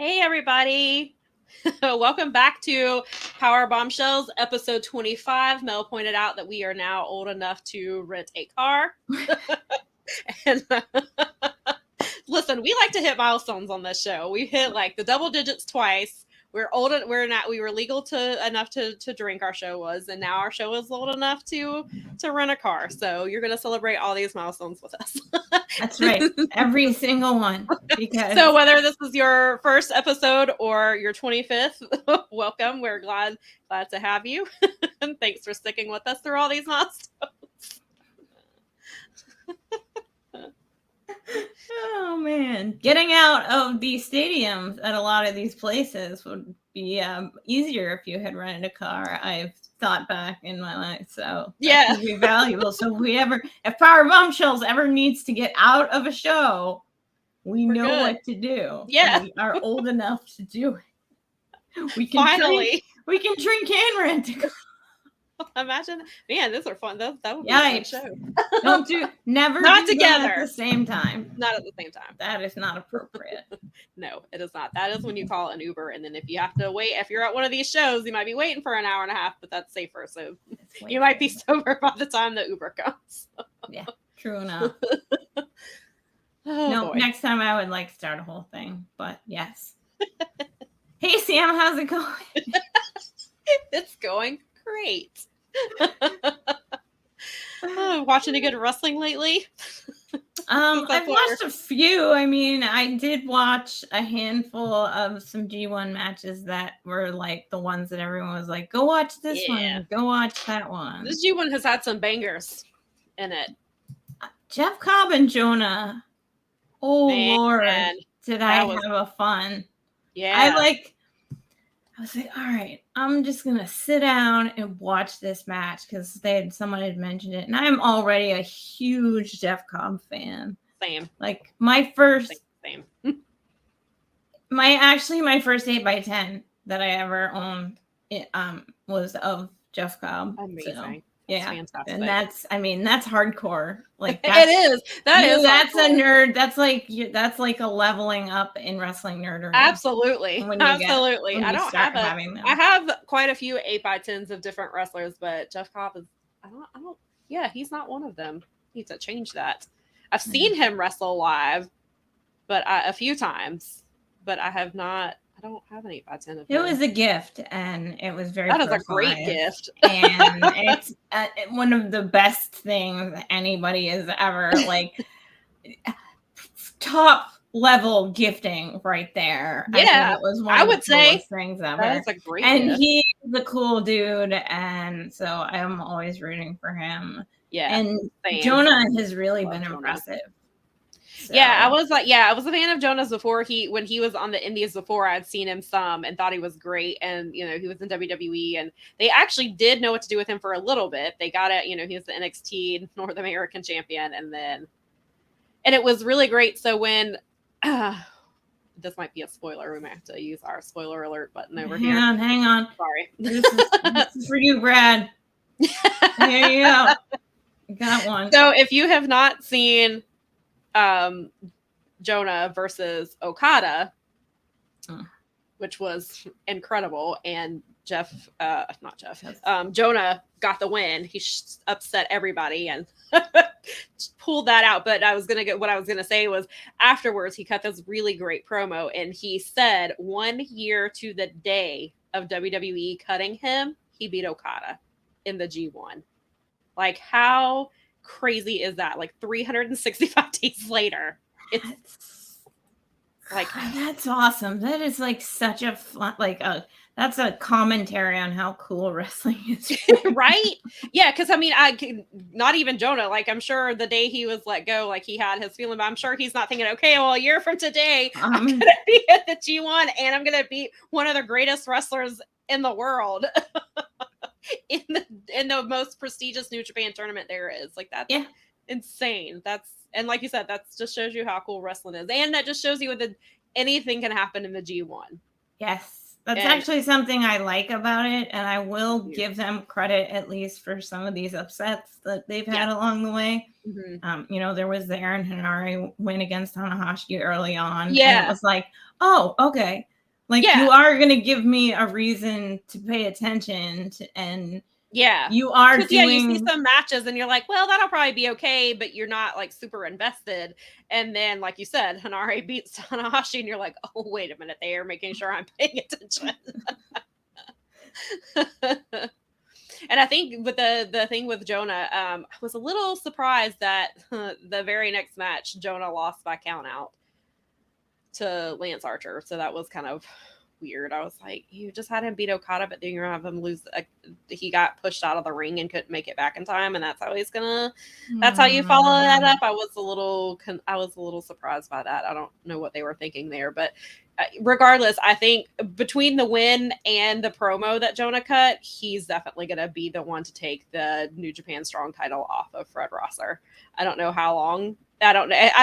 Hey, everybody. Welcome back to Powerbombshells, episode 25. Mel pointed out that we are now old enough to rent a car. and listen, we like to hit milestones on this show. We hit like the double digits twice. We're old. We were legal enough to drink. Our show was, and now our show is old enough to rent a car. So you're gonna celebrate all these milestones with us. That's right, every single one. Because so whether this is your first episode or your 25th, welcome. We're glad to have you, and thanks for sticking with us through all these milestones. Oh man, getting out of these stadiums at a lot of these places would be easier if you had rented a car. I've thought back in my life, so that would be valuable. So if Powerbombshells ever needs to get out of a show, we're know good. What to do. Yeah, we are old enough to do it. We can finally drink and rent a car. Imagine, man, those are fun. That would be a fun show. Never not do together at the same time. Not at the same time. That is not appropriate. No, it is not. That is when you call an Uber, and then if you have to wait, if you're at one of these shows, you might be waiting for an hour and a half, but that's safer. So you might be sober by the time the Uber comes. Yeah, true enough. Boy. Next time I would start a whole thing, but yes. Hey Sam, how's it going? It's going great. Watching any good wrestling lately? I've watched a few. I mean, I did watch a handful of some G1 matches that were like the ones that everyone was like, go watch this one, go watch that one. This G1 has had some bangers in it. Jeff Cobb and Jonah. Oh, man, Lord, did I have a fun. Yeah. I was like, all right, I'm just going to sit down and watch this match because someone had mentioned it. And I'm already a huge Jeff Cobb fan. Same. Like my first, same. my first 8x10 that I ever owned was of Jeff Cobb. Amazing. So, yeah, fantastic. And that's hardcore. Like it is. That's hardcore. A nerd. That's like a leveling up in wrestling nerdery. Absolutely. Absolutely. I have quite a few 8x10s of different wrestlers, but Jeff Cobb is. I don't. Yeah, he's not one of them. Need to change that. I've seen him wrestle live, but a few times, but I have not. I don't have an 8x10 of it. Was a gift, and it was very. That is a great gift, and it's one of the best things anybody has ever top level gifting right there. Yeah, it was one of the coolest things ever. That is a great and gift. He's a cool dude, and so I'm always rooting for him. Yeah, and Jonah has really been impressive. So. Yeah, I was a fan of Jonah's before when he was on the Indies before. I'd seen him some and thought he was great. And, he was in WWE and they actually did know what to do with him for a little bit. They got it, he was the NXT North American champion. And it was really great. So when, this might be a spoiler. We might have to use our spoiler alert button over here. Hang on. Sorry. This is for you, Brad. There you go. Got one. So if you have not seen Jonah versus Okada, which was incredible, and Jonah got the win. He upset everybody and pulled that out. But what I was gonna say was afterwards he cut this really great promo and he said 1 year to the day of WWE cutting him, he beat Okada in the G1. Like, how crazy is that? Like 365 days later, it's like that's awesome. That is such a fun, that's a commentary on how cool wrestling is. Right? Yeah, because not even Jonah, I'm sure the day he was let go, he had his feeling, but I'm sure he's not thinking, okay, well, a year from today I'm gonna be at the G1 and I'm gonna beat one of the greatest wrestlers in the world. in the most prestigious New Japan tournament there is. That's insane. And like you said, that just shows you how cool wrestling is. And that just shows you that anything can happen in the G1. Yes. That's actually something I like about it. And I will give them credit at least for some of these upsets that they've had along the way. Mm-hmm. There was the Aaron Henare win against Tanahashi early on. Yeah. And it was like, oh, okay. Like, you are going to give me a reason to pay attention to, and you are doing... Yeah, you see some matches and you're like, well, that'll probably be okay, but you're not like super invested. And then, like you said, Hanare beats Tanahashi and you're like, oh, wait a minute, they are making sure I'm paying attention. And I think with the thing with Jonah, I was a little surprised that the very next match, Jonah lost by count out to Lance Archer. So that was kind of weird. I was like, you just had him beat Okada, but then you're gonna have him lose. He got pushed out of the ring and couldn't make it back in time, and that's how he's gonna. That's how you follow that up. I was a little surprised by that. I don't know what they were thinking there, but regardless, I think between the win and the promo that Jonah cut, he's definitely gonna be the one to take the New Japan Strong title off of Fred Rosser. I don't know how long. I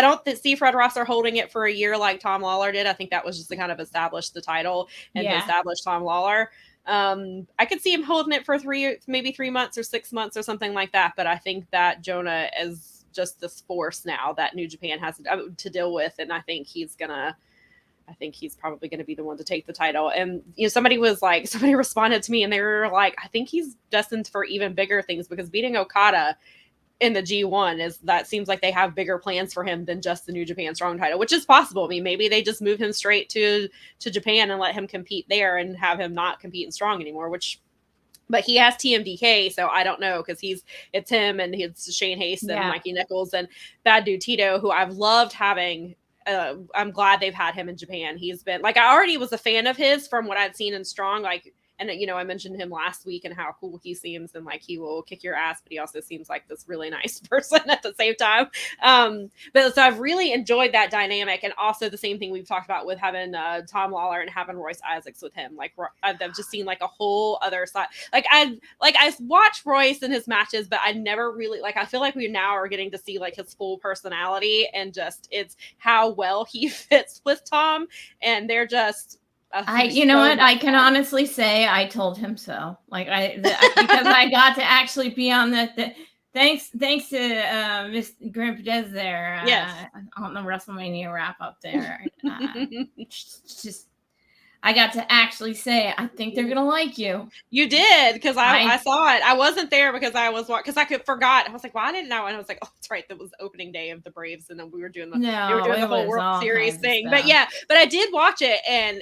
don't see Fred Rosser holding it for a year like Tom Lawlor did. I think that was just to kind of establish the title and to establish Tom Lawlor. I could see him holding it for maybe 3 months or 6 months or something like that. But I think that Jonah is just this force now that New Japan has to deal with. And I think he's probably going to be the one to take the title. And, somebody responded to me and they were like, I think he's destined for even bigger things because beating Okada in the G1 seems like they have bigger plans for him than just the New Japan Strong title, which is possible. I mean, maybe they just move him straight to Japan and let him compete there and have him not compete in Strong anymore, but he has TMDK, so I don't know because it's him and it's Shane Haste and Mikey Nichols and Bad Dude Tito, who I've loved having. I'm glad they've had him in Japan. He's been like, I already was a fan of his from what I'd seen in Strong, like. And, I mentioned him last week and how cool he seems and like he will kick your ass, but he also seems like this really nice person at the same time. But so I've really enjoyed that dynamic. And also the same thing we've talked about with having Tom Lawlor and having Royce Isaacs with him. Like I've just seen like a whole other side. I watch Royce in his matches, but I never really I feel like we now are getting to see like his full personality and just it's how well he fits with Tom. And they're just, you know what? I can honestly say I told him so. Because I got to actually be on the thanks to Miss Grandpa Des there. On the WrestleMania wrap up there. I got to actually say, I think they're gonna like you. You did, because I saw it. I wasn't there because I forgot. I was like, why didn't I? And I was like, oh, that's right. That was opening day of the Braves, and then we were doing the whole World Series thing. But but I did watch it, and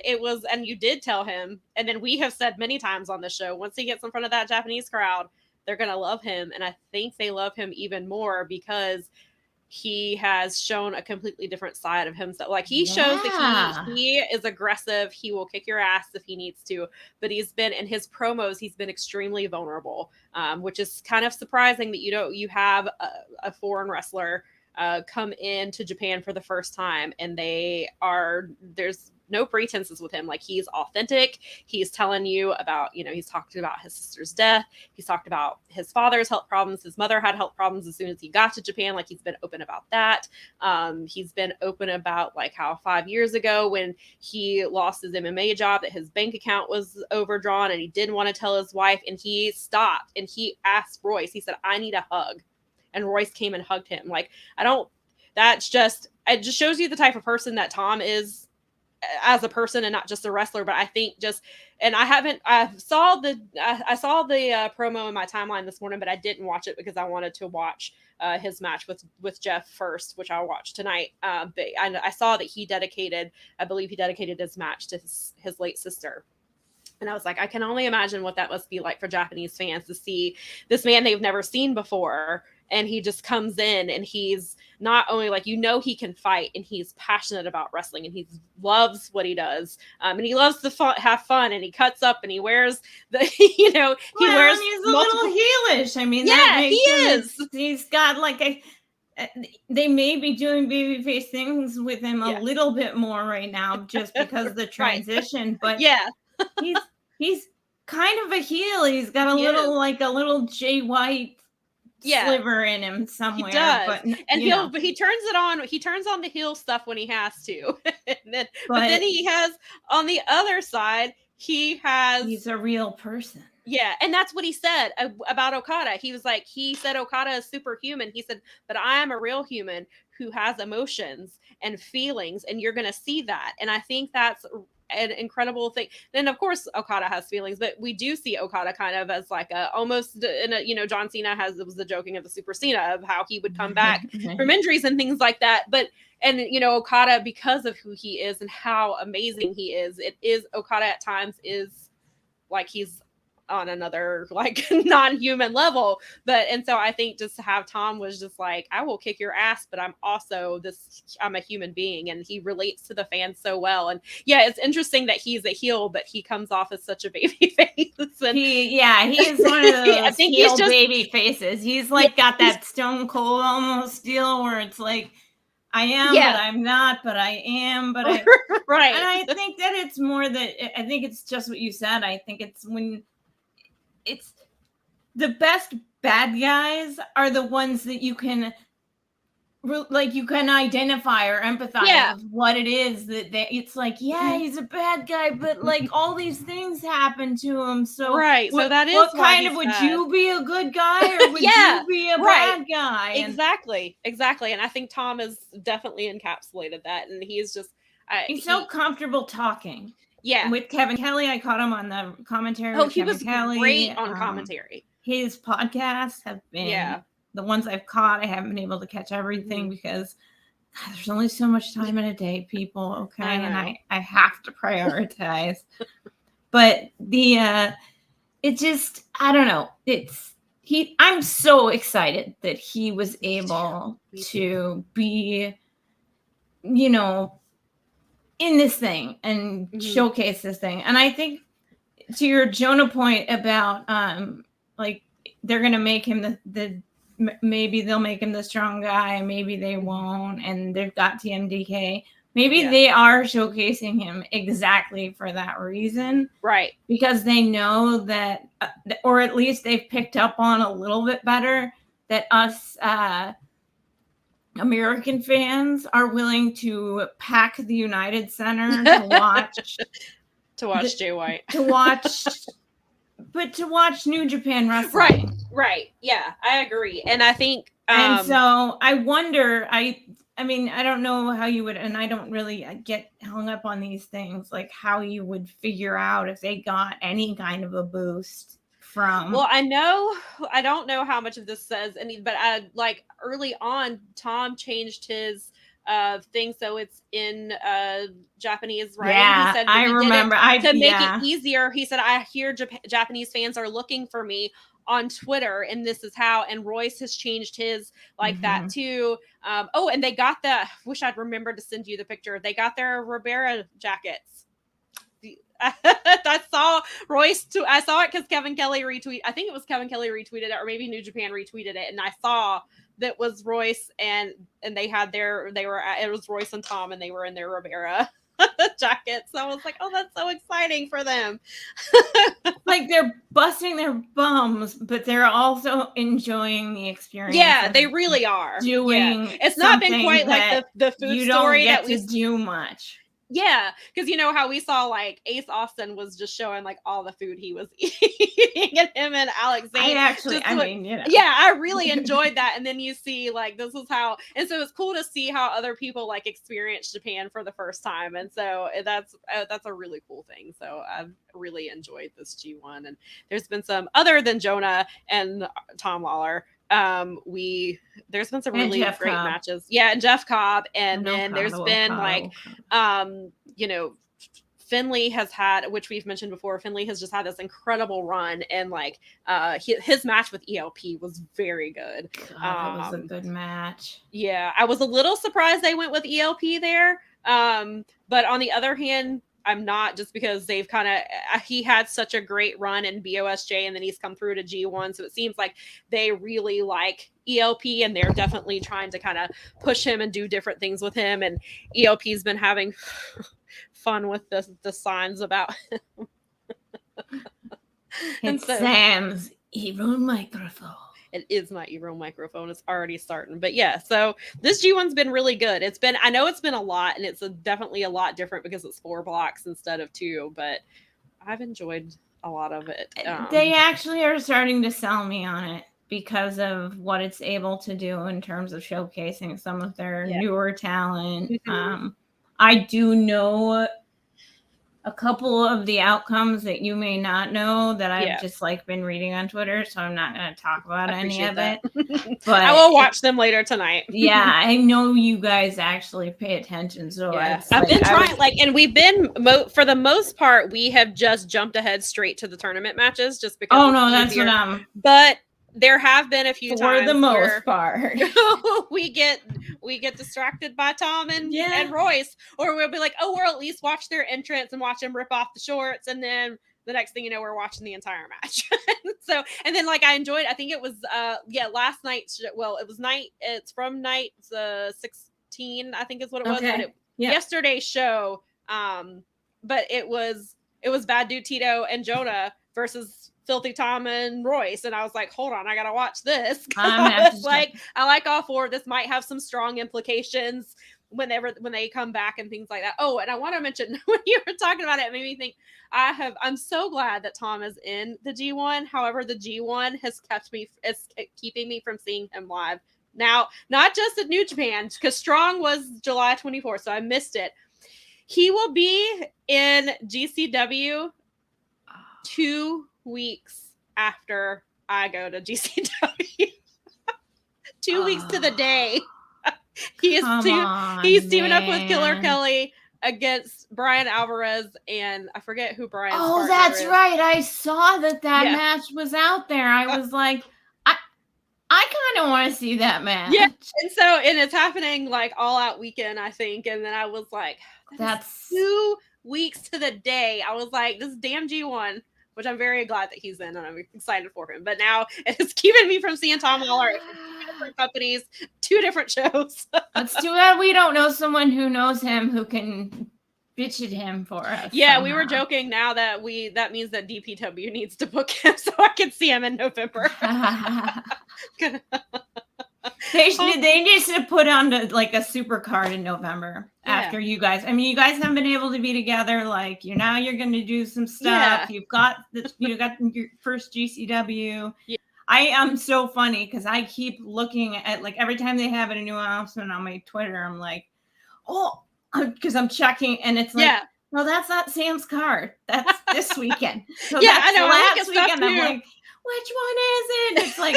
and you did tell him. And then we have said many times on the show, once he gets in front of that Japanese crowd, they're gonna love him, and I think they love him even more because he has shown a completely different side of himself. Like he shows that he is aggressive. He will kick your ass if he needs to, but he's been in his promos, he's been extremely vulnerable, which is kind of surprising that you have a foreign wrestler come into Japan for the first time and there's no pretenses with him. Like he's authentic. He's telling you about, he's talked about his sister's death. He's talked about his father's health problems. His mother had health problems as soon as he got to Japan. Like he's been open about that. He's been open about like how 5 years ago when he lost his MMA job, that his bank account was overdrawn and he didn't want to tell his wife, and he stopped and he asked Royce, he said, I need a hug. And Royce came and hugged him. Like, it just shows you the type of person that Tom is as a person and not just a wrestler. But I think I saw the promo in my timeline this morning, but I didn't watch it because I wanted to watch his match with Jeff first, which I'll watch tonight. But I saw that I believe he dedicated his match to his late sister. And I was like, I can only imagine what that must be like for Japanese fans to see this man they've never seen before. And he just comes in and he's not only he can fight and he's passionate about wrestling and he loves what he does. And he loves to have fun and he cuts up and he wears he's a little heelish. I mean, he is. He's got they may be doing babyface things with him a little bit more right now just because of the transition. But he's kind of a heel. He's got a little Jay White sliver in him somewhere. He does. But he turns it on. He turns on the heel stuff when he has to. But then he has on the other side, he's a real person. Yeah, and that's what he said about Okada. He said Okada is superhuman. He said, but I am a real human who has emotions and feelings, and you're going to see that. And I think that's an incredible thing. Then of course Okada has feelings, but we do see Okada kind of as like a almost in a, you know, John Cena was the joking of the Super Cena of how he would come back from injuries and things like that. But and you know, Okada, because of who he is and how amazing he is, it is Okada at times is like he's on another like non-human level. But and so I think just to have Tom was just like, I will kick your ass, but I'm also I'm a human being, and he relates to the fans so well. And yeah, it's interesting that he's a heel, but he comes off as such a baby face. And he is one of those I think heel baby faces. He's like got that Stone Cold almost deal where it's like, I am, but I'm not, but I am, but I right. And I think that it's more that I think it's just what you said. I think it's when it's the best bad guys are the ones that you can identify or empathize with what it is that it's like, he's a bad guy, but like all these things happen to him. So so that is what kind of would you be a good guy or would you be a bad guy? Exactly. And I think Tom has definitely encapsulated that, and he's just he's so comfortable talking. Yeah. And with Kevin Kelly, I caught him on the commentary. Oh, he was great on commentary. His podcasts have been the ones I've caught. I haven't been able to catch everything because there's only so much time in a day, people. Okay. And I have to prioritize. But it just, I don't know. I'm so excited that he was able to be, you know, in this thing and showcase this thing. And I think to your Jonah point about like they're gonna make him maybe they'll make him the strong guy, maybe they won't, and they've got TMDK. Maybe they are showcasing him exactly for that reason, right? Because they know that, or at least they've picked up on a little bit better that us American fans are willing to pack the United Center to watch Jay White, to watch New Japan wrestling. Right. Yeah, I agree. And I think and so I wonder, I mean, I don't know how you would, and I don't really get hung up on these things, like how you would figure out if they got any kind of a boost from. Well, I don't know how much of this says but like early on, Tom changed his thing so it's in Japanese writing. Yeah, he said I remember. To make it easier, he said, I hear Japanese fans are looking for me on Twitter, and this is how. And Royce has changed his like that too. And they got wish I'd remembered to send you the picture. They got their Ribera jackets. I saw Royce I saw it because Kevin Kelly retweeted. I think it was Kevin Kelly retweeted it, or maybe New Japan retweeted it, and I saw that was Royce and they had it was Royce and Tom, and they were in their Ribera jackets. So I was like, oh, that's so exciting for them. Like they're busting their bums, but they're also enjoying the experience. Yeah, they really are doing. It's not been quite like the food story that we do much. Yeah, because you know how we saw like Ace Austin was just showing like all the food he was eating, and him and Alex Zane. I really enjoyed that. And then you see like this is how, and so it's cool to see how other people like experience Japan for the first time, and so that's a really cool thing. So I've really enjoyed this G1, and there's been some other than Jonah and Tom Lawlor. There's been some really great matches. Yeah, and Jeff Cobb, and then there's been like you know, Finley has had, which we've mentioned before, Finley has just had this incredible run, and like his match with ELP was very good. That was a good match. Yeah, I was a little surprised they went with ELP there, but on the other hand, I'm not, just because they've kind of, he had such a great run in BOSJ, and then he's come through to G1. So it seems like they really like ELP, and they're definitely trying to kind of push him and do different things with him. And ELP's been having fun with the signs about him. It's Sam's evil microphone. It is my Ebro microphone. It's already starting. But yeah, so this G1's been really good. I know it's been a lot, and it's definitely a lot different because it's 4 blocks instead of 2, but I've enjoyed a lot of it. They actually are starting to sell me on it because of what it's able to do in terms of showcasing some of their newer talent. I do know a couple of the outcomes that you may not know that I've just like been reading on Twitter, so I'm not going to talk about any of it. But I will watch them later tonight. Yeah, I know you guys actually pay attention, so I've been trying, and we've been for the most part, we have just jumped ahead straight to the tournament matches, just because. Oh no, that's what I'm. But there have been a few times for the most part we get distracted by Tom and Royce, or we'll be like, oh, we'll at least watch their entrance and watch them rip off the shorts, and then the next thing you know, we're watching the entire match. So, and then like I enjoyed, I think it was last night. Well, it was it's from night 16, I think is what it was. But yesterday's show, but it was Bad Dude Tito and Jonah versus Filthy Tom and Royce, and I was like, hold on, I gotta watch this. I like all four. This might have some strong implications when they come back and things like that. Oh, and I want to mention, when you were talking about it, made me think I'm so glad that Tom is in the G1. However, the G1 is keeping me from seeing him live now, not just at New Japan, because Strong was July 24th, so I missed it. He will be in GCW 2 weeks after I go to GCW. 2 weeks to the day. He's teaming up with Killer Kelly against Brian Alvarez, and I forget who Brian's partner that's is. right. I saw that match was out there. I was like, I kind of want to see that match. Yeah, and it's happening like all out weekend, I think. And then I was like, that's 2 weeks to the day. I was like, this damn G1, which I'm very glad that he's in, and I'm excited for him. But now it's keeping me from seeing Tom Lawlor. 2 different companies, 2 different shows. That's too bad we don't know someone who knows him who can bitch at him for us. Yeah, we were joking now that means that DPW needs to book him so I can see him in November. They need to put on like a super card in November after you guys. I mean, you guys haven't been able to be together. Like now you're going to do some stuff. You've got you got your first GCW. Yeah. I am so funny because I keep looking at like every time they have a new announcement on my Twitter. I'm like, oh, because I'm checking, and it's like, no, that's not Sam's card. That's this weekend. So I know. Last weekend, I'm like, which one is it? It's like,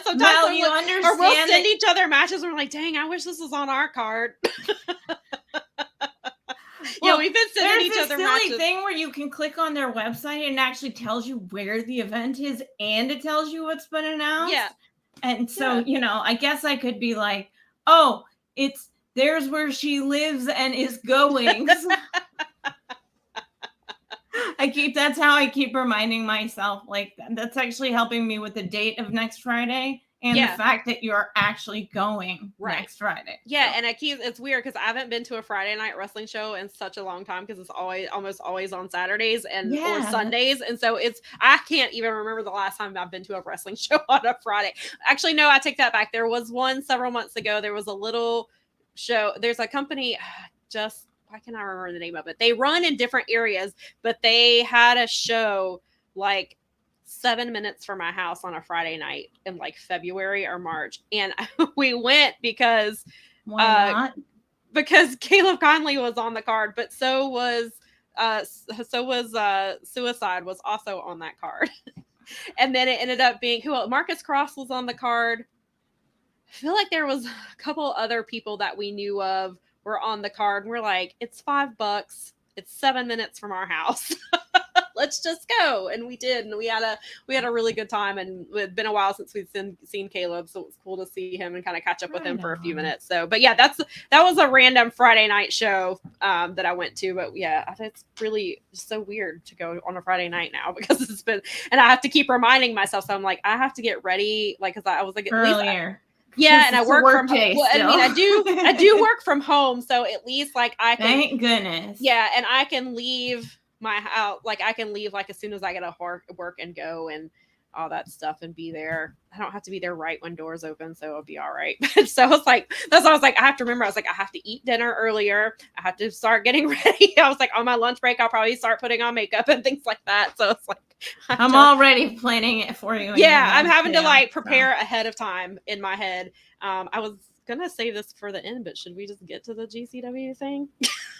sometimes you understand, or we'll send each other matches, and we're like, dang, I wish this was on our card. We've been sending each other matches. There's a silly thing where you can click on their website and it actually tells you where the event is, and it tells you what's been announced. Yeah. And so, I guess I could be like, oh, there's where she lives and is going. That's how I keep reminding myself, like, that's actually helping me with the date of next Friday and the fact that you're actually going next Friday. Yeah, so. And it's weird because I haven't been to a Friday night wrestling show in such a long time because it's almost always on Saturdays or Sundays. And so I can't even remember the last time I've been to a wrestling show on a Friday. Actually, no, I take that back. There was one several months ago. There was a little show. There's a company, why can't I remember the name of it? They run in different areas, but they had a show like 7 minutes from my house on a Friday night in like February or March. And we went because why not? Because Caleb Conley was on the card, but so was Suicide was also on that card. And then it ended up being Marcus Cross was on the card. I feel like there was a couple other people that we knew of were on the card, and we're like, it's $5. It's 7 minutes from our house. Let's just go. And we did, and we had a really good time. And it had been a while since we'd seen Caleb, so it was cool to see him and kind of catch up with him for a few minutes. So, but yeah, that was a random Friday night show that I went to. But yeah, it's really so weird to go on a Friday night now because it's been, and I have to keep reminding myself. So I'm like, I have to get ready, like, because I was like earlier. And I work from home. Well, I mean, I do work from home, so at least like I can. Thank goodness. Yeah, and I can leave my house, like I can leave like as soon as I get a work and go and all that stuff and be there. I don't have to be there right when doors open, so it'll be all right. So it's like that's what I was like. I have to remember. I was like, I have to eat dinner earlier. I have to start getting ready. I was like, on my lunch break, I'll probably start putting on makeup and things like that. So it's like I'm already planning it for you. Yeah, I'm having to like prepare ahead of time in my head. I was gonna save this for the end, but should we just get to the GCW thing?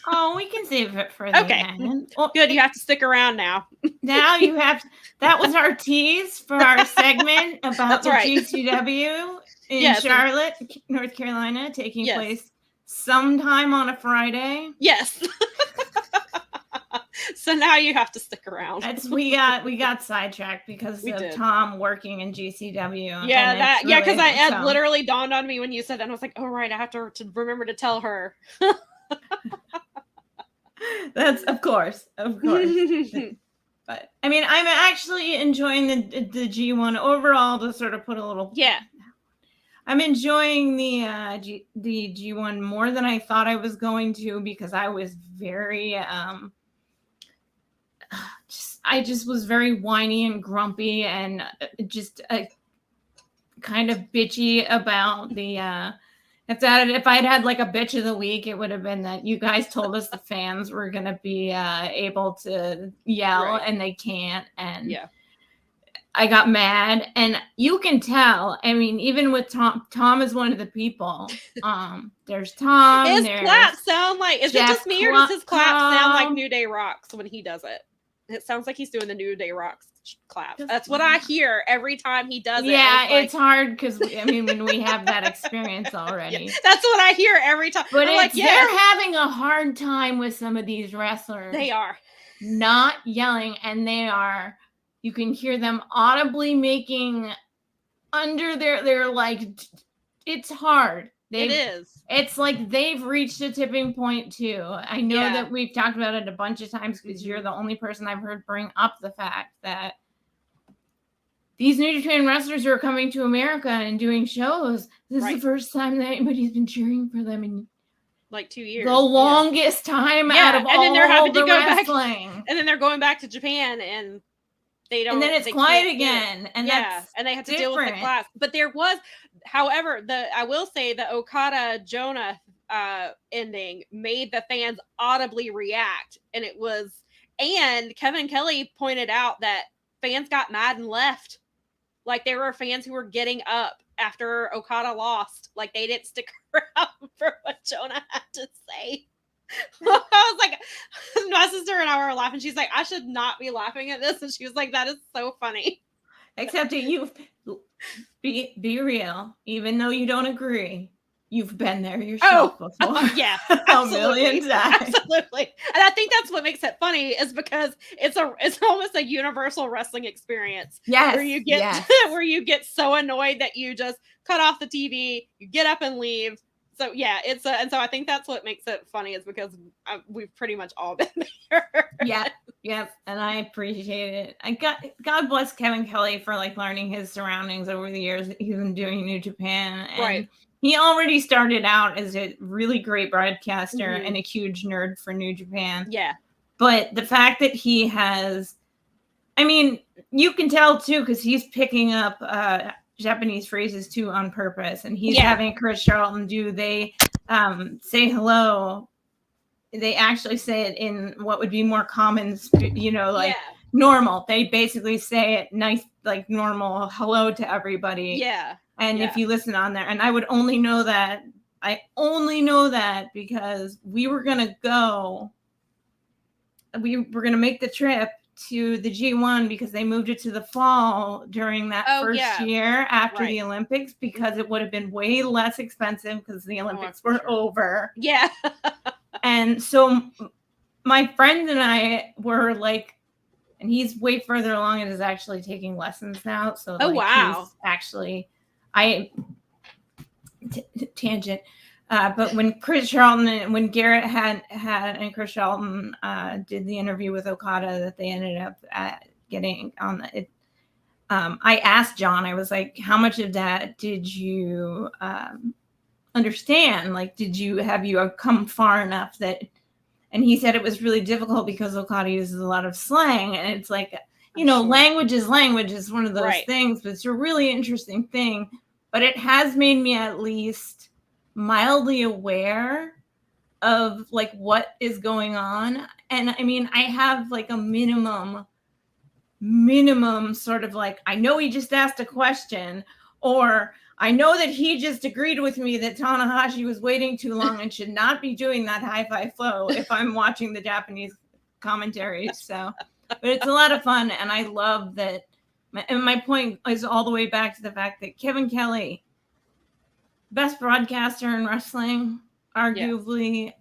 Oh, we can save it for the end. Well, good. You have to stick around now. Now you have. That was our tease for our segment about the GCW in Charlotte, North Carolina, taking place sometime on a Friday. Yes. So now you have to stick around. We got sidetracked because of Tom working in GCW. Yeah, because it literally dawned on me when you said that. And I was like, oh right, I have to remember to tell her. That's of course. But I mean, I'm actually enjoying the G1 overall. To sort of put a little I'm enjoying the G1 more than I thought I was going to, because I was very I just was very whiny and grumpy and just kind of bitchy about the if I'd had like a bitch of the week, it would have been that you guys told us the fans were going to be able to yell and they can't. And I got mad, and you can tell. I mean, even with Tom is one of the people. There's Tom. His claps sound like, is Jeff it just me or does his claps sound like New Day Rocks when he does it? It sounds like he's doing the New Day Rocks clap. That's what I hear every time he does it. Yeah, it's hard because when we have that experience already. That's what I hear every time. But they're having a hard time with some of these wrestlers. They are not yelling, and you can hear them audibly making under they're like, it's hard. It is. It's like they've reached a tipping point too. I know that we've talked about it a bunch of times because you're the only person I've heard bring up the fact that these New Japan wrestlers are coming to America and doing shows. This is the first time that anybody's been cheering for them in like 2 years. The longest time out of all they're having to go wrestling. Back, and then they're going back to Japan and they don't. And then it's quiet again. And and they have to deal with the class. But there was, however, I will say the Okada Jonah ending made the fans audibly react, and Kevin Kelly pointed out that fans got mad and left. Like there were fans who were getting up after Okada lost. Like they didn't stick around for what Jonah had to say. I was like, my sister and I were laughing. She's like, I should not be laughing at this. And she was like, that is so funny. Except that you be real, even though you don't agree. You've been there yourself before. Yeah. A million times. Absolutely. And I think that's what makes it funny is because it's almost a universal wrestling experience. Yes. Where you get so annoyed that you just cut off the TV, you get up and leave. So yeah, and so I think that's what makes it funny is because we've pretty much all been there. Yeah, and I appreciate it. God bless Kevin Kelly for like learning his surroundings over the years that he's been doing New Japan. And he already started out as a really great broadcaster and a huge nerd for New Japan. Yeah, but the fact that he has, I mean, you can tell too because he's picking up Japanese phrases too on purpose, and he's having Chris Charlton say hello. They actually say it in what would be more common, normal. They basically say it nice, like normal hello to everybody. Yeah. And if you listen on there, and I would only know that. I only know that because we were gonna make the trip to the G1 because they moved it to the fall during that first year after the Olympics because it would have been way less expensive because the Olympics were over. Yeah. And so my friend and I were like, and he's way further along and is actually taking lessons now. So he's actually, tangent. But when Chris Charlton, when Garrett and Chris Charlton did the interview with Okada that they ended up getting on it, I asked John, I was like, how much of that did you understand? Like, have you come far enough that, and he said it was really difficult because Okada uses a lot of slang. And it's like, language is one of those things, but it's a really interesting thing. But it has made me at least mildly aware of like what is going on. And I mean, I have like a minimum sort of like, I know he just asked a question, or I know that he just agreed with me that Tanahashi was waiting too long and should not be doing that high-fi flow if I'm watching the Japanese commentaries. So, but it's a lot of fun, and I love that. And my point is all the way back to the fact that Kevin Kelly, best broadcaster in wrestling, arguably,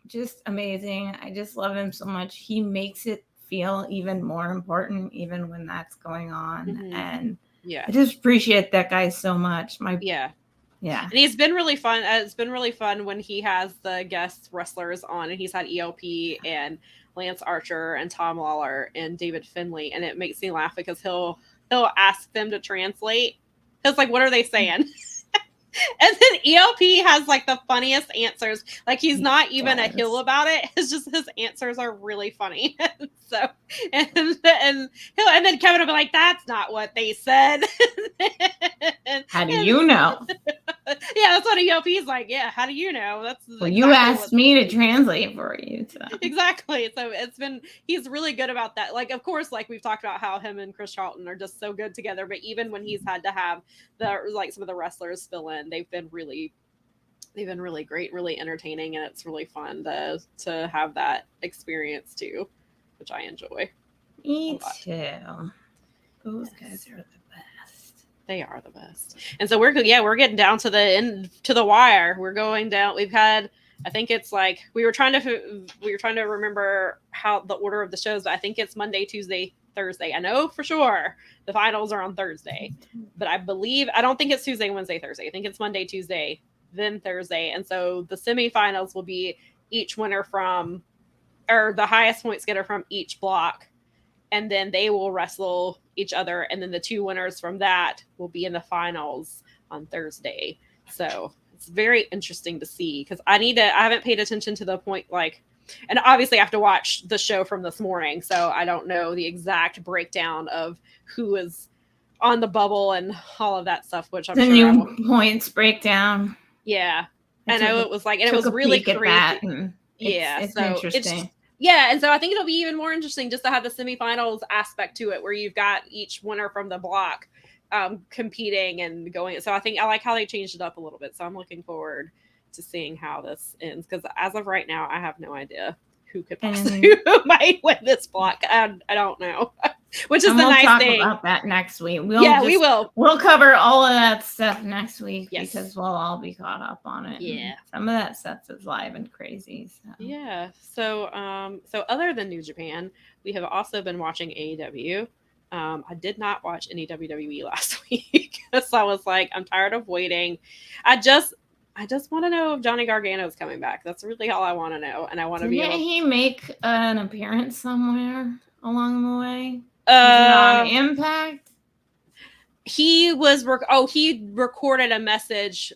just amazing. I just love him so much. He makes it feel even more important, even when that's going on. And I just appreciate that guy so much. And he's been really fun. It's been really fun when he has the guest wrestlers on, and he's had ELP and Lance Archer and Tom Lawlor and David Finlay, and it makes me laugh because he'll ask them to translate. It's like, what are they saying? And then ELP has like the funniest answers. Like, he's not even a heel about it. It's just his answers are really funny. So, and then Kevin will be like, "That's not what they said." How do you know? Yeah, that's what ELP's like. Yeah, how do you know? That's well, exactly you asked me to translate for you. So. Exactly. So he's really good about that. Like, of course, like we've talked about how him and Chris Charlton are just so good together. But even when he's had to have some of the wrestlers fill in, they've been really great, really entertaining, and it's really fun to have that experience too, which I enjoy. Me too. Those guys are the best. They are the best. And so we're getting down to the end, to the wire. We're going down. We've had, I think it's like we were trying to remember how the order of the shows, but I think it's Monday, Tuesday, Thursday. I know for sure the finals are on Thursday, but I don't think it's Tuesday, Wednesday, Thursday. I think it's Monday, Tuesday, then Thursday. And so the semifinals will be each winner or the highest points getter from each block. And then they will wrestle each other. And then the two winners from that will be in the finals on Thursday. So it's very interesting to see, because I haven't paid attention to the point, like, and obviously I have to watch the show from this morning. So I don't know the exact breakdown of who is on the bubble and all of that stuff, which I'm the sure new points breakdown. Yeah. I know it was like, and it was really crazy. It's interesting. And so I think it'll be even more interesting just to have the semifinals aspect to it, where you've got each winner from the block competing and going. So I like how they changed it up a little bit. So I'm looking forward to seeing how this ends, because as of right now, I have no idea who might win this block. I don't know. Which is the nice thing. We'll talk about that next week. We will. We'll cover all of that stuff next week, because we'll all be caught up on it. Yeah. Some of that stuff is live and crazy. So. Yeah. So other than New Japan, we have also been watching AEW. I did not watch any WWE last week, so I was like, I'm tired of waiting. I just want to know if Johnny Gargano is coming back. That's really all I want to know, and I want to be able. Didn't he make an appearance somewhere along the way? On Impact? He was he recorded a message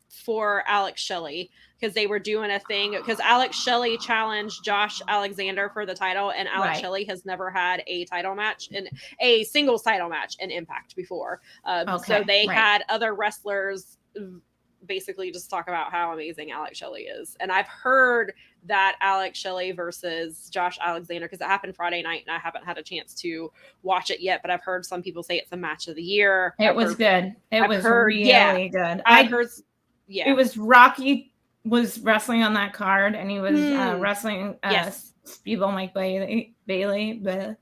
for Alex Shelley, because they were doing a thing, because Alex Shelley challenged Josh Alexander for the title, and Alex Shelley has never had a title match, in a singles title match in Impact before. So they had other wrestlers basically just talk about how amazing Alex Shelley is. And I've heard that Alex Shelley versus Josh Alexander, because it happened Friday night and I haven't had a chance to watch it yet, but I've heard some people say it's a match of the year. It was good. It was really good. It was Rocky was wrestling on that card, and he was wrestling Speedball Mike Bailey.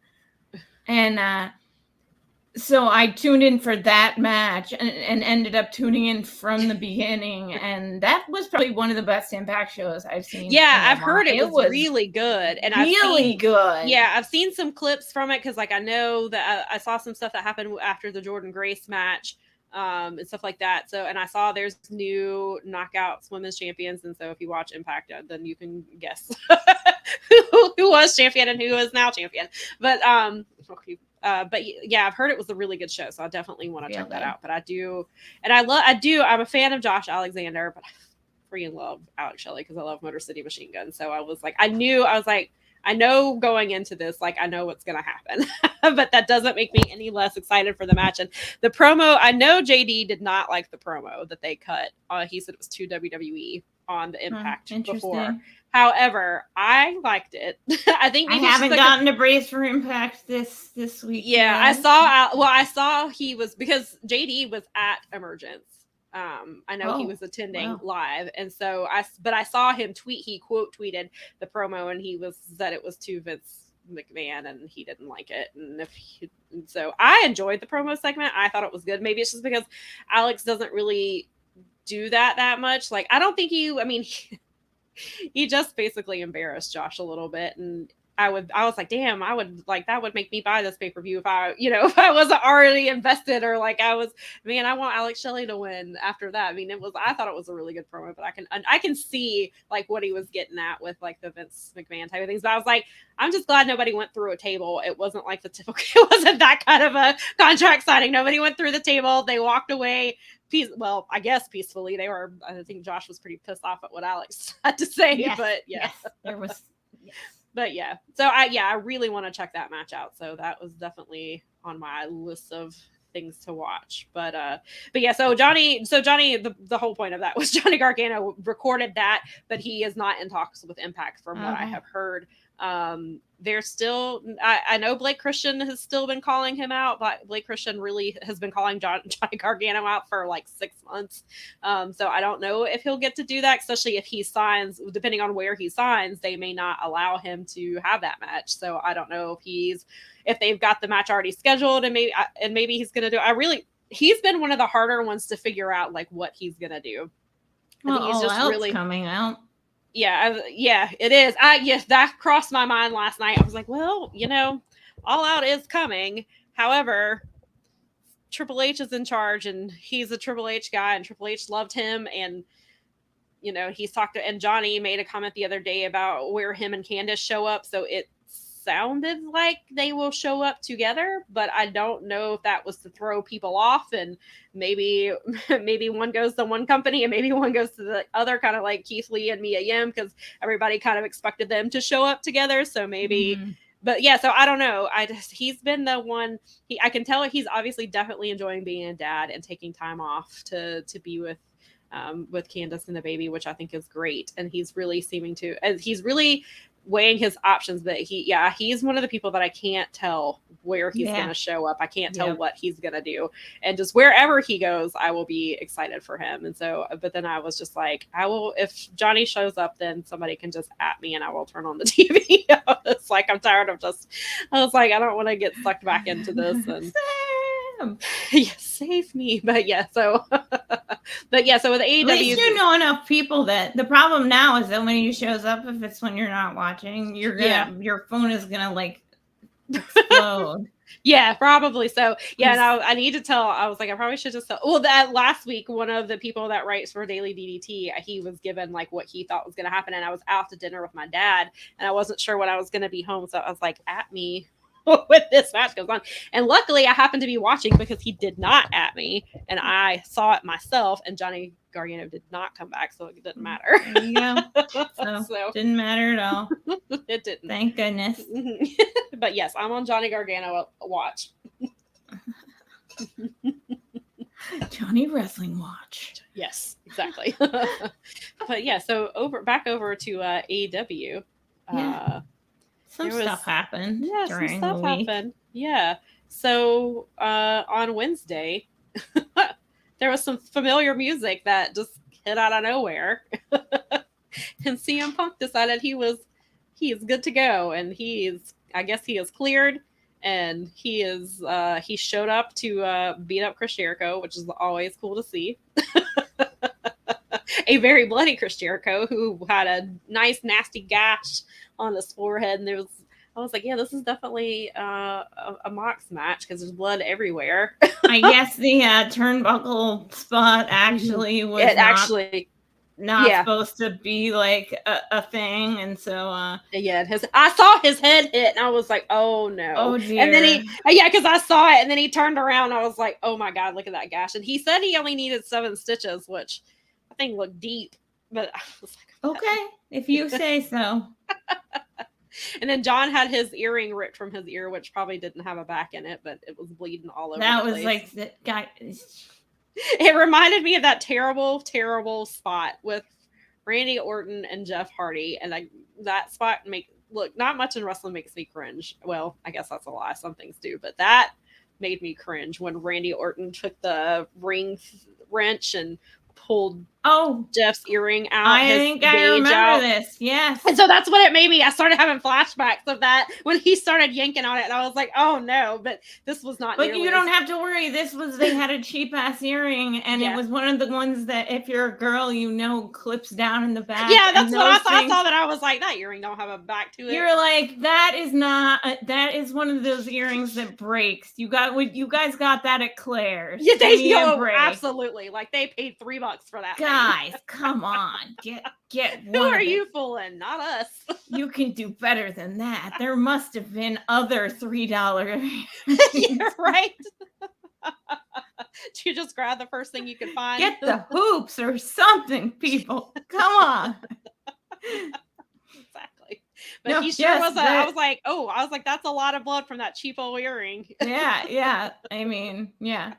And so I tuned in for that match and ended up tuning in from the beginning. And that was probably one of the best Impact shows I've seen. Yeah, I've heard it was really good. And good. Yeah, I've seen some clips from it, because like I know that I saw some stuff that happened after the Jordan Grace match and stuff like that. So, and I saw there's new Knockouts women's champions. And so if you watch Impact, then you can guess who was champion and who is now champion. But yeah, I've heard it was a really good show, so I definitely want to check that out. But I'm a fan of Josh Alexander, but I freaking love Alex Shelley because I love Motor City Machine Gun. So I was like, I I know going into this, like, I know what's going to happen, but that doesn't make me any less excited for the match. And the promo, I know JD did not like the promo that they cut. He said it was too WWE on the Impact before. However, I liked it. I think I haven't gotten a brace for Impact this week. Yeah, yet. I saw he was, because JD was at Emergence. I know he was attending live, and so I saw him tweet. He quote tweeted the promo, and he said it was too Vince McMahon, and he didn't like it. And so I enjoyed the promo segment. I thought it was good. Maybe it's just because Alex doesn't really do that much. Like, I don't think he just basically embarrassed Josh a little bit, and I was like, damn, I would, like, that would make me buy this pay-per-view if I wasn't already invested, or like I want Alex Shelley to win after that. I mean, I thought it was a really good promo, but I can see like what he was getting at with like the Vince McMahon type of things. But I was like, I'm just glad nobody went through a table. It wasn't like the typical, it wasn't that kind of a contract signing. Nobody went through the table. They walked away. I guess peacefully. I think Josh was pretty pissed off at what Alex had to say, but yeah. Yes, there was. Yes. But yeah, so I really want to check that match out. So that was definitely on my list of things to watch. But yeah, so Johnny, the whole point of that was Johnny Gargano recorded that, but he is not in talks with Impact from what I have heard. There's still, I know Blake Christian has still been calling him out, but Blake Christian really has been calling Johnny Gargano out for like 6 months. So I don't know if he'll get to do that, especially if he signs, depending on where he signs, they may not allow him to have that match. So I don't know if they've got the match already scheduled, and maybe he's going to do, he's been one of the harder ones to figure out like what he's going to do. I think he's just really coming out. Yeah, it is. Yes, that crossed my mind last night. I was like, well, All Out is coming. However, Triple H is in charge, and he's a Triple H guy, and Triple H loved him, and he's talked to, and Johnny made a comment the other day about where him and Candice show up, so it sounded like they will show up together, but I don't know if that was to throw people off, and maybe one goes to one company and maybe one goes to the other, kind of like Keith Lee and Mia Yim, because everybody kind of expected them to show up together. So maybe, but yeah, so I don't know. He's been the one, I can tell he's obviously definitely enjoying being a dad and taking time off to be with Candice and the baby, which I think is great. And he's really he's really weighing his options, but he's one of the people that I can't tell where he's going to show up. I can't tell what he's going to do, and just wherever he goes, I will be excited for him. And so, but then I was just like, if Johnny shows up, then somebody can just at me and I will turn on the TV. It's like, I'm tired of I was like, I don't want to get sucked back into this. And save me. But yeah, so with AEW, at least you know enough people that the problem now is that when he shows up, if it's when you're not watching, your phone is gonna like explode. Yeah, probably so. Yeah, and I need to tell. I was like, I probably should just tell. Well, that last week, one of the people that writes for Daily DDT, he was given like what he thought was going to happen, and I was out to dinner with my dad, and I wasn't sure when I was going to be home, so I was like, at me when this match goes on. And luckily I happened to be watching, because he did not at me, and I saw it myself, and Johnny Gargano did not come back, so it didn't matter. There you go. So didn't matter at all. It didn't. Thank goodness. But yes, I'm on Johnny Gargano watch. Johnny Wrestling Watch. Yes, exactly. But yeah, so back over to AEW. Some stuff happened. Yeah, during some stuff the week. happened. Yeah. So on Wednesday, there was some familiar music that just hit out of nowhere. And CM Punk decided he is good to go, and I guess he is cleared, and he showed up to beat up Chris Jericho, which is always cool to see. A very bloody Chris Jericho, who had a nice nasty gash on his forehead, and I was like, yeah, this is definitely a Mox match, because there's blood everywhere. I guess the turnbuckle spot actually was not supposed to be like a thing, and so I saw his head hit, and I was like, oh no. Oh dear. And then because I saw it, and then he turned around, and I was like, oh my god, look at that gash. And he said he only needed 7 stitches, which I think looked deep, but I was like, okay, if you say so. And then John had his earring ripped from his ear, which probably didn't have a back in it, but it was bleeding all over. That the was place. like the guy. It reminded me of that terrible, terrible spot with Randy Orton and Jeff Hardy, and that spot look, not much in wrestling makes me cringe. Well, I guess that's a lie. Some things do, but that made me cringe when Randy Orton took the ring wrench and pulled Jeff's earring out. I think I remember this. Yes. And so that's what it made me. I started having flashbacks of that when he started yanking on it, and I was like, "Oh no!" But this was not. But you don't have to worry. They had a cheap ass earring, and it was one of the ones that, if you're a girl, clips down in the back. Yeah, that's what I thought. I saw that. I was like, that earring don't have a back to it. You're like, that is one of those earrings that breaks. You guys got that at Claire's. Yeah, they absolutely. Like, they paid $3 for that. Guys, come on, get. Who are you fooling? Not us. You can do better than that. There must have been other $3. You're right. You just grab the first thing you can find. Get the hoops or something, people. Come on. Exactly. But he sure was. I was like, that's a lot of blood from that cheap old earring. Yeah. I mean, yeah.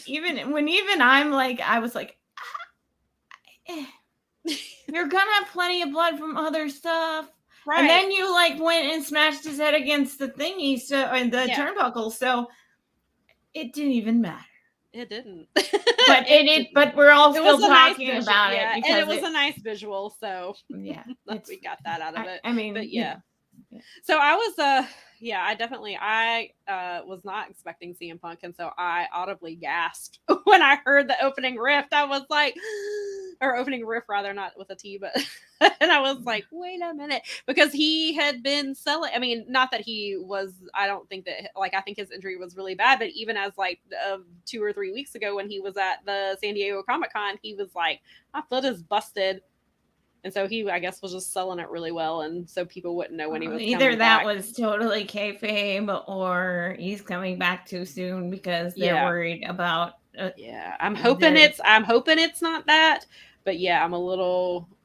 Even I'm like, I was like, you're gonna have plenty of blood from other stuff. Right. And then you went and smashed his head against the thingy, turnbuckle. So it didn't even matter. It didn't. But we're all still talking about it. And it was a nice visual. So yeah, we got that out of it. I mean, but yeah. So I was I was not expecting CM Punk, and so I audibly gasped when I heard the opening riff. I was like, or opening riff rather, not with a T, but and I was like, wait a minute, because he had been selling. I mean, not that he was. I don't think that I think his injury was really bad, but even as 2 or 3 weeks ago when he was at the San Diego Comic-Con, he was like, my foot is busted. And so he, I guess, was just selling it really well, and so people wouldn't know when he was either that was totally kayfabe, or he's coming back too soon because they're worried about. I'm hoping it's not that, but yeah,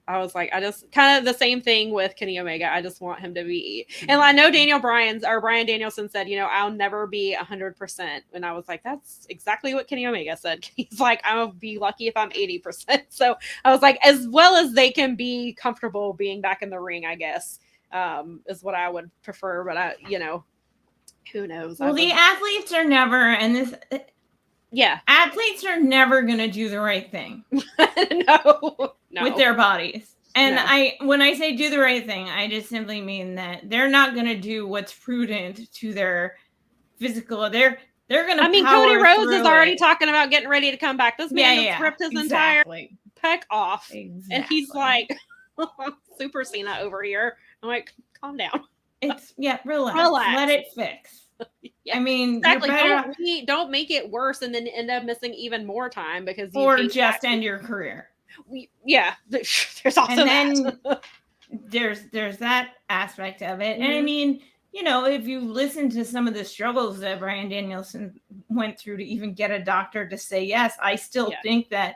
I was like, I just kind of the same thing with Kenny Omega. I just want him to be, and I know Brian Danielson said, I'll never be 100%. And I was like, that's exactly what Kenny Omega said. He's like, I'll be lucky if I'm 80%. So I was like, as well as they can be comfortable being back in the ring, I guess, is what I would prefer. But who knows? Well, the athletes are never, and this. Yeah, athletes are never going to do the right thing. No. With their bodies. And when I say do the right thing, I just simply mean that they're not going to do what's prudent to their physical. They're going to. I mean, Cody Rhodes is already talking about getting ready to come back. This man has ripped his entire pec off, and he's like, Super Cena over here. I'm like, calm down. Relax. Let it fix. Yeah, I mean, exactly. Don't make it worse and then end up missing even more time because just end your career. There's also there's that aspect of it. Mm-hmm. And I mean, if you listen to some of the struggles that Bryan Danielson went through to even get a doctor to say yes, I still think that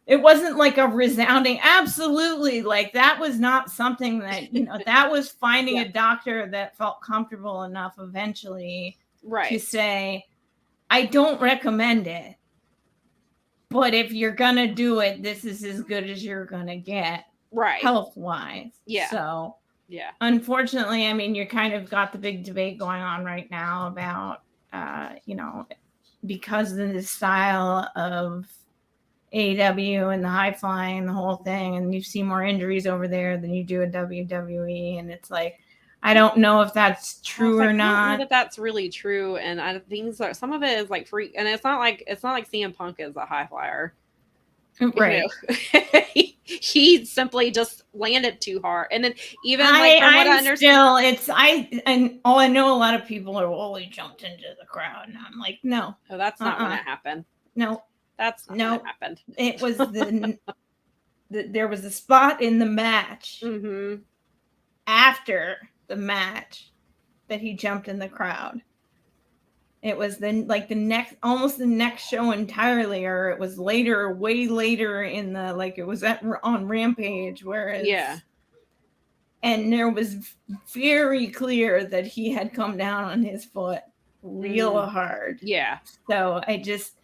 it wasn't like a resounding absolutely. That was not something that, that was finding a doctor that felt comfortable enough eventually to say, I don't recommend it, but if you're going to do it, this is as good as you're going to get health-wise. Yeah. So, unfortunately, I mean, you kind of got the big debate going on right now about, because of the style of AEW and the high flying and the whole thing, and you see more injuries over there than you do at WWE, and it's like, I don't know if that's true or not. I don't know that that's really true, and I think some of it is free, and it's not like CM Punk is a high flyer, right? He simply just landed too hard, and then even I know a lot of people are he jumped into the crowd, and I'm like, no, that's not going to happen. No. That's not what happened. It was there was a spot in the match after the match that he jumped in the crowd. It was almost the next show entirely, or it was way later in the it was on Rampage, whereas And there was very clear that he had come down on his foot real hard. Yeah. So I just...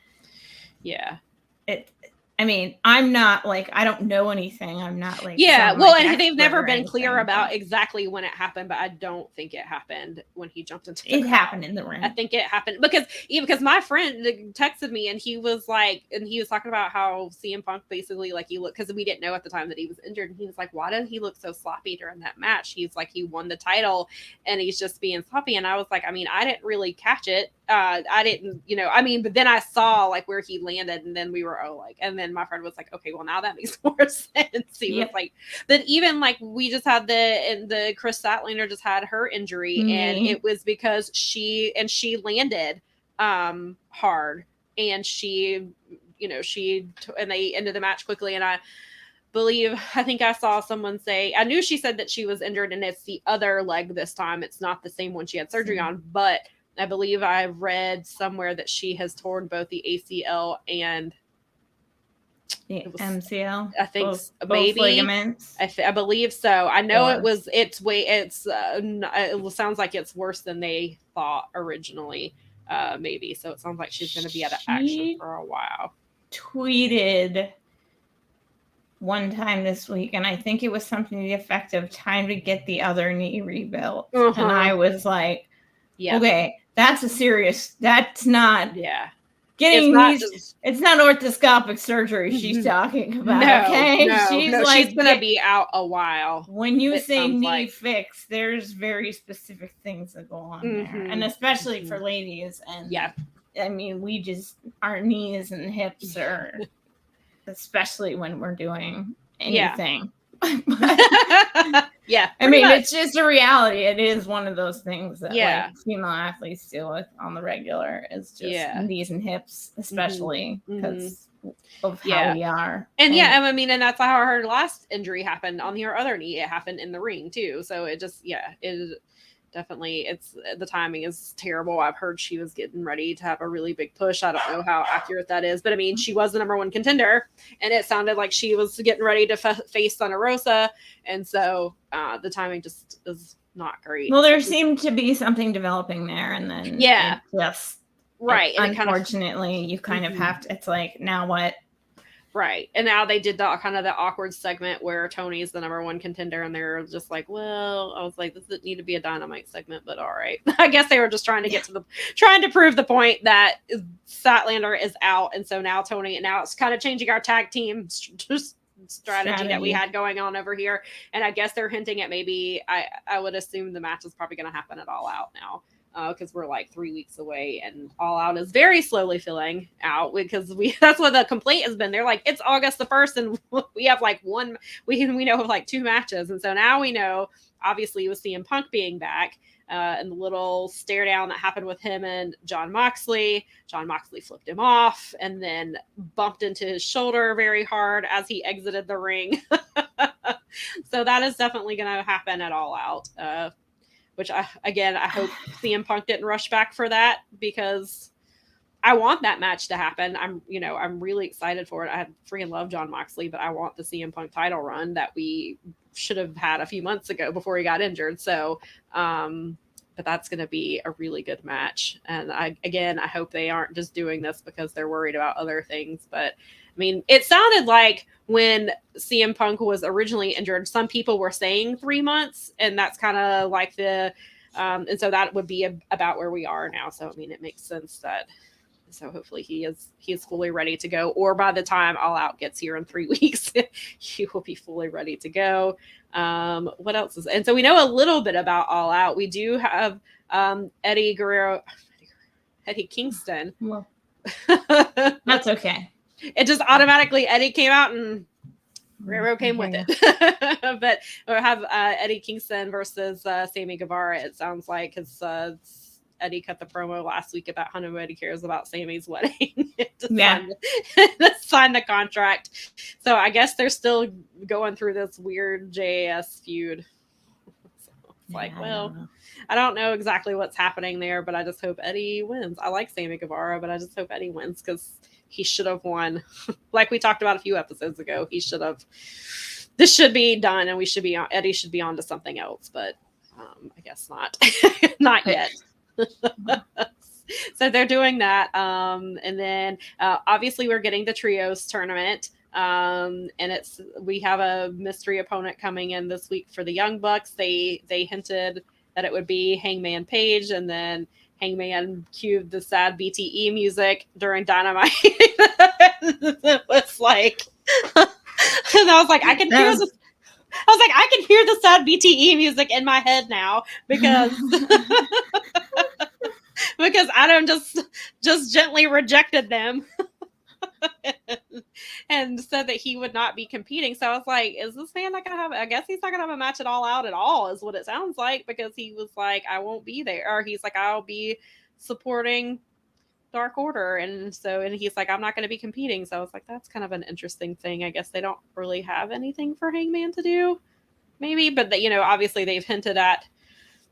Yeah. I mean, I'm not like, I don't know anything. I'm not like... Yeah, well, and they've never been clear about exactly when it happened, but I don't think it happened when he jumped into the crowd. Happened in the ring. I think it happened because my friend texted me and he was talking about how CM Punk basically, like, he looked, because we didn't know at the time that he was injured, and he was like, why did he look so sloppy during that match? He's like, he won the title and he's just being sloppy. And I was like, I mean, I didn't really catch it. I didn't, but then I saw like where he landed, and then we were and then my friend was like, okay, well, now that makes more sense. He was like, but even like we just had the Chris Statlander just had her injury, and it was because she landed hard, and and they ended the match quickly. And I think I saw someone say, I knew she said that she was injured and it's the other leg this time. It's not the same one she had surgery on, but I believe I read somewhere that she has torn both the ACL and the MCL. I think both maybe ligaments. I believe so. I know it sounds like it's worse than they thought originally. Maybe. So it sounds like she's going to be out of action for a while. Tweeted one time this week, and I think it was something to the effect of time to get the other knee rebuilt. And I was like, okay, that's not getting it's not orthoscopic surgery she's talking about. She's gonna be out a while. When you say knee fix, there's very specific things that go on there, and especially for ladies. And I mean, our knees and hips are, especially when we're doing anything. I mean, it's just a reality. It is one of those things that like female athletes deal with on the regular. Is just knees and hips, especially because of how we are. And I mean, and that's how her last injury happened on her other knee. It happened in the ring too. So it just definitely, it's the timing is terrible. I've heard she was getting ready to have a really big push. I don't know how accurate that is, but I mean, she was the number one contender, and it sounded like she was getting ready to face Thunder Rosa, and so the timing just is not great. Well, there seemed to be something developing there, and then unfortunately, you kind of have to. It's like, now what? Right. And now they did the kind of the awkward segment where Tony's the number one contender, and they're just like, well, I was like, this doesn't need to be a Dynamite segment, but all right. I guess they were just trying to prove the point that Statlander is out. And so now now it's kind of changing our tag team strategy that we had going on over here. And I guess they're hinting at maybe, I would assume the match is probably going to happen at All Out now. Because we're like 3 weeks away, and All Out is very slowly filling out, because that's what the complaint has been. They're like, it's August the 1st, and we have like we know of like 2 matches. And so now we know, obviously, with CM Punk being back, and the little stare down that happened with him and Jon Moxley flipped him off and then bumped into his shoulder very hard as he exited the ring. So that is definitely going to happen at All Out. Which I hope CM Punk didn't rush back for that, because I want that match to happen. I'm really excited for it. I freaking love Jon Moxley, but I want the CM Punk title run that we should have had a few months ago before he got injured. So, but that's going to be a really good match. And I hope they aren't just doing this because they're worried about other things. But I mean, it sounded like when CM Punk was originally injured, some people were saying 3 months, and that's kind of like and so that would be about where we are now. So, I mean, it makes sense that, so hopefully he is fully ready to go, or by the time All Out gets here in 3 weeks, he will be fully ready to go. What else and so we know a little bit about All Out. We do have Eddie Kingston. Well, that's okay. It just automatically, Eddie came out and Guerrero came with it. But we'll have Eddie Kingston versus Sammy Guevara, it sounds like, because Eddie cut the promo last week about how nobody cares about Sammy's wedding. Sign the contract. So I guess they're still going through this weird JAS feud. So it's I don't know exactly what's happening there, but I just hope Eddie wins. I like Sammy Guevara, but I just hope Eddie wins, because he should have won. Like we talked about a few episodes ago, he should have this should be done, and Eddie should be on to something else, but I guess not. Not yet. So they're doing that. And then obviously we're getting the trios tournament. And we have a mystery opponent coming in this week for the Young Bucks. They hinted that it would be Hangman Page, and then Hangman cued the sad BTE music during Dynamite. It was like, and I was like, I can hear this. I was like, I can hear the sad BTE music in my head now because because Adam just gently rejected them and said that he would not be competing. So I was like, is this man not gonna have? I guess he's not gonna have a match at All Out at all, is what it sounds like, because he was like, I won't be there, or he's like, I'll be supporting Dark Order, and he's like, I'm not going to be competing. So I was like, that's kind of an interesting thing. I guess they don't really have anything for Hangman to do, maybe, but obviously they've hinted at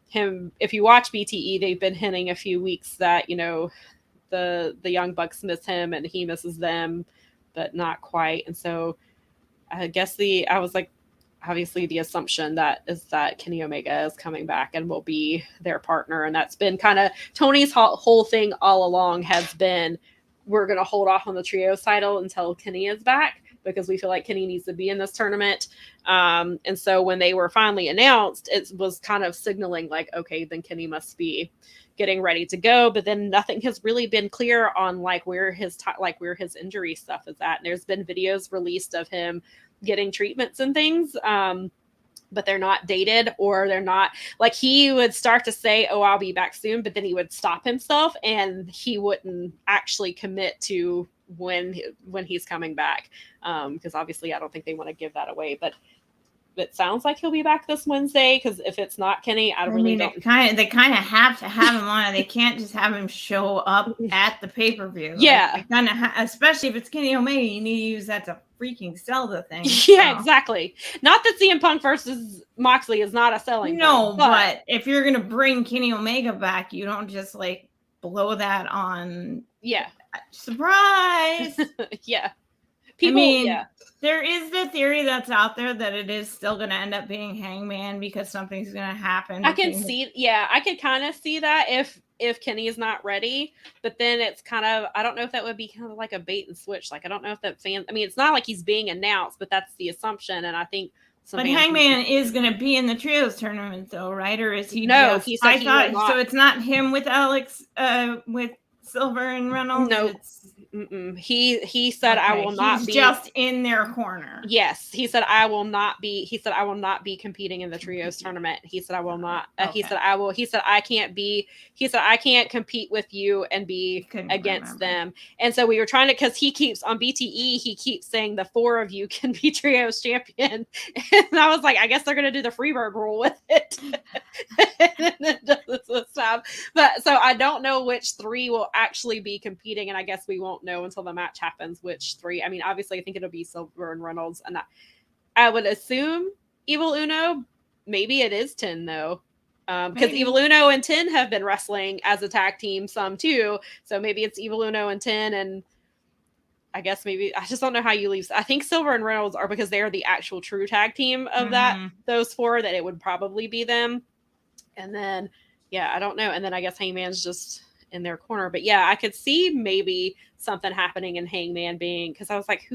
him. If you watch BTE, they've been hinting a few weeks that the Young Bucks miss him and he misses them, but not quite. And so I guess I was like, obviously the assumption that Kenny Omega is coming back and will be their partner. And that's been kind of Tony's whole thing all along, has been, we're going to hold off on the trios title until Kenny is back, because we feel like Kenny needs to be in this tournament. And so when they were finally announced, it was kind of signaling like, okay, then Kenny must be getting ready to go. But then nothing has really been clear on where his injury stuff is at. And there's been videos released of him getting treatments and things, but they're not dated, or they're not, like, he would start to say, oh, I'll be back soon, but then he would stop himself and he wouldn't actually commit to when he's coming back, because obviously I don't think they want to give that away. But it sounds like he'll be back this Wednesday, because if it's not Kenny, I really don't. They kind of have to have him on. They can't just have him show up at the pay-per-view. Yeah, especially if it's Kenny Omega, you need to use that to freaking sell the thing. Yeah, so. Exactly. Not that CM Punk versus Moxley is not a selling thing, but if you're gonna bring Kenny Omega back, you don't just blow that on. Yeah. Surprise. Yeah. There is the theory that's out there that it is still going to end up being Hangman because something's going to happen. I can see, I could kind of see that if Kenny is not ready, but then it's kind of, I don't know if that would be kind of like a bait and switch. Like, I don't know if that fans, it's not like he's being announced, but that's the assumption. And I think but Hangman is going to be in the trios tournament though, right? Or is he? No, he said so it's not him with Alex, with Silver and Reynolds. No, he said, okay, I will not be just in their corner. Yes, he said I will not be. He said I will not be competing in the trios tournament. He said I will not. Okay. He said I will. He said I can't be. He said I can't compete with you and be against them. And so we were trying to, because he keeps on BTE. He keeps saying the four of you can be trios champion, and I was like, I guess they're gonna do the Freebird rule with it. But so I don't know which three will actually be competing, and I guess we won't know until the match happens which three. Obviously I think it'll be Silver and Reynolds, and I would assume Evil Uno. Maybe it is 10 though, because Evil Uno and 10 have been wrestling as a tag team some too, so maybe it's Evil Uno and 10, and I guess maybe, I just don't know how you leave. I think Silver and Reynolds are, because they're the actual true tag team of those four, that it would probably be them. And then I don't know, and then I guess Hangman's just in their corner. But I could see maybe something happening in Hangman being, because I was like,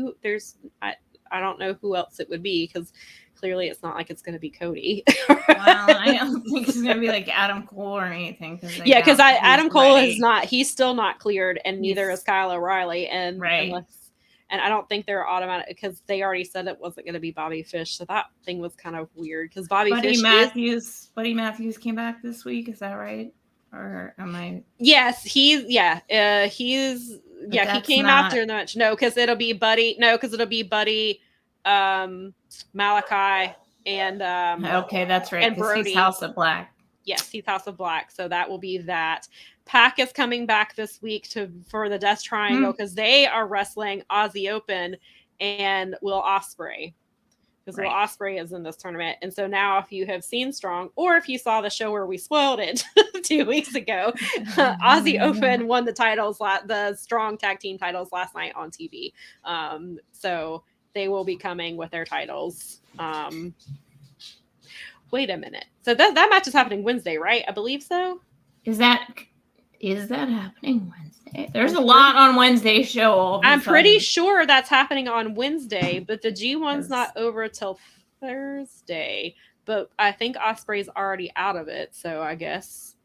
I don't know who else it would be, because clearly it's not like it's going to be Cody. Well, I don't think it's going to be like Adam Cole or anything. Because Adam Cole is not, he's still not cleared, and neither is Kyle O'Reilly. And and I don't think they're automatic, because they already said it wasn't going to be Bobby Fish. So that thing was kind of weird, because Buddy Matthews came back this week. Is that right? Or am I? Yes, he came after the match. No, because it'll be Buddy. No, because it'll be Buddy, Malachi, and okay, that's right. And Brody. He's House of Black. Yes, he's House of Black. So that will be that. Pac is coming back this week for the Death Triangle, because they are wrestling Aussie Open and Will Ospreay. Because Will Ospreay is in this tournament. And so now, if you have seen Strong, or if you saw the show where we spoiled it 2 weeks ago, Aussie Open won the titles, the Strong tag team titles last night on TV. So they will be coming with their titles. Wait a minute. So that match is happening Wednesday, right? I believe so. Is that happening Wednesday? There's a lot on Wednesday's show. I'm pretty sure that's happening on Wednesday, but the G1's not over till Thursday. But I think Osprey's already out of it, so I guess.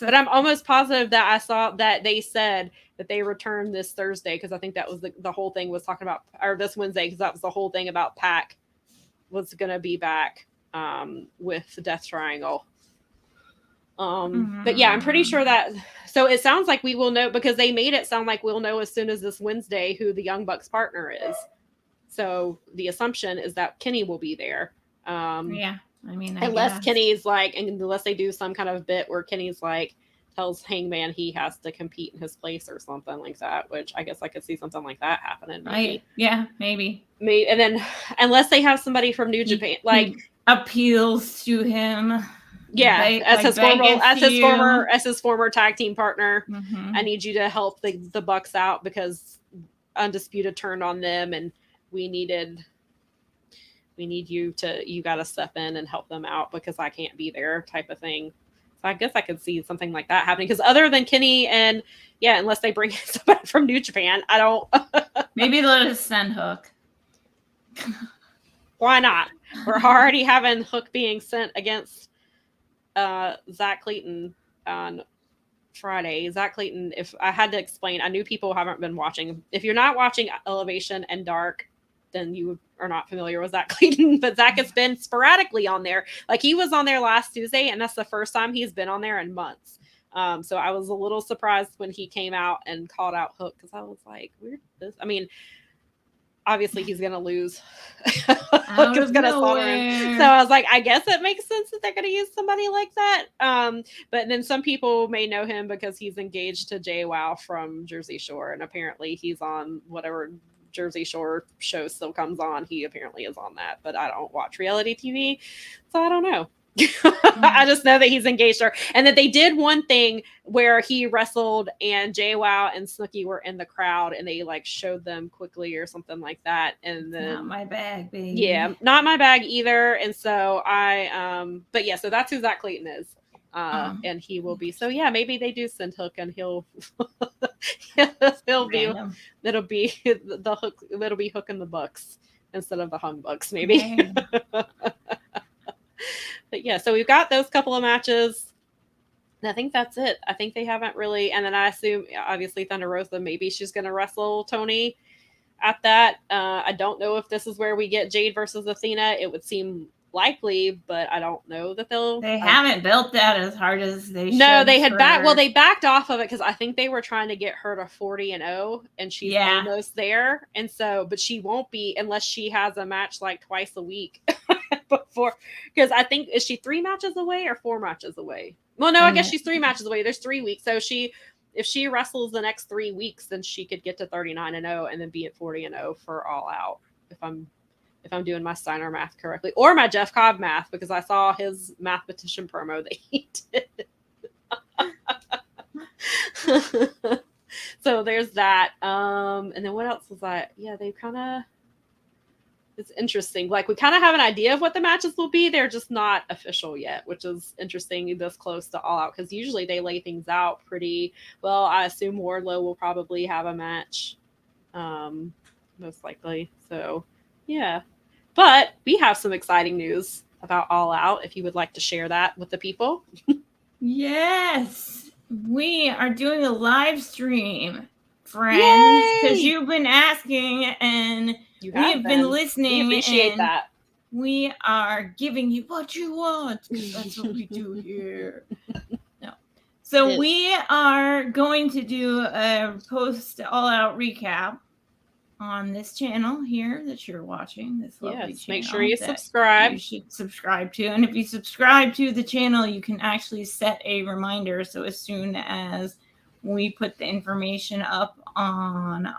But I'm almost positive that I saw that they said that they returned this Thursday, because I think that was the whole thing was talking about, or this Wednesday, because that was the whole thing about Pac was going to be back with the Death Triangle. But yeah, I'm pretty sure that. So it sounds like we will know, because they made it sound like we'll know as soon as this Wednesday who the Young Bucks partner is. So the assumption is that Kenny will be there. Yeah, I mean, unless Kenny's like, and unless they do some kind of bit where Kenny's like tells Hangman he has to compete in his place or something like that, which I guess I could see something like that happening. Maybe. Maybe. And then unless they have somebody from New Japan, like appeals to him. Yeah, as his former tag team partner, I need you to help the Bucks out because Undisputed turned on them, and we need you got to step in and help them out because I can't be there, type of thing. So I guess I could see something like that happening, because other than Kenny and unless they bring somebody from New Japan, I don't. Maybe they'll just send Hook. Why not? We're already having Hook being sent against Zach Clayton on Friday. Zach Clayton, if I had to explain, I knew people haven't been watching. If you're not watching Elevation and Dark, then you are not familiar with Zach Clayton. But Zach has been sporadically on there. Like, he was on there last Tuesday, and that's the first time he's been on there in months. So I was a little surprised when he came out and called out Hook, because I was like, weird. I mean, obviously he's going to lose. Hook is going to slaughter him. So I was like, I guess it makes sense that they're going to use somebody like that. But then some people may know him because he's engaged to JWoww from Jersey Shore. And apparently he's on whatever Jersey Shore show still comes on. He apparently is on that, but I don't watch reality TV. So I don't know. I just know that he's engaged her, and that they did one thing where he wrestled and JWoww and Snooki were in the crowd, and they like showed them quickly or something like that. And then not my bag, baby. Yeah, not my bag either. And so but yeah, so that's who Zach Clayton is. And he will be. So yeah, maybe they do send Hook, and he'll be Random. It'll be the Hook. It'll be Hook and the Bucks instead of the Hung Bucks, maybe. But yeah, so we've got those couple of matches. And I think that's it. I think they haven't really. And then I assume, obviously, Thunder Rosa, maybe she's going to wrestle Tony at that. I don't know if this is where we get Jade versus Athena. It would seem likely, but I don't know that they haven't built that as hard as they should. No, they had they backed off of it because I think they were trying to get her to 40-0, and she's almost there. And so, but she won't be unless she has a match like twice a week before, because I think, is she 3 matches away or 4 matches away? Well, no, I guess she's 3 matches away. There's 3 weeks. So if she wrestles the next 3 weeks, then she could get to 39-0 and then be at 40-0 for All Out. If I'm doing my Steiner math correctly, or my Jeff Cobb math, because I saw his mathematician promo that he did. So there's that. And then what else was that? Yeah, they kind of, it's interesting. Like, we kind of have an idea of what the matches will be. They're just not official yet, which is interesting this close to All Out, because usually they lay things out pretty well. I assume Wardlow will probably have a match, most likely. So yeah. But we have some exciting news about All Out, if you would like to share that with the people. Yes. We are doing a live stream, friends, because you've been asking and we've been listening. We appreciate that. We are giving you what you want, because that's what we do here. No. So we are going to do a post All Out recap on this channel here that you're watching, this lovely channel. Make sure you subscribe. You should subscribe to. And if you subscribe to the channel, you can actually set a reminder. So as soon as we put the information up on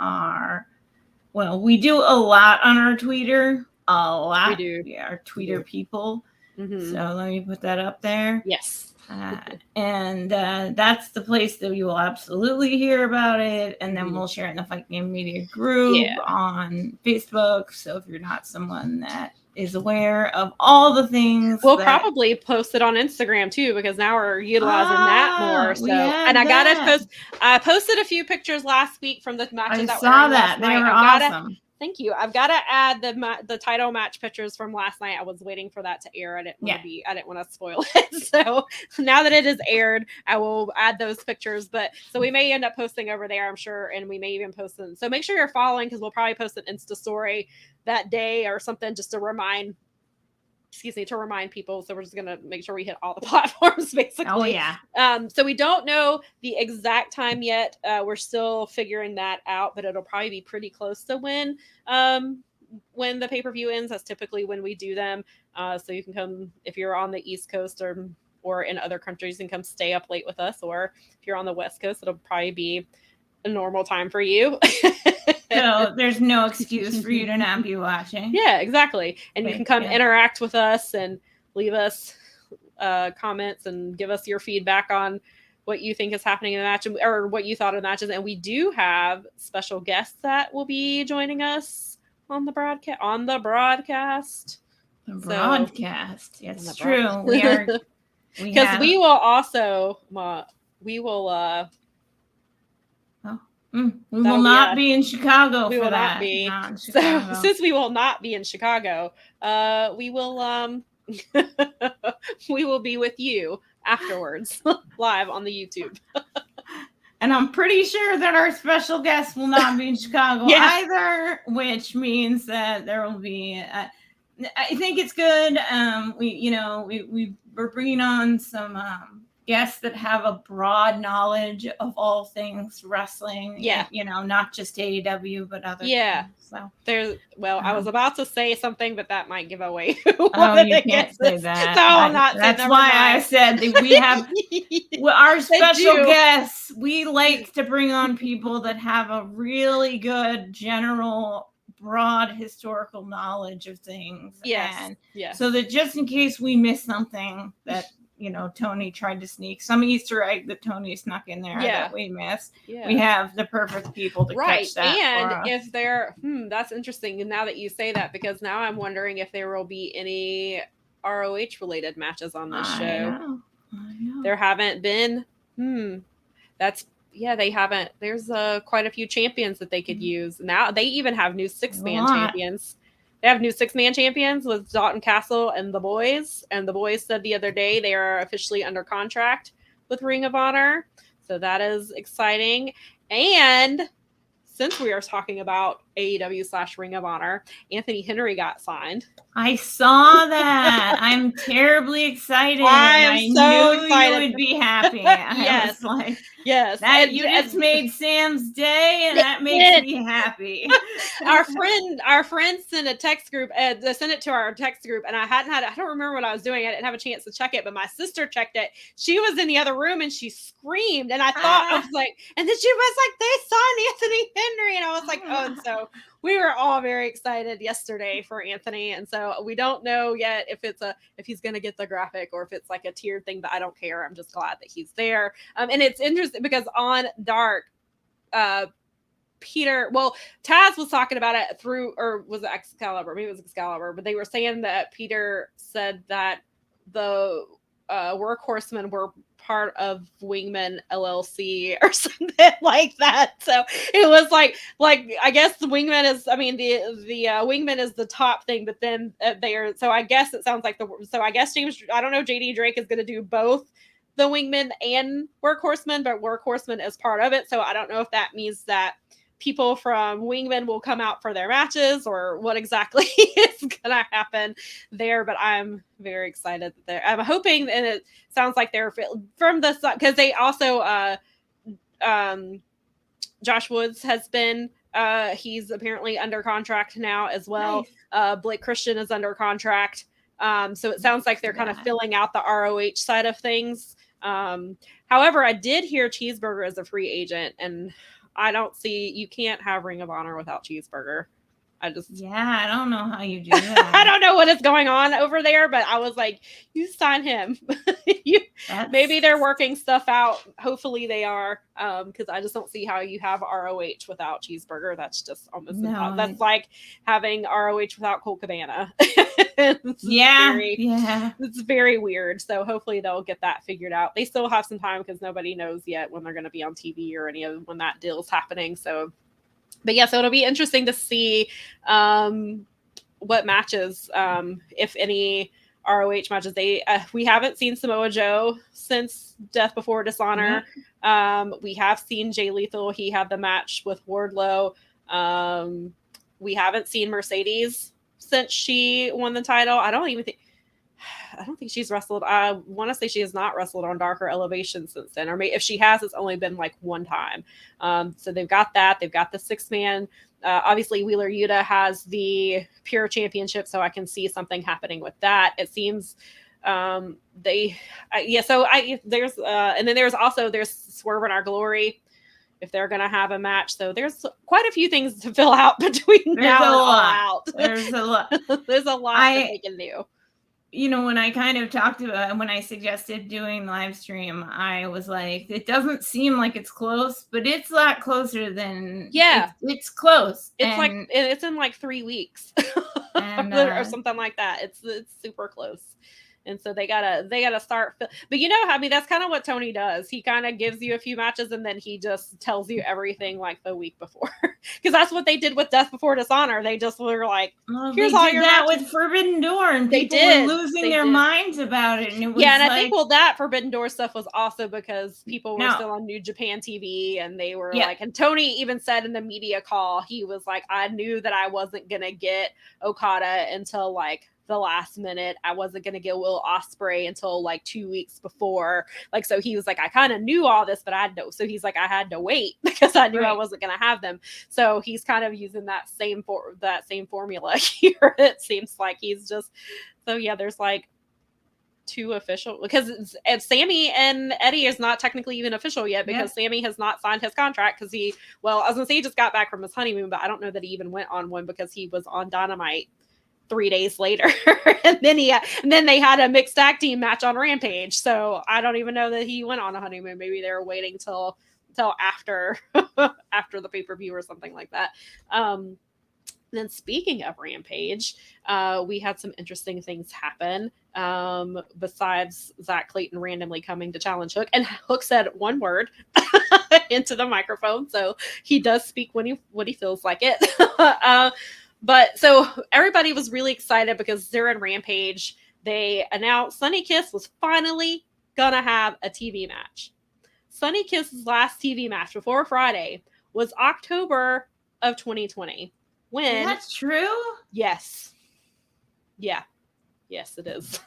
we do a lot on our Twitter. A lot. We do. Yeah, our Twitter people. Mm-hmm. So let me put that up there. Yes. And that's the place that you will absolutely hear about it. And then we'll share it in the Fight Game Media group on Facebook. So if you're not someone that is aware of all the things, we'll probably post it on Instagram too, because now we're utilizing that more. So, and I posted a few pictures last week from the matches I saw that. They were awesome. Thank you. I've got to add the title match pictures from last night. I was waiting for that to air. I didn't want to spoil it. So now that it is aired, I will add those pictures. But so we may end up posting over there, I'm sure, and we may even post them. So make sure you're following, because we'll probably post an Insta story that day or something, just to remind people. So we're just going to make sure we hit all the platforms, basically. Oh, yeah. So we don't know the exact time yet. We're still figuring that out, but it'll probably be pretty close to when the pay-per-view ends. That's typically when we do them. So you can come, if you're on the East Coast or in other countries, and come stay up late with us. Or if you're on the West Coast, it'll probably be a normal time for you. So there's no excuse for you to not be watching. Yeah, exactly. And you can come interact with us and leave us comments and give us your feedback on what you think is happening in the match, or what you thought of the matches. And we do have special guests that will be joining us on the broadcast. It's true. We are, because we will also we will not be in Chicago for that. We will not be. So since we will not be in Chicago, we will we will be with you afterwards, live on the YouTube. And I'm pretty sure that our special guest will not be in Chicago either, which means that there will be. I think it's good. We're bringing on some guests that have a broad knowledge of all things wrestling. Yeah. And, not just AEW, but other things. So I was about to say something, but that might give away. You can't say that. So I'm not. That's why I said that we have our special guests. We like to bring on people that have a really good general, broad historical knowledge of things. Yes. So that just in case we miss something that Tony tried to sneak, some Easter egg that Tony snuck in there that we missed. Yeah. We have the perfect people to catch that. And if they're, that's interesting. And now that you say that, because now I'm wondering if there will be any ROH related matches on this show. I know. There haven't been. They haven't. There's quite a few champions that they could use. Now they even have new 6-man champions. They have new 6-man champions with Dalton Castle and the Boys. And the Boys said the other day they are officially under contract with Ring of Honor. So that is exciting. And since we are talking about AEW / Ring of Honor, Anthony Henry got signed. I saw that. I'm terribly excited. I knew you would be happy. Yes. You just made Sam's day, and that makes me happy. Our friend sent a text group, sent it to our text group, and I don't remember what I was doing. I didn't have a chance to check it, but my sister checked it. She was in the other room, and she screamed, and I thought, I was like, and then she was like, they signed Anthony Henry, and I was like, oh, and so we were all very excited yesterday for Anthony. And so we don't know yet if he's going to get the graphic or if it's like a tiered thing, but I don't care. I'm just glad that he's there. And it's interesting because on Dark, Taz was talking about it or was it Excalibur? Maybe it was Excalibur, but they were saying that Peter said that the Workhorsemen were part of Wingman LLC or something like that. So it was like I guess the Wingman is, the Wingman is the top thing, but then they are. So I guess it sounds like I guess James, I don't know, JD Drake is going to do both the Wingman and Workhorsemen, but Workhorsemen is part of it. So I don't know if that means that people from Wingman will come out for their matches or what exactly is gonna happen there, but I'm very excited that I'm hoping, and it sounds like they're from the, because they also Josh Woods has been he's apparently under contract now as well. Nice. Blake Christian is under contract, so it sounds like they're kind of filling out the ROH side of things. However, I did hear Cheeseburger is a free agent, and I don't see, you can't have Ring of Honor without Cheeseburger. I don't know how you do that. I don't know what is going on over there, but I was like, you sign him. Maybe they're working stuff out. Hopefully they are, because I just don't see how you have ROH without Cheeseburger. That's just almost impossible. That's like having ROH without Colt Cabana. It's very weird. So hopefully they'll get that figured out. They still have some time because nobody knows yet when they're going to be on TV or when that deal's happening. So. But yeah, so it'll be interesting to see what matches, if any ROH matches. We haven't seen Samoa Joe since Death Before Dishonor. Mm-hmm. We have seen Jay Lethal. He had the match with Wardlow. We haven't seen Mercedes since she won the title. I don't think she's wrestled. I want to say she has not wrestled on Darker Elevation since then. Or maybe if she has, it's only been like one time. So they've got that. They've got the 6-man. Obviously, Wheeler Yuta has the Pure Championship, so I can see something happening with that. It seems and then there's Swerve in Our Glory, if they're going to have a match. So there's quite a few things to fill out between now and all out. There's a lot. There's a lot that they can do. When I kind of talked about when I suggested doing live stream, I was like, it doesn't seem like it's close, but it's a lot closer than it's close. It's in like 3 weeks or something like that. It's super close. And so they gotta start. But that's kind of what Tony does. He kind of gives you a few matches and then he just tells you everything like the week before. Because that's what they did with Death Before Dishonor. They just were like, here's all your matches. With Forbidden Door, and people were losing their minds about it. And it was I think that Forbidden Door stuff was also because people were still on New Japan TV, and they were like, and Tony even said in the media call, he was like, I knew that I wasn't gonna get Okada until like the last minute. I wasn't going to get Will Ospreay until like 2 weeks before. Like, so he was like, I kind of knew all this, but I had to wait because I knew I wasn't going to have them. So he's kind of using that same formula here. It seems like he's just, there's like 2 official, because Sammy and Eddie is not technically even official yet because Sammy has not signed his contract because I was going to say he just got back from his honeymoon, but I don't know that he even went on one because he was on Dynamite 3 days later. and then they had a mixed tag team match on Rampage. So I don't even know that he went on a honeymoon. Maybe they were waiting till after the pay-per-view or something like that. Then speaking of Rampage, we had some interesting things happen. Besides Zach Clayton randomly coming to challenge Hook, and Hook said one word into the microphone, so he does speak when he feels like it. But so everybody was really excited because they're in Rampage. They announced Sonny Kiss was finally gonna have a TV match. Sonny Kiss's last TV match before Friday was October of 2020. When that's true? Yes. Yeah. Yes, it is.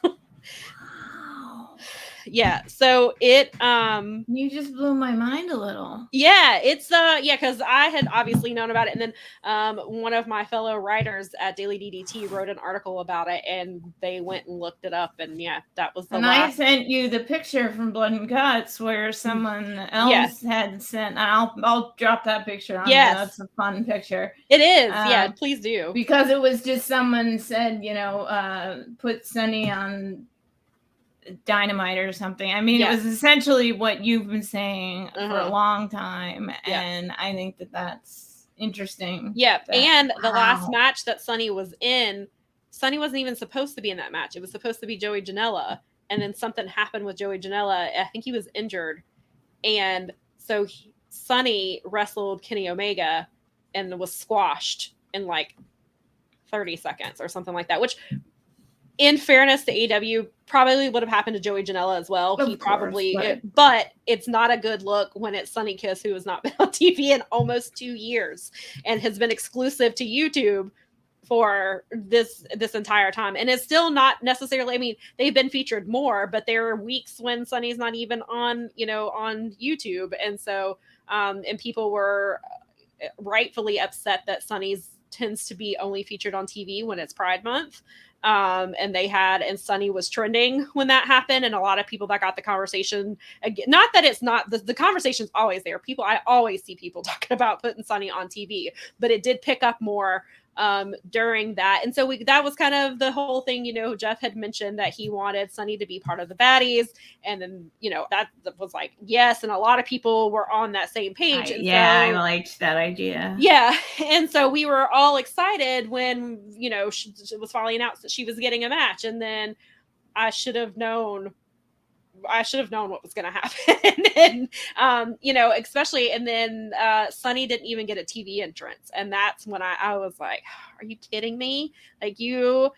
Yeah, so it you just blew my mind a little. Yeah, it's because I had obviously known about it, and then one of my fellow writers at Daily DDT wrote an article about it, and they went and looked it up, and that was the last. I sent you the picture from Blood and Guts where someone else had sent. I'll drop that picture on. Yeah, that's a fun picture. It is. Please do, because it was just someone said put Sonny on Dynamite or something. I mean, it was essentially what you've been saying for a long time, and I think that's interesting. Yeah, and the last match that Sonny was in, Sonny wasn't even supposed to be in that match. It was supposed to be Joey Janela, and then something happened with Joey Janela. I think he was injured, and so Sonny wrestled Kenny Omega and was squashed in like 30 seconds or something like that, which, in fairness to AEW, probably would have happened to Joey Janela as well. But it's not a good look when it's Sonny Kiss, who has not been on TV in almost 2 years and has been exclusive to YouTube for this entire time. And it's still not necessarily, I mean, they've been featured more, but there are weeks when Sonny's not even on, on YouTube. And so, and people were rightfully upset that Sonny's tends to be only featured on TV when it's Pride Month. And Sonny was trending when that happened, and a lot of people that got the conversation again, not that it's not the conversation's always there. I always see people talking about putting Sonny on TV, but it did pick up more during that. And so that was kind of the whole thing, you know, Jeff had mentioned that he wanted Sonny to be part of the baddies. And then, you know, that was like, yes. And a lot of people were on that same page. I liked that idea. Yeah. And so we were all excited when, you know, she was finally announced that she was getting a match. And then I should have known what was going to happen. And, you know, especially, and then Sonny didn't even get a TV entrance. And that's when I was like, are you kidding me? Like you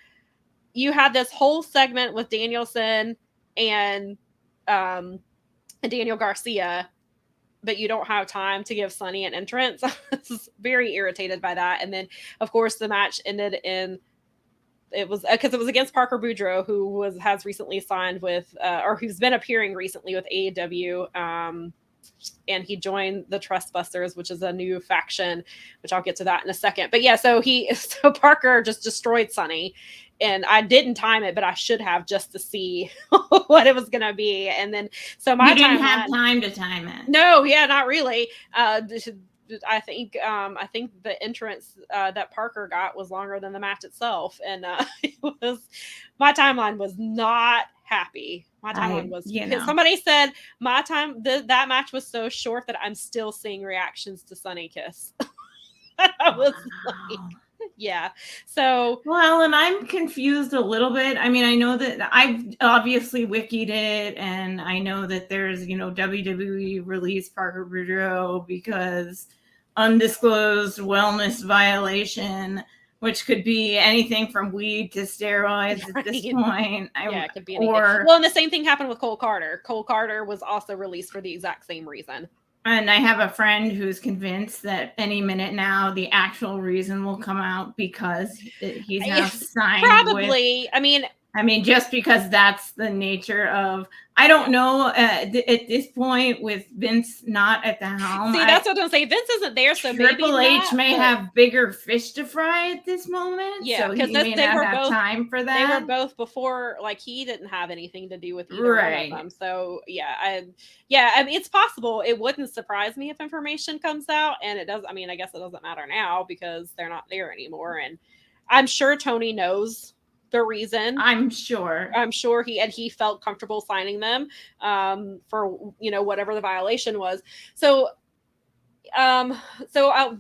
had this whole segment with Danielson and Daniel Garcia, but you don't have time to give Sonny an entrance. I was very irritated by that. And then, of course, the match ended in, it was because it was against Parker Boudreaux, who has recently signed with, or who's been appearing recently with AEW, and he joined the Trustbusters, which is a new faction, which I'll get to that in a second. But yeah, so Parker just destroyed Sonny, and I didn't time it, but I should have, just to see what it was going to be. And then, so you didn't have time to time it. No, yeah, not really. I think the entrance that Parker got was longer than the match itself, and my timeline was not happy. My timeline was, somebody said my time that match was so short that I'm still seeing reactions to Sonny Kiss. I was like, yeah. So, well, and I'm confused a little bit. I mean, I know that I've obviously wikied it, and I know that there's, you know, WWE released Parker Boudreaux because undisclosed wellness violation, which could be anything from weed to steroids at this point. It could be anything. Well, and the same thing happened with Cole Carter. Cole Carter was also released for the exact same reason. And I have a friend who's convinced that any minute now the actual reason will come out because he's now signed. Probably. I mean, just because that's the nature of, I don't know, at this point with Vince not at the helm. See, that's what I'm saying. Vince isn't there, so Triple H may have bigger fish to fry at this moment. Yeah, because they were both time for that. They were both before, like, he didn't have anything to do with either one of them. So I mean, it's possible. It wouldn't surprise me if information comes out, and it does. I mean, I guess it doesn't matter now because they're not there anymore, and I'm sure Tony knows the reason. I'm sure he felt comfortable signing them for, you know, whatever the violation was. So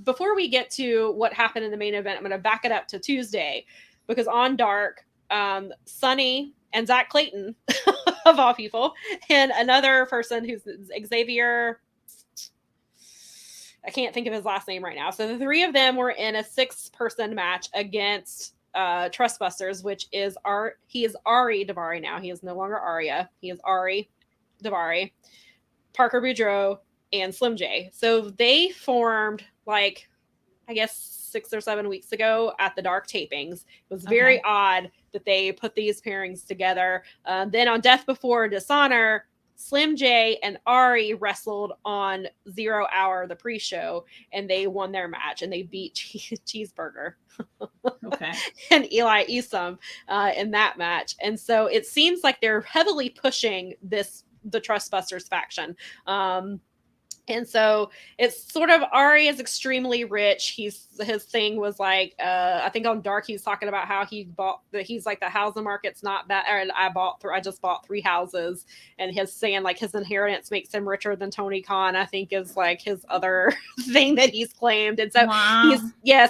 before we get to what happened in the main event, I'm going to back it up to Tuesday, because on Dark, Sonny and Zach Clayton of all people, and another person who's Xavier, I can't think of his last name right now. So the three of them were in a 6-person match against Trustbusters, which is he is Ari Daivari now. He is no longer Arya. He is Ari Daivari, Parker Boudreaux, and Slim J. So they formed, like, I guess 6 or 7 weeks ago at the Dark tapings. It was very odd that they put these pairings together. Then on Death Before Dishonor, Slim J and Ari wrestled on 0 Hour, the pre-show, and they won their match, and they beat Cheeseburger and Eli Isom in that match. And so it seems like they're heavily pushing the Trustbusters faction. And so it's sort of, Ari is extremely rich. His thing was like, I think on Dark, he's talking about how he's like, the housing market's not bad. I just bought 3 houses, and his saying like his inheritance makes him richer than Tony Khan, I think, is like his other thing that he's claimed. And so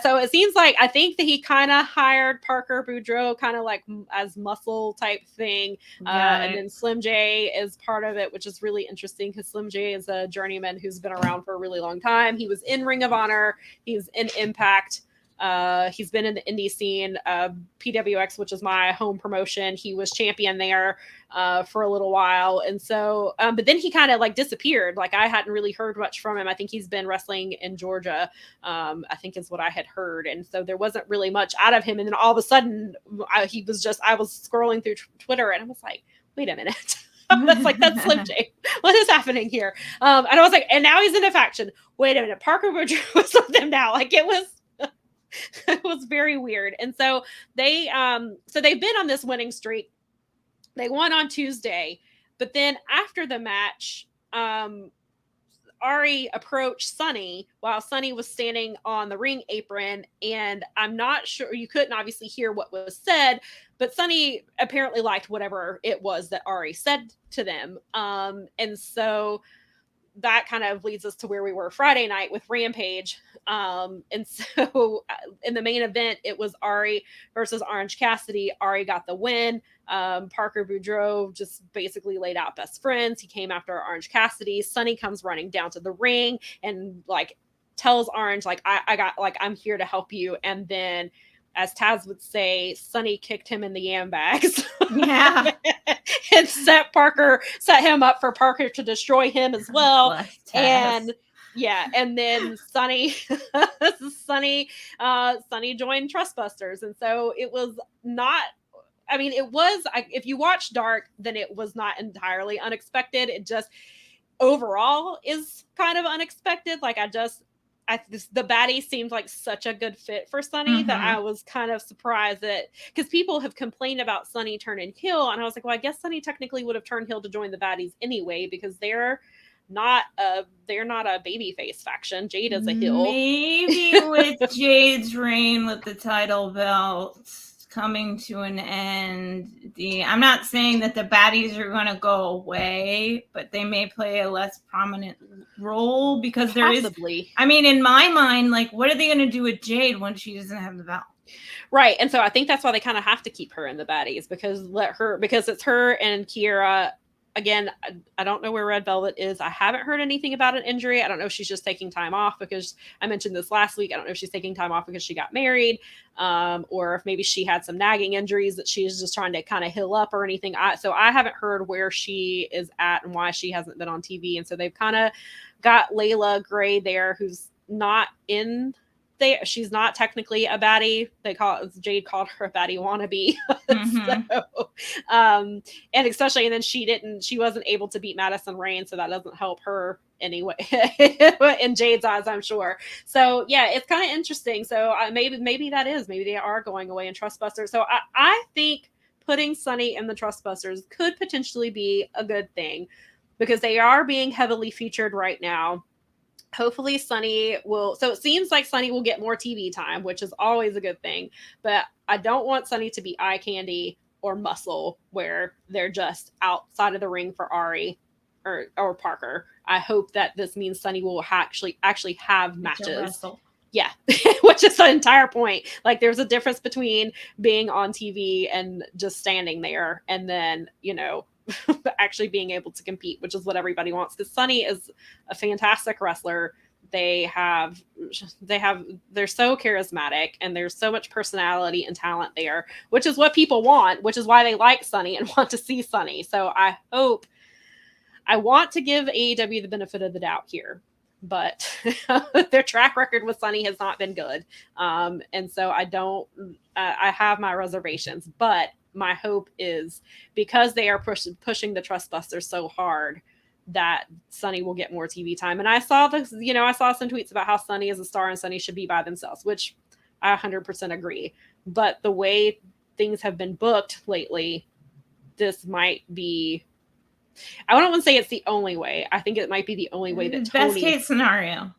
so it seems like, I think that he kind of hired Parker Boudreaux kind of like as muscle type thing. And then Slim J is part of it, which is really interesting because Slim J is a journeyman who's been around for a really long time. He was in Ring of Honor. He's in Impact. He's been in the indie scene, PWX, which is my home promotion. He was champion there for a little while. And so, but then he kind of like disappeared. Like, I hadn't really heard much from him. I think he's been wrestling in Georgia, I think is what I had heard. And so there wasn't really much out of him. And then all of a sudden I was scrolling through Twitter, and I was like, wait a minute. That's Slim J. What is happening here? And I was like, and now he's in a faction. Wait a minute, Parker Boudreaux was with them now. Like, it was very weird. And so they've been on this winning streak. They won on Tuesday, but then after the match, Ari approached Sonny while Sonny was standing on the ring apron, and I'm not sure, you couldn't obviously hear what was said, but Sonny apparently liked whatever it was that Ari said to them. And so that kind of leads us to where we were Friday night with Rampage. And so in the main event, it was Ari versus Orange Cassidy. Ari got the win. Parker Boudreaux just basically laid out best friends. He came after Orange Cassidy. Sonny comes running down to the ring and like tells Orange, like, I got, like, I'm here to help you. And then, as Taz would say, Sonny kicked him in the yam bags. Yeah. And set him up for Parker to destroy him as well. And yeah, and then Sonny joined Trustbusters. And so it was not, I mean, it was, if you watch Dark, then it was not entirely unexpected. It just overall is kind of unexpected. Like, the baddie seemed like such a good fit for Sonny that I was kind of surprised that, because people have complained about Sonny turning heel, and I was like, well, I guess Sonny technically would have turned heel to join the baddies anyway, because they're not a babyface faction. Jade is a heel. Maybe with Jade's reign with the title belt coming to an end, I'm not saying that the baddies are going to go away, but they may play a less prominent role, because possibly. I mean, in my mind, like, what are they going to do with Jade when she doesn't have the belt? Right. And so I think that's why they kind of have to keep her in the baddies, because it's her and Kiera. Again, I don't know where Red Velvet is. I haven't heard anything about an injury. I don't know if she's just taking time off, because I mentioned this last week. I don't know if she's taking time off because she got married, or if maybe she had some nagging injuries that she's just trying to kind of heal up or anything. So I haven't heard where she is at and why she hasn't been on TV. And so they've kind of got Layla Gray there, who's not in there. She's not technically a baddie. Jade called her a baddie wannabe. So, and especially, and then she wasn't able to beat Madison Rayne, so that doesn't help her anyway in Jade's eyes, I'm sure. So yeah, it's kind of interesting. So maybe they are going away in Trustbusters. So I think putting Sonny in the Trustbusters could potentially be a good thing, because they are being heavily featured right now. Hopefully Sonny will, so it seems like Sonny will get more TV time, which is always a good thing, but I don't want Sonny to be eye candy or muscle, where they're just outside of the ring for Ari or Parker. I hope that this means Sonny will actually have matches. Yeah, which is the entire point. Like, there's a difference between being on TV and just standing there, and then, actually being able to compete, which is what everybody wants, because Sonny is a fantastic wrestler. They're so charismatic, and there's so much personality and talent there, which is what people want, which is why they like Sonny and want to see Sonny. So I want to give AEW the benefit of the doubt here, but their track record with Sonny has not been good. And so I have my reservations, but my hope is, because they are pushing the Trustbusters so hard, that Sonny will get more TV time. And I saw some tweets about how Sonny is a star and Sonny should be by themselves, which I 100% agree. But the way things have been booked lately, this might be, I don't want to say it's the only way. I think it might be the only way that Tony, best case scenario.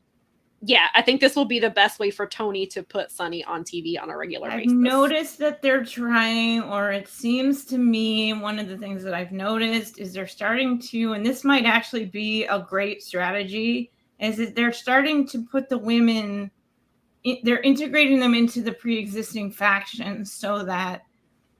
Yeah, I think this will be the best way for Tony to put Sonny on TV on a regular basis. I've noticed that they're trying, or it seems to me, one of the things that I've noticed is they're starting to, and this might actually be a great strategy, is that they're starting to put the women, they're integrating them into the pre-existing factions, so that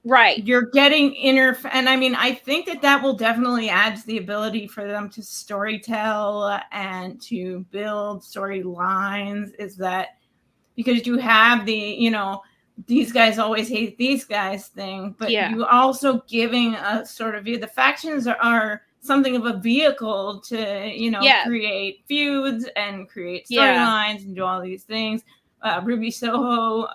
you're getting and I mean, I think that will definitely add the ability for them to storytell and to build storylines, is that because you have the, these guys always hate these guys thing, but you also giving a sort of, the factions are something of a vehicle to, create feuds and create storylines and do all these things. Ruby Soho,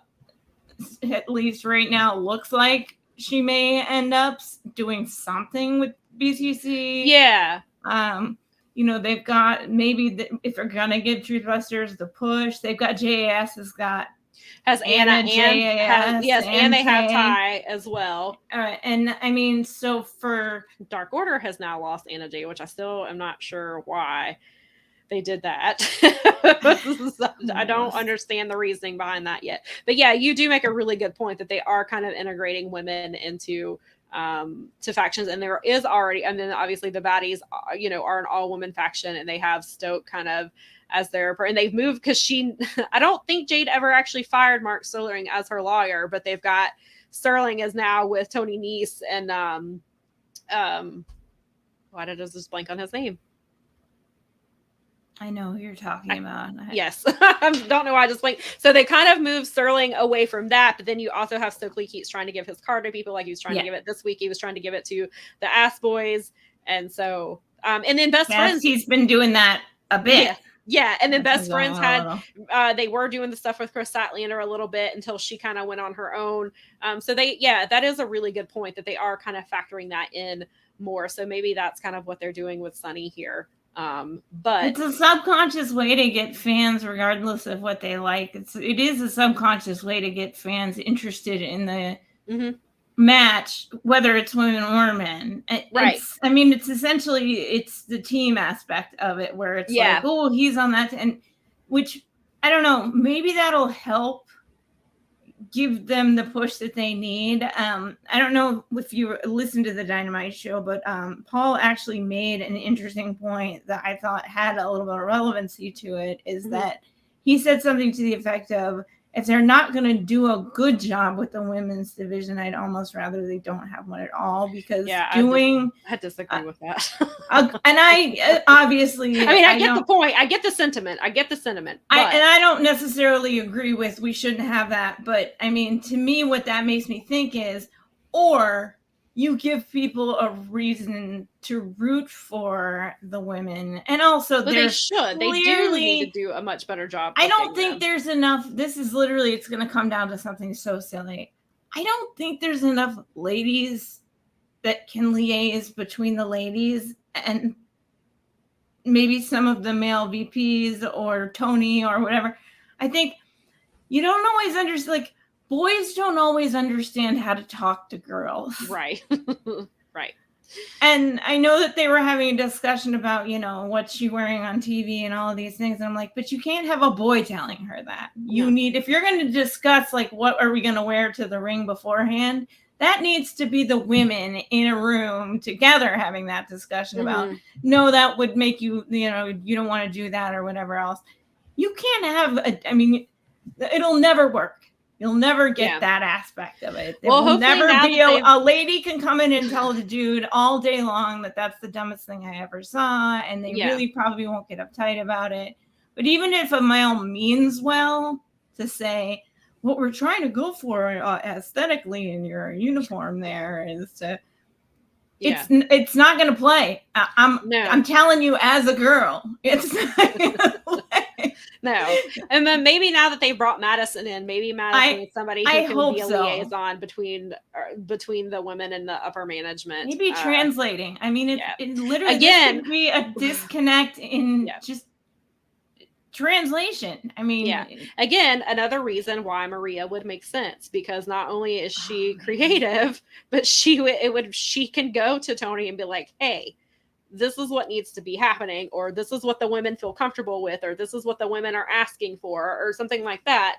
at least right now, looks like she may end up doing something with BCC. Yeah. They've got, maybe if they're gonna give Truthbusters the push, they've got JAS has Anna and JAS, and they have Ty as well. And I mean, so for Dark Order has now lost Anna J, which I still am not sure why. they did that. I don't understand the reasoning behind that yet. But yeah, you do make a really good point that they are kind of integrating women into to factions, and there is already, and then obviously the baddies, are an all-woman faction, and they have Stoke kind of as their, and they've moved because I don't think Jade ever actually fired Mark Sterling as her lawyer, but they've got Sterling is now with Tony Nese and why did I just blank on his name? I know who you're talking about. Yes. I don't know why I just blanked. So they kind of moved Sterling away from that, but then you also have Stokely keeps trying to give his card to people, like he was trying to give it this week. He was trying to give it to the Ass Boys. And so, and then Best Friends. He's been doing that a bit. Yeah. And then Best Friends they were doing the stuff with Chris Statlander a little bit until she kind of went on her own. So that is a really good point that they are kind of factoring that in more. So maybe that's kind of what they're doing with Sonny here. But it's a subconscious way to get fans, regardless of what they like. It is a subconscious way to get fans interested in the match, whether it's women or men. Right. It's essentially the team aspect of it, where it's like, oh, he's on that, and which I don't know, maybe that'll help give them the push that they need. I don't know if you listen to the Dynamite show, but Paul actually made an interesting point that I thought had a little bit of relevancy to it, is that he said something to the effect of, if they're not going to do a good job with the women's division, I'd almost rather they don't have one at all, because I disagree with that. And I obviously, I get the point. I get the sentiment. I don't necessarily agree with we shouldn't have that. But to me, what that makes me think is, or you give people a reason to root for the women. And also, they should. They do need to do a much better job. I don't think there's enough. This is literally, it's going to come down to something so silly. I don't think there's enough ladies that can liaise between the ladies and maybe some of the male VPs or Tony or whatever. I think you don't always understand, like, boys don't always understand how to talk to girls. Right. Right. And I know that they were having a discussion about, what's she wearing on TV and all of these things. And I'm like, but you can't have a boy telling her that. You need, if you're going to discuss, like, what are we going to wear to the ring beforehand, that needs to be the women in a room together having that discussion about, no, that would make you, you don't want to do that or whatever else. You can't have, it'll never work. You'll never get that aspect of it. There will never be a lady can come in and tell the dude all day long that that's the dumbest thing I ever saw, and they really probably won't get uptight about it. But even if a male means well to say, what we're trying to go for aesthetically in your uniform there is to, it's not going to play. I'm telling you, as a girl, it's not going to play. No. And then maybe now that they've brought Madison in, maybe Madison is somebody who can be a liaison between the women and the upper management. Maybe translating. It literally again could be a disconnect in just translation. Again, another reason why Maria would make sense, because not only is she creative, but she can go to Tony and be like, hey, this is what needs to be happening, or this is what the women feel comfortable with, or this is what the women are asking for, or something like that.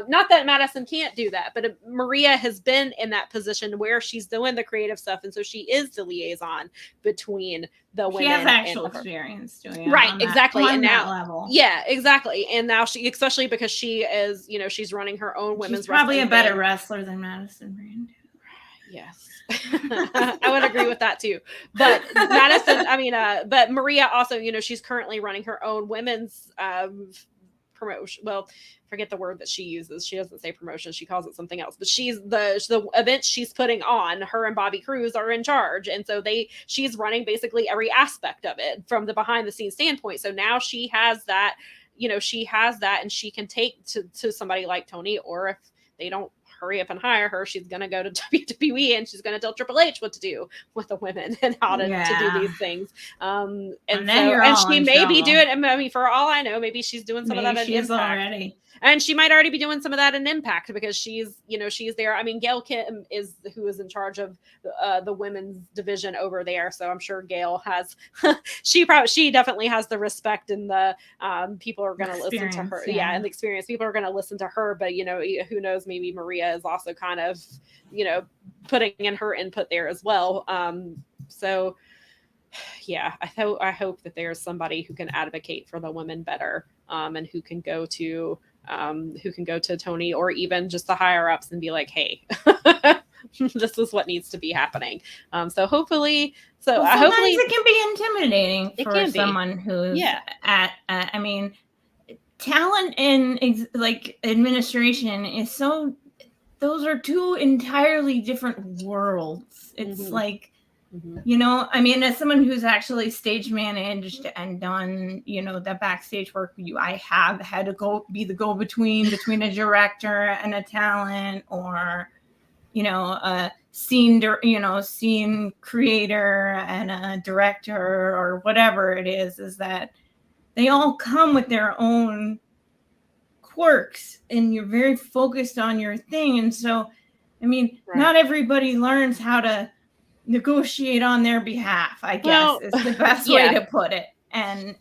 Not that Madison can't do that, but Maria has been in that position where she's doing the creative stuff, and so she is the liaison between the women. She has actual experience doing it. Right, exactly. And now, level. Yeah, exactly. And now she, especially because she is, she's running her own women's she's probably a better wrestler than Madison Rand. Yes. I would agree with that too. But Madison, but Maria also, she's currently running her own women's promotion. Well, forget the word that she uses. She doesn't say promotion. She calls it something else. But she's the events she's putting on, her and Bobby Cruz are in charge. And so she's running basically every aspect of it from the behind the scenes standpoint. So now she has that, and she can take to somebody like Tony, or if they don't hurry up and hire her. She's going to go to WWE and she's going to tell Triple H what to do with the women and how to do these things. And she may be doing, I mean, for all I know, maybe she's doing some of that at Impact. Already. And she might already be doing some of that in Impact because she's there. I mean, Gail Kim is who is in charge of the women's division over there. So I'm sure Gail has, she definitely has the respect and the people are going to listen to her. Yeah. And the experience. People are going to listen to her. But, who knows, maybe Maria is also kind of, putting in her input there as well. So, yeah, I hope that there's somebody who can advocate for the women better and who can go to Tony or even just the higher ups and be like, hey, this is what needs to be happening. So hopefully it can be intimidating for someone who's I mean, talent in like administration is so, those are two entirely different worlds. It's like, I mean, as someone who's actually stage managed and done, the backstage work, I have had to be the go-between between a director and a talent, or, a scene creator and a director, or whatever it is that they all come with their own quirks and you're very focused on your thing. And so, I mean, not everybody learns how to negotiate on their behalf, I guess, is the best way to put it. And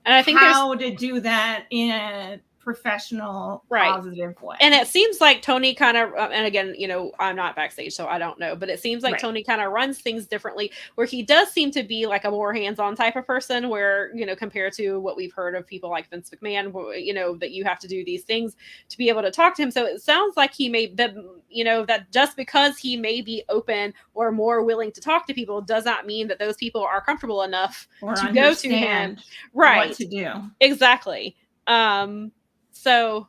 I think how to do that in a professional, positive way. And it seems like Tony kind of, and again, I'm not backstage, so I don't know, but it seems like Tony kind of runs things differently, where he does seem to be like a more hands-on type of person, where, compared to what we've heard of people like Vince McMahon, that you have to do these things to be able to talk to him. So it sounds like he may, that just because he may be open or more willing to talk to people does not mean that those people are comfortable enough to go to him. What to do. Exactly. So,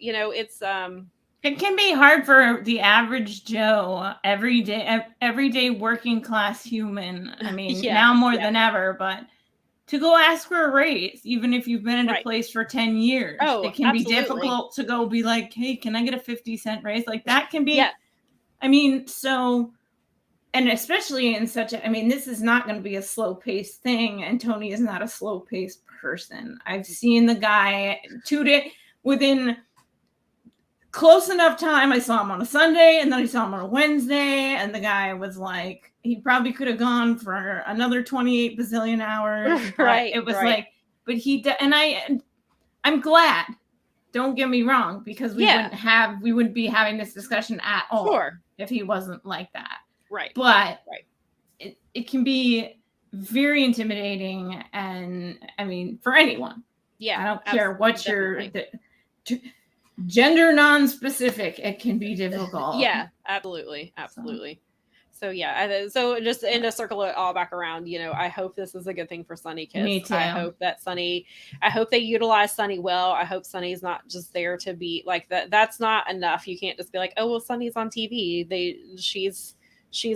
it's it can be hard for the average Joe, everyday working class human. I mean, now more than ever, but to go ask for a raise, even if you've been in a place for 10 years, it can be difficult to go be like, hey, can I get a 50-cent raise? Like that can be, I mean, so, and especially in such a, I mean, this is not going to be a slow paced thing. And Tony is not a slow paced person. I've seen the guy 2 days within close enough time. I saw him on a Sunday and then I saw him on a Wednesday, and the guy was like, he probably could have gone for another 28 bazillion hours. It was like, but and I'm glad, don't get me wrong, because we wouldn't be having this discussion at all if he wasn't like that. But it can be very intimidating, and I mean, for anyone. I don't care what your gender non-specific, it can be difficult. Absolutely. So so just to circle it all back around, I hope this is a good thing for Sonny Kiss. Me too. I hope they utilize Sonny well. I hope Sonny's not just there to be like that. That's not enough. You can't just be like, oh, well, Sonny's on TV. She's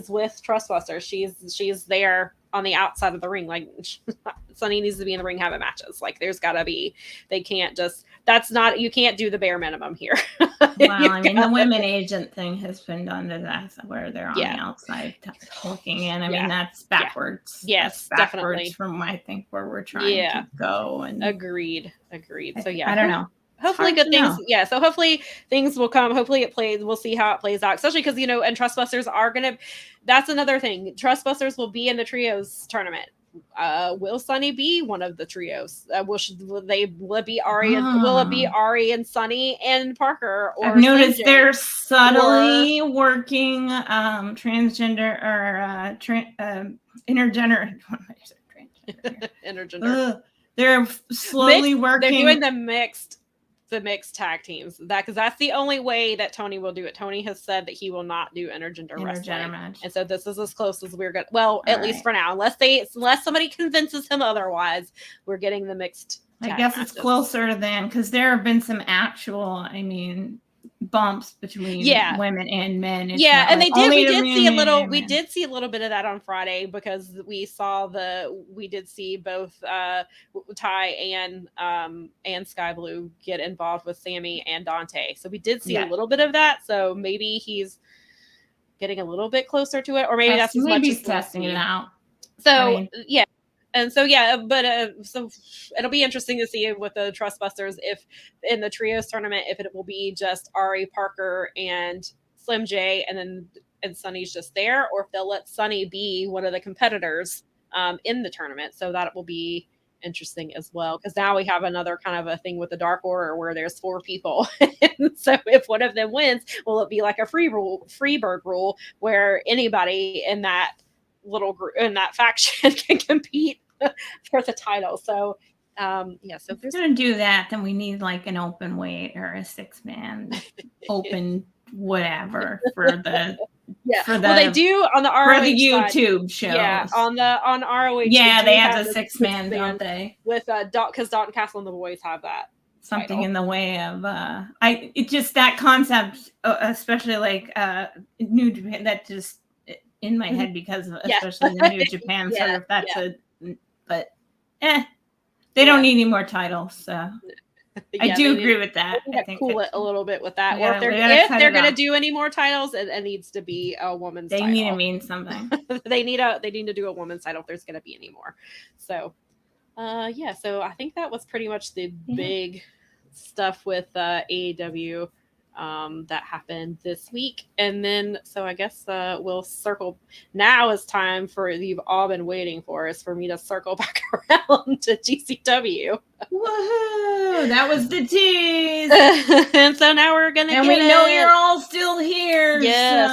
with Trustbusters. She's there on the outside of the ring. Like Sonny needs to be in the ring having matches. Like there's gotta be, they can't just, you can't do the bare minimum here. Well, I mean, the women agent thing has been done to that, where they're on the outside looking in. I mean, that's backwards. Yes, that's backwards definitely. From I think where we're trying to go. And agreed. So I don't know. Hopefully good things. Yeah. So hopefully things will come. Hopefully we'll see how it plays out, especially because, and Trustbusters that's another thing. Trustbusters will be in the trios tournament. Will Sonny be one of the trios? Will it be Ari and Sonny and Parker? Or I've noticed they're subtly working transgender or intergender. Intergender. They're slowly working. They're doing the mixed tag teams, because that's the only way that Tony will do it. Tony has said that he will not do intergender wrestling match. And so this is as close as we're good. Well, at least for now, unless somebody convinces him otherwise, we're getting the mixed I guess matches. It's closer than, because there have been some actual, bumps between women and men. It's and we did see a little bit of that on Friday, because we did see both Ty and Sky Blue get involved with Sammy and Dante. So we did see a little bit of that. So maybe he's getting a little bit closer to it, or maybe that's as much as testing it out. So and so but so it'll be interesting to see with the Trustbusters if in the trios tournament, if it will be just Ari, Parker, and Slim J, and Sonny's just there, or if they'll let Sonny be one of the competitors in the tournament. So that will be interesting as well, because now we have another kind of a thing with the Dark Order where there's 4 people. So if one of them wins, will it be like a Freebird rule where anybody in that little group in that faction can compete for the title? So so if we're gonna do that, then we need like an open weight or a 6-man open whatever for the they do on the ROH for the YouTube show. Yeah, on ROH. Yeah, they have the 6-man, don't they? With because Dalton Castle and the Boys have that. Something title. In the way of it just that concept, especially like New Japan, that just in my head because of especially the New Japan sort of but they don't need any more titles, so I do agree with that. I think cool it a little bit with that. Or if they're going to do any more titles, it needs to be a woman's title. They need to mean something. they need to do a woman's title if there's going to be any more. So so I think that was pretty much the big stuff with AEW that happened this week. And then so I guess we'll circle. Now is time for, you've all been waiting for, is for me to circle back around to GCW. Woohoo! That was the tease. And so now we're gonna and get we know you're all still here. Yes.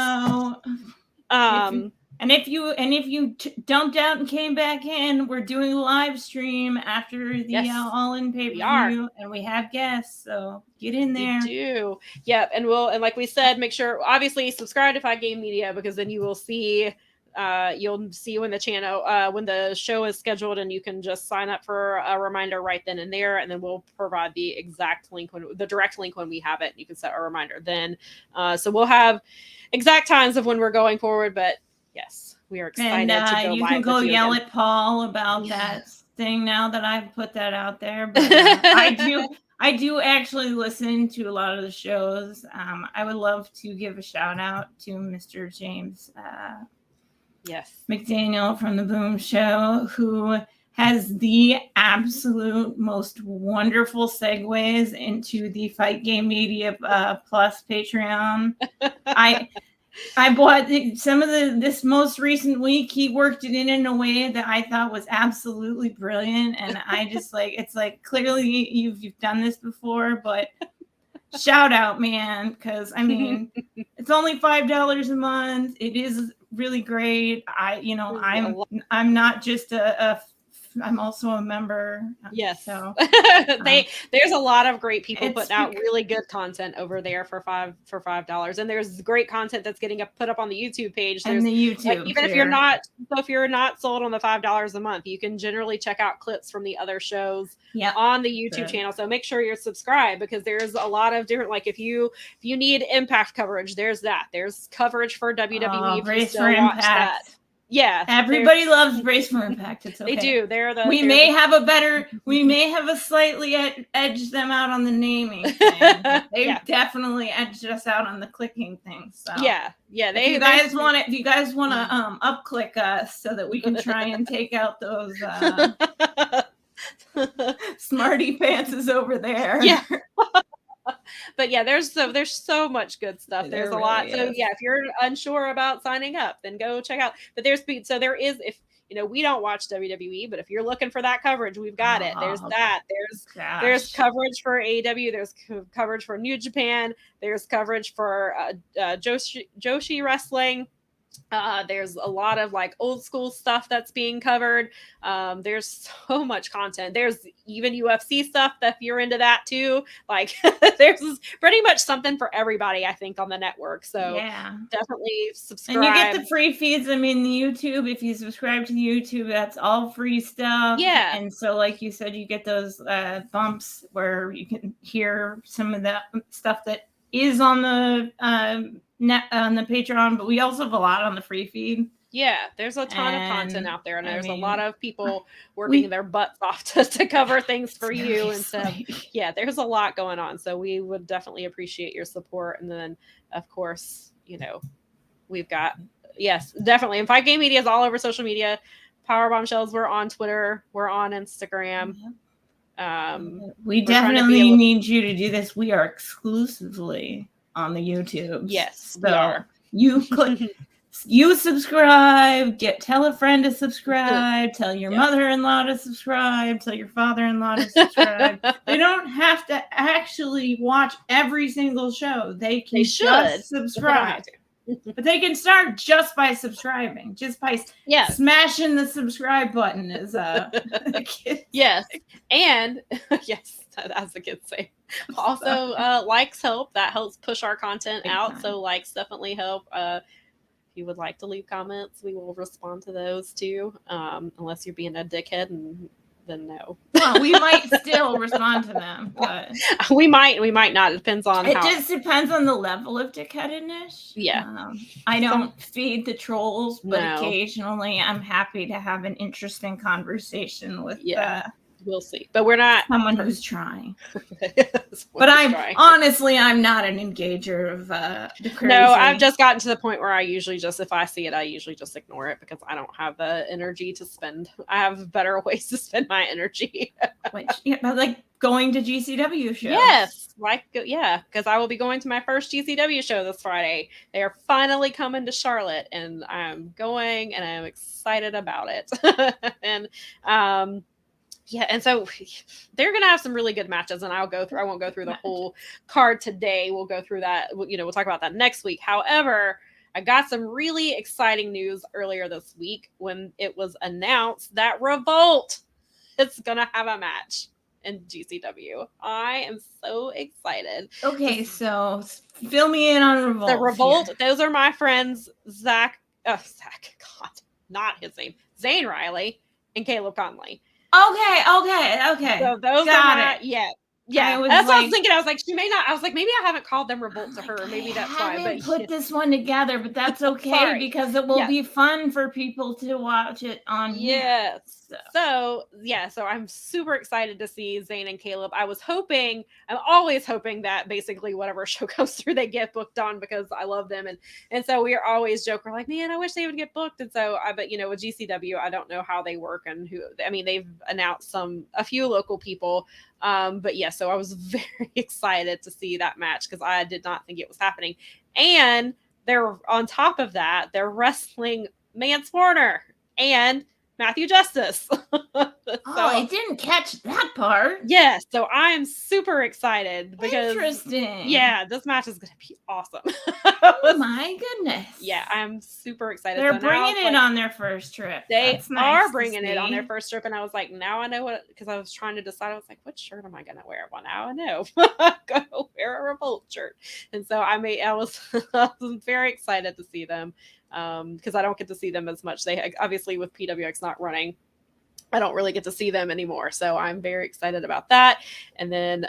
So if you dumped out and came back in, we're doing a live stream after the All In pay-per-view, and we have guests, so get in there. We do. Yep, and like we said, make sure obviously subscribe to 5 Game Media, because then you will see you'll see when the channel when the show is scheduled, and you can just sign up for a reminder right then and there, and then we'll provide the exact link the direct link when we have it. You can set a reminder then. So we'll have exact times of when we're going forward, but yes, we are excited to go live. You can go yell at Paul about that thing now that I've put that out there. But I do actually listen to a lot of the shows. I would love to give a shout out to Mr. James McDaniel from the Boom Show, who has the absolute most wonderful segues into the Fight Game Media Plus Patreon. I bought some of this most recent week. He worked it in a way that I thought was absolutely brilliant. And I just it's like, clearly you've done this before, but shout out, man. Cause I mean, it's only $5 a month. It is really great. I'm not just I'm also a member. Yes. So there's a lot of great people putting out really good content over there for $5, and there's great content that's getting put up on the YouTube page. There's the YouTube, even if you're not sold on the $5 a month, you can generally check out clips from the other shows on the YouTube channel. So make sure you're subscribed, because there's a lot of different, like if you need Impact coverage, there's coverage for WWE. Brace for Impact. That. Yeah, everybody loves Brace for Impact. It's okay. They do. We may have slightly edged them out on the naming thing. They definitely edged us out on the clicking thing. So yeah. If you guys want to up-click us so that we can try and take out those smarty pantses over there. Yeah. But there's so much good stuff. There's a lot. So if you're unsure about signing up, then go check out. But there is, if we don't watch WWE, but if you're looking for that coverage, we've got it. There's that. There's coverage for AEW. There's coverage for New Japan. There's coverage for Joshi Wrestling. There's a lot of like old school stuff that's being covered. There's so much content. There's even UFC stuff that if you're into that too. Like there's pretty much something for everybody, I think, on the network. So definitely subscribe. And you get the free feeds. I mean, the YouTube, if you subscribe to YouTube, that's all free stuff. Yeah. And so like you said, you get those bumps where you can hear some of the stuff that is on the on the Patreon, but we also have a lot on the free feed. Yeah, there's a ton of content out there, and there's a lot of people working their butts off to cover things for you. And so, yeah, there's a lot going on. So we would definitely appreciate your support. And then, of course, we've got, yes, definitely. And 5K Media is all over social media. Powerbombshells, we're on Twitter. We're on Instagram. We definitely need you to do this. We are exclusively on the YouTube. Yes, we are. You could... You subscribe, tell a friend to subscribe, tell your mother-in-law to subscribe, tell your father-in-law to subscribe. They don't have to actually watch every single show. They can just subscribe. But they can start just by subscribing, just by smashing the subscribe button, as the kids Yes. And yes, as the kids say. Also, likes help. That helps push our content out. So likes definitely help. You would like to leave comments, we will respond to those too, unless you're being a dickhead, and then no. Well, we might still respond to them, but we might not. It depends on just depends on the level of dickheadedness. Yeah. I don't feed the trolls, but occasionally I'm happy to have an interesting conversation with we'll see. But we're not someone who's trying. But I'm not an engager of the crazy. No, I've just gotten to the point where I usually just, if I see it, I usually just ignore it because I don't have the energy to spend. I have better ways to spend my energy. Like going to GCW shows. Yes, because I will be going to my first GCW show this Friday. They are finally coming to Charlotte, and I'm going, and I'm excited about it. And and so they're going to have some really good matches, and I won't go through the whole card today. We'll go through that. We'll talk about that next week. However, I got some really exciting news earlier this week when it was announced that Revolt is going to have a match in GCW. I am so excited. Okay, so fill me in on Revolt. The Revolt, those are my friends, Zach, God, not his name, Zane Riley and Caleb Conley. Okay. So those are that's what I was thinking. I was like, she may not. I was like, maybe I haven't called them Revolt to her. Maybe that's why. But put this one together, but that's okay because it will be fun for people to watch it on. Yes. So I'm super excited to see Zane and Caleb. I'm always hoping that basically whatever show comes through, they get booked on because I love them. And so we are always joking, like, man, I wish they would get booked. And so but with GCW, I don't know how they work and they've announced a few local people. But so I was very excited to see that match because I did not think it was happening. And they're on top of that, they're wrestling Mance Warner and Matthew Justice. I didn't catch that part. Yeah, so I am super excited because interesting. Yeah, this match is going to be awesome. Oh my goodness. Yeah, I'm super excited. They're bringing it on their first trip. They are bringing it on their first trip, and I was like, now I know because I was trying to decide. I was like, what shirt am I going to wear? Well, now I know. I'm going to wear a Revolt shirt. And so I was very excited to see them. Because I don't get to see them as much. They obviously with PWX not running, I don't really get to see them anymore. So I'm very excited about that. And then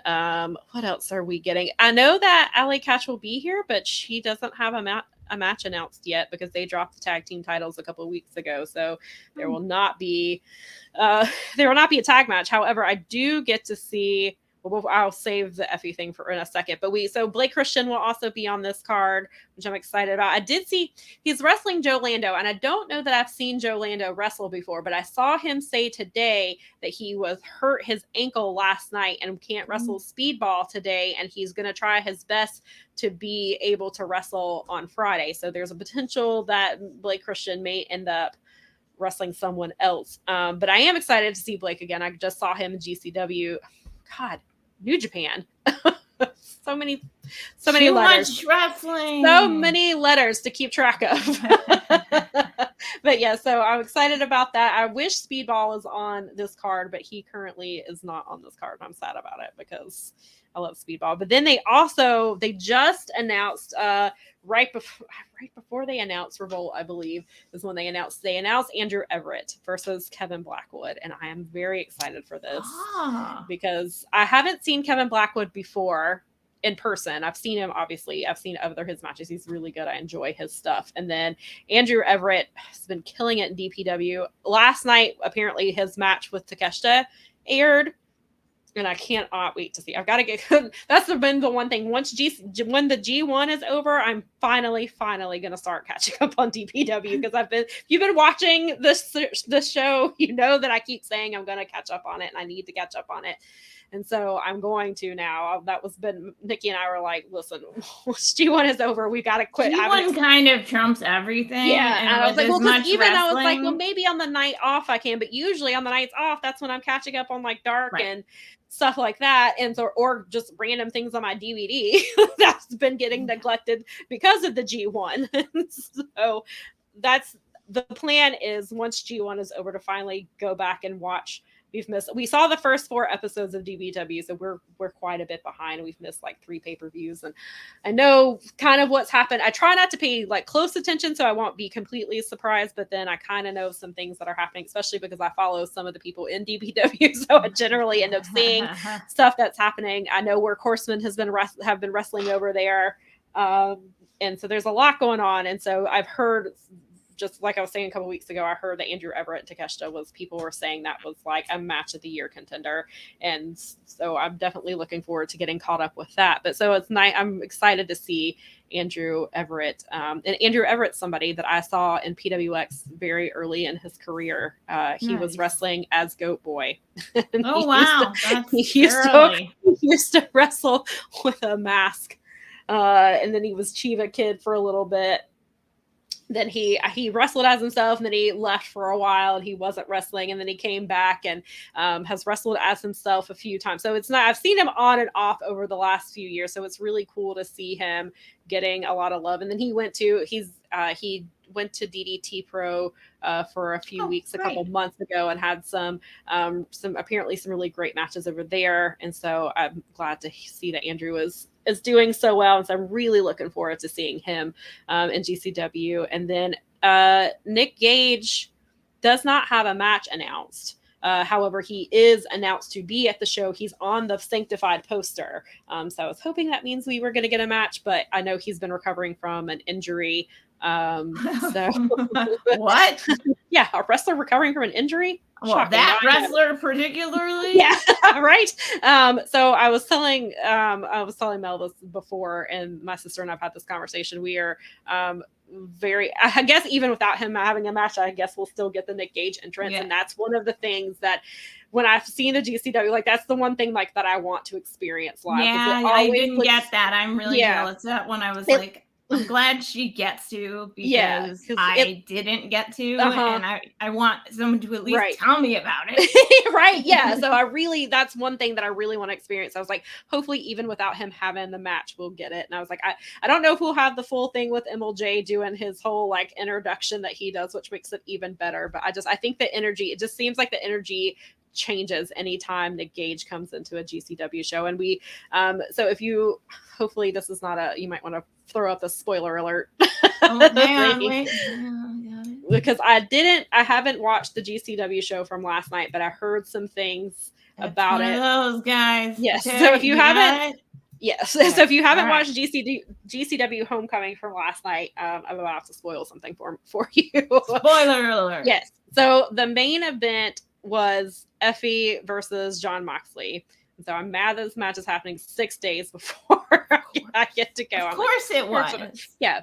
what else are we getting? I know that Allie Catch will be here, but she doesn't have a match announced yet because they dropped the tag team titles a couple of weeks ago. So there will not be a tag match. However, I do get to see. I'll save the Effie thing for in a second. But Blake Christian will also be on this card, which I'm excited about. I did see he's wrestling Joe Lando, and I don't know that I've seen Joe Lando wrestle before, but I saw him say today that he was hurt his ankle last night and can't wrestle speedball today, and he's going to try his best to be able to wrestle on Friday. So there's a potential that Blake Christian may end up wrestling someone else. But I am excited to see Blake again. I just saw him in GCW. God, New Japan. so many letters. Much wrestling. So many letters to keep track of. But so I'm excited about that. I wish Speedball was on this card, but he currently is not on this card. I'm sad about it because I love Speedball. But then they just announced right before they announced Revolt, I believe, is when they announced Andrew Everett versus Kevin Blackwood. And I am very excited for this because I haven't seen Kevin Blackwood before. in person. I've seen him, obviously. I've seen other his matches. He's really good. I enjoy his stuff. And then Andrew Everett has been killing it in DPW. Last night, apparently, his match with Takeshita aired. And I can't wait to see. I've got to get. That's been the one thing. When the G1 is over, I'm finally going to start catching up on DPW because you've been watching this show. You know that I keep saying I'm going to catch up on it, and I need to catch up on it. And so I'm going to now. Nikki and I were like, listen, once G1 is over, we got to quit. G1 kind of trumps everything. Yeah. And I was like, I was like, well, maybe on the night off I can, but usually on the nights off, that's when I'm catching up on like Dark and stuff like that. And so, or just random things on my DVD that's been getting neglected because of the G1. So that's the plan, is once G1 is over to finally go back and watch. We saw the first 4 episodes of DBW, so we're quite a bit behind. We've missed like 3 pay-per-views, and I know kind of what's happened. I try not to pay like close attention so I won't be completely surprised, but then I kind of know some things that are happening, especially because I follow some of the people in DBW, so I generally end up seeing stuff that's happening. I know Work Horsemen have been wrestling over there, and so there's a lot going on, and so I've heard. Just like I was saying a couple weeks ago, I heard that Andrew Everett and Takeshita people were saying that was like a match of the year contender. And so I'm definitely looking forward to getting caught up with that. But so it's nice. I'm excited to see Andrew Everett. And Andrew Everett's somebody that I saw in PWX very early in his career. He was wrestling as Goat Boy. Oh, wow. He used to wrestle with a mask. And then he was Chiva Kid for a little bit. Then he wrestled as himself, and then he left for a while and he wasn't wrestling, and then he came back and has wrestled as himself a few times. So I've seen him on and off over the last few years. So it's really cool to see him getting a lot of love. And then he went to DDT Pro for a few weeks, a couple months ago, and had some apparently some really great matches over there. And so I'm glad to see that Andrew is doing so well. And so I'm really looking forward to seeing him in GCW. And then Nick Gage does not have a match announced. However, he is announced to be at the show. He's on the Sanctified poster. So I was hoping that means we were going to get a match, but I know he's been recovering from an injury. So what? Yeah, a wrestler recovering from an injury. Well, shocking. That wrestler particularly. Yeah, right. So I was telling Mel this before, and my sister and I've had this conversation. We are I guess even without him having a match, I guess we'll still get the Nick Gage entrance. Yeah. And that's one of the things that when I've seen the GCW, like that's the one thing like that I want to experience live. Yeah, I didn't get that. I'm really jealous. That one I was like, I'm glad she gets to, because I didn't get to, and I want someone to at least tell me about it. Right. Yeah. So that's one thing that I really want to experience. I was like, hopefully even without him having the match, we'll get it. And I was like, I don't know if we'll have the full thing with MLJ doing his whole like introduction that he does, which makes it even better. But I think the energy, it just seems like the energy changes anytime Nick Gage comes into a GCW show. And we, so if you, hopefully this is not you might want to throw up the spoiler alert. Wait. Because I haven't watched the GCW show from last night, but I heard some things about it. Those guys. Yes. Okay, so if you haven't, yes. Okay. So if you haven't watched GCW Homecoming from last night, I'm about to spoil something for you. Spoiler alert. Yes. So the main event was Effie versus Jon Moxley. So I'm mad that this match is happening 6 days before I get to go. Of course it was. Yeah.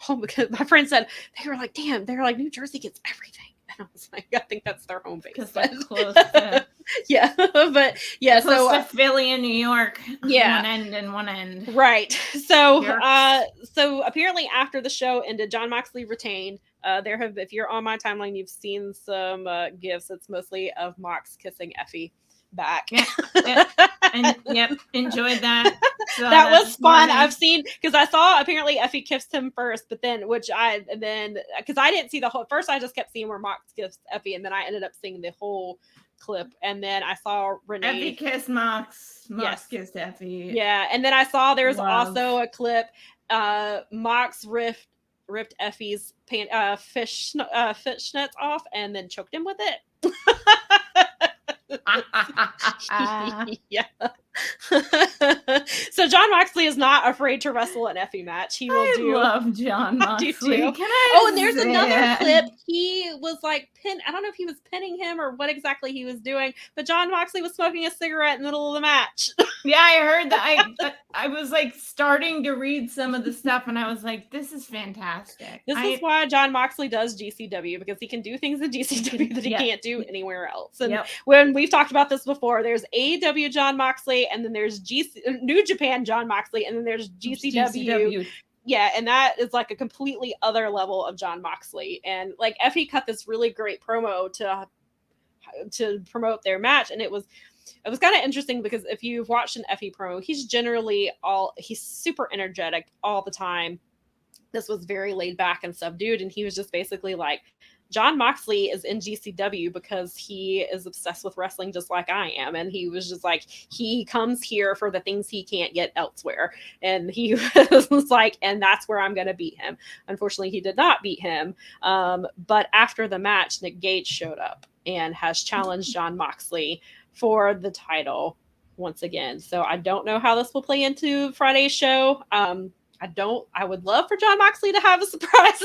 Oh, because my friend said, they were like, damn, they're like, New Jersey gets everything. And I was like, I think that's their home base. Because they're close to... Yeah. But yeah. Close to Philly and New York. Yeah. One end and one end. Right. So, so apparently after the show ended, Jon Moxley retained. If you're on my timeline, you've seen some gifs. It's mostly of Mox kissing Effie back. Enjoyed that. So that was fun. I've seen, because I saw apparently Effie kissed him first, but then because I didn't see the whole. First, I just kept seeing where Mox kissed Effie, and then I ended up seeing the whole clip, and then I saw Renee. Effie kissed Mox. Mox kissed Effie. Yeah, and then I saw there's also a clip. Mox ripped Effie's fishnets off and then choked him with it. Yeah. So Jon Moxley is not afraid to wrestle an Effie match. He will I do. love Jon Moxley. Can I and there's another clip. He was like I don't know if he was pinning him or what exactly he was doing, but Jon Moxley was smoking a cigarette in the middle of the match. Yeah, I heard that. I was like starting to read some of the stuff, and I was like, "This is fantastic." This is why Jon Moxley does GCW, because he can do things in GCW that he can't do anywhere else. And when we've talked about this before, there's AEW Jon Moxley, and then there's New Japan Jon Moxley, and then there's GCW. Yeah, and that is like a completely other level of Jon Moxley. And like Effie cut this really great promo to promote their match, and it was kind of interesting because if you've watched an Effie promo, he's super energetic all the time. This was very laid back and subdued, and he was just basically like, Jon Moxley is in GCW because he is obsessed with wrestling just like I am. And he was just like, he comes here for the things he can't get elsewhere. And he was like, and that's where I'm going to beat him. Unfortunately, he did not beat him. But after the match, Nick Gage showed up and has challenged Jon Moxley for the title once again. So I don't know how this will play into Friday's show. I would love for Jon Moxley to have a surprise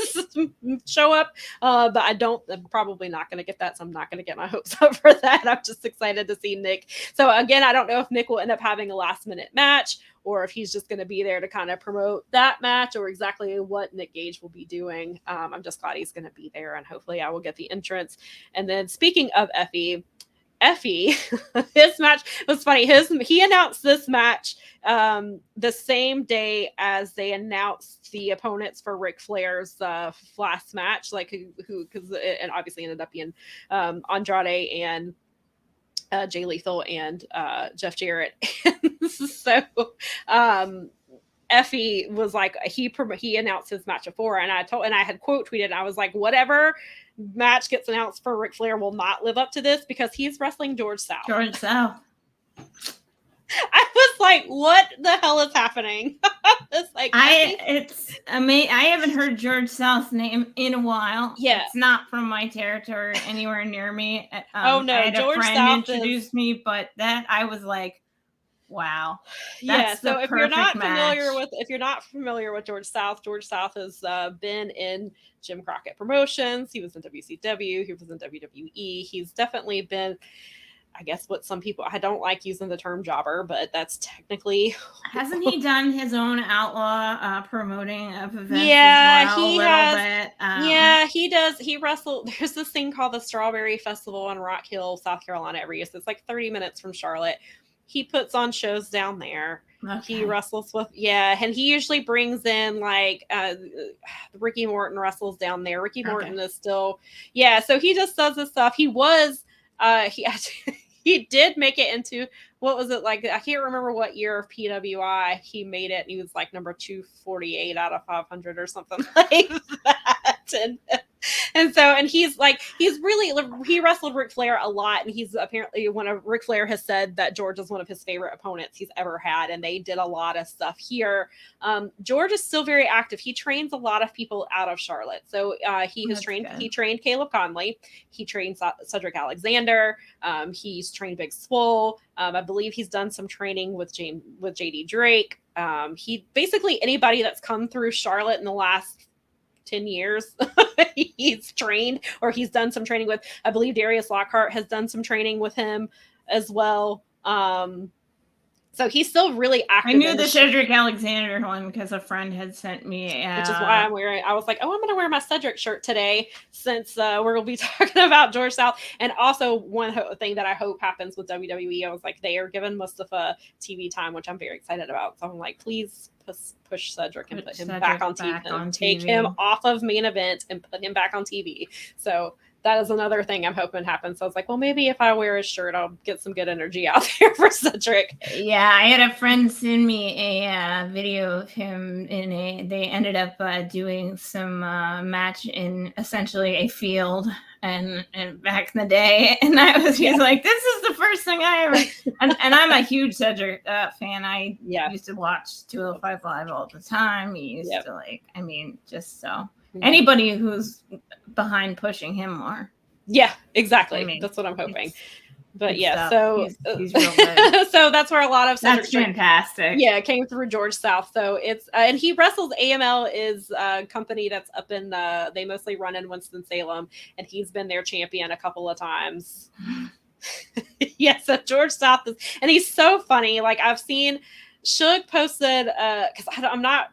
show up, but I'm probably not going to get that. So I'm not going to get my hopes up for that. I'm just excited to see Nick. So again, I don't know if Nick will end up having a last minute match or if he's just going to be there to kind of promote that match or exactly what Nick Gage will be doing. I'm just glad he's going to be there and hopefully I will get the entrance. And then speaking of Effie, his match was funny. He announced this match the same day as they announced the opponents for Ric Flair's last match, like who because it obviously ended up being Andrade and Jay Lethal and Jeff Jarrett. So Effie was like he announced his match before, and I had quote tweeted, I was like, whatever match gets announced for Ric Flair will not live up to this because he's wrestling George South. I was like, what the hell is happening? It's like I haven't heard George South's name in a while. Yeah, it's not from my territory anywhere near me. Oh no, I had George a friend South introduced me, but that I was like, wow. Yeah, so if you're not familiar with George South has been in Jim Crockett Promotions. He was in WCW. He was in WWE. He's definitely been, I guess, what some people, I don't like using the term jobber, but that's technically. Hasn't he done his own outlaw promoting of events? Yeah, as well, he a has. Bit? Yeah, he does. He wrestled. There's this thing called the Strawberry Festival in Rock Hill, South Carolina every year. So it's like 30 minutes from Charlotte. He puts on shows down there. Okay. He wrestles with, and he usually brings in like Ricky Morton wrestles down there. Ricky Morton is still, so he just does this stuff. He was, he did make it into, what was it like? I can't remember what year of PWI he made it. He was like number 248 out of 500 or something like that. And he wrestled Ric Flair a lot, and he's apparently Ric Flair has said that George is one of his favorite opponents he's ever had, and they did a lot of stuff here. George is still very active. He trains a lot of people out of Charlotte. So he trained Caleb Conley. He trained Cedric Alexander. He's trained Big Swole. I believe he's done some training with JD Drake. He basically anybody that's come through Charlotte in the last 10 years he's trained or he's done some training with. I believe Darius Lockhart has done some training with him as well. So he's still really active. I knew the Cedric Alexander one because a friend had sent me, which is why I'm wearing. I was like, I'm going to wear my Cedric shirt today since we're going to be talking about George South. And also one thing that I hope happens with WWE, I was like, they are giving Mustafa TV time, which I'm very excited about. So I'm like, please push Cedric and put him back on TV. Take him off of main event and put him back on TV. So that is another thing I'm hoping happens. So I was like, well, maybe if I wear his shirt, I'll get some good energy out there for Cedric. Yeah, I had a friend send me a video of him they ended up doing some match in essentially a field and back in the day. And he's like, this is the first thing I ever, and I'm a huge Cedric fan. I used to watch 205 Live all the time. He used to just so. Anybody who's behind pushing him more. Yeah, exactly. That's what I'm hoping. But Good yeah, stuff. so he's real good. So that's where a lot of that's fantastic. Yeah, came through George South. So it's and he wrestles. AML is a company that's up in they mostly run in Winston-Salem, and he's been their champion a couple of times. Yeah, so George South is, and he's so funny. Like I've seen Suge posted because I'm not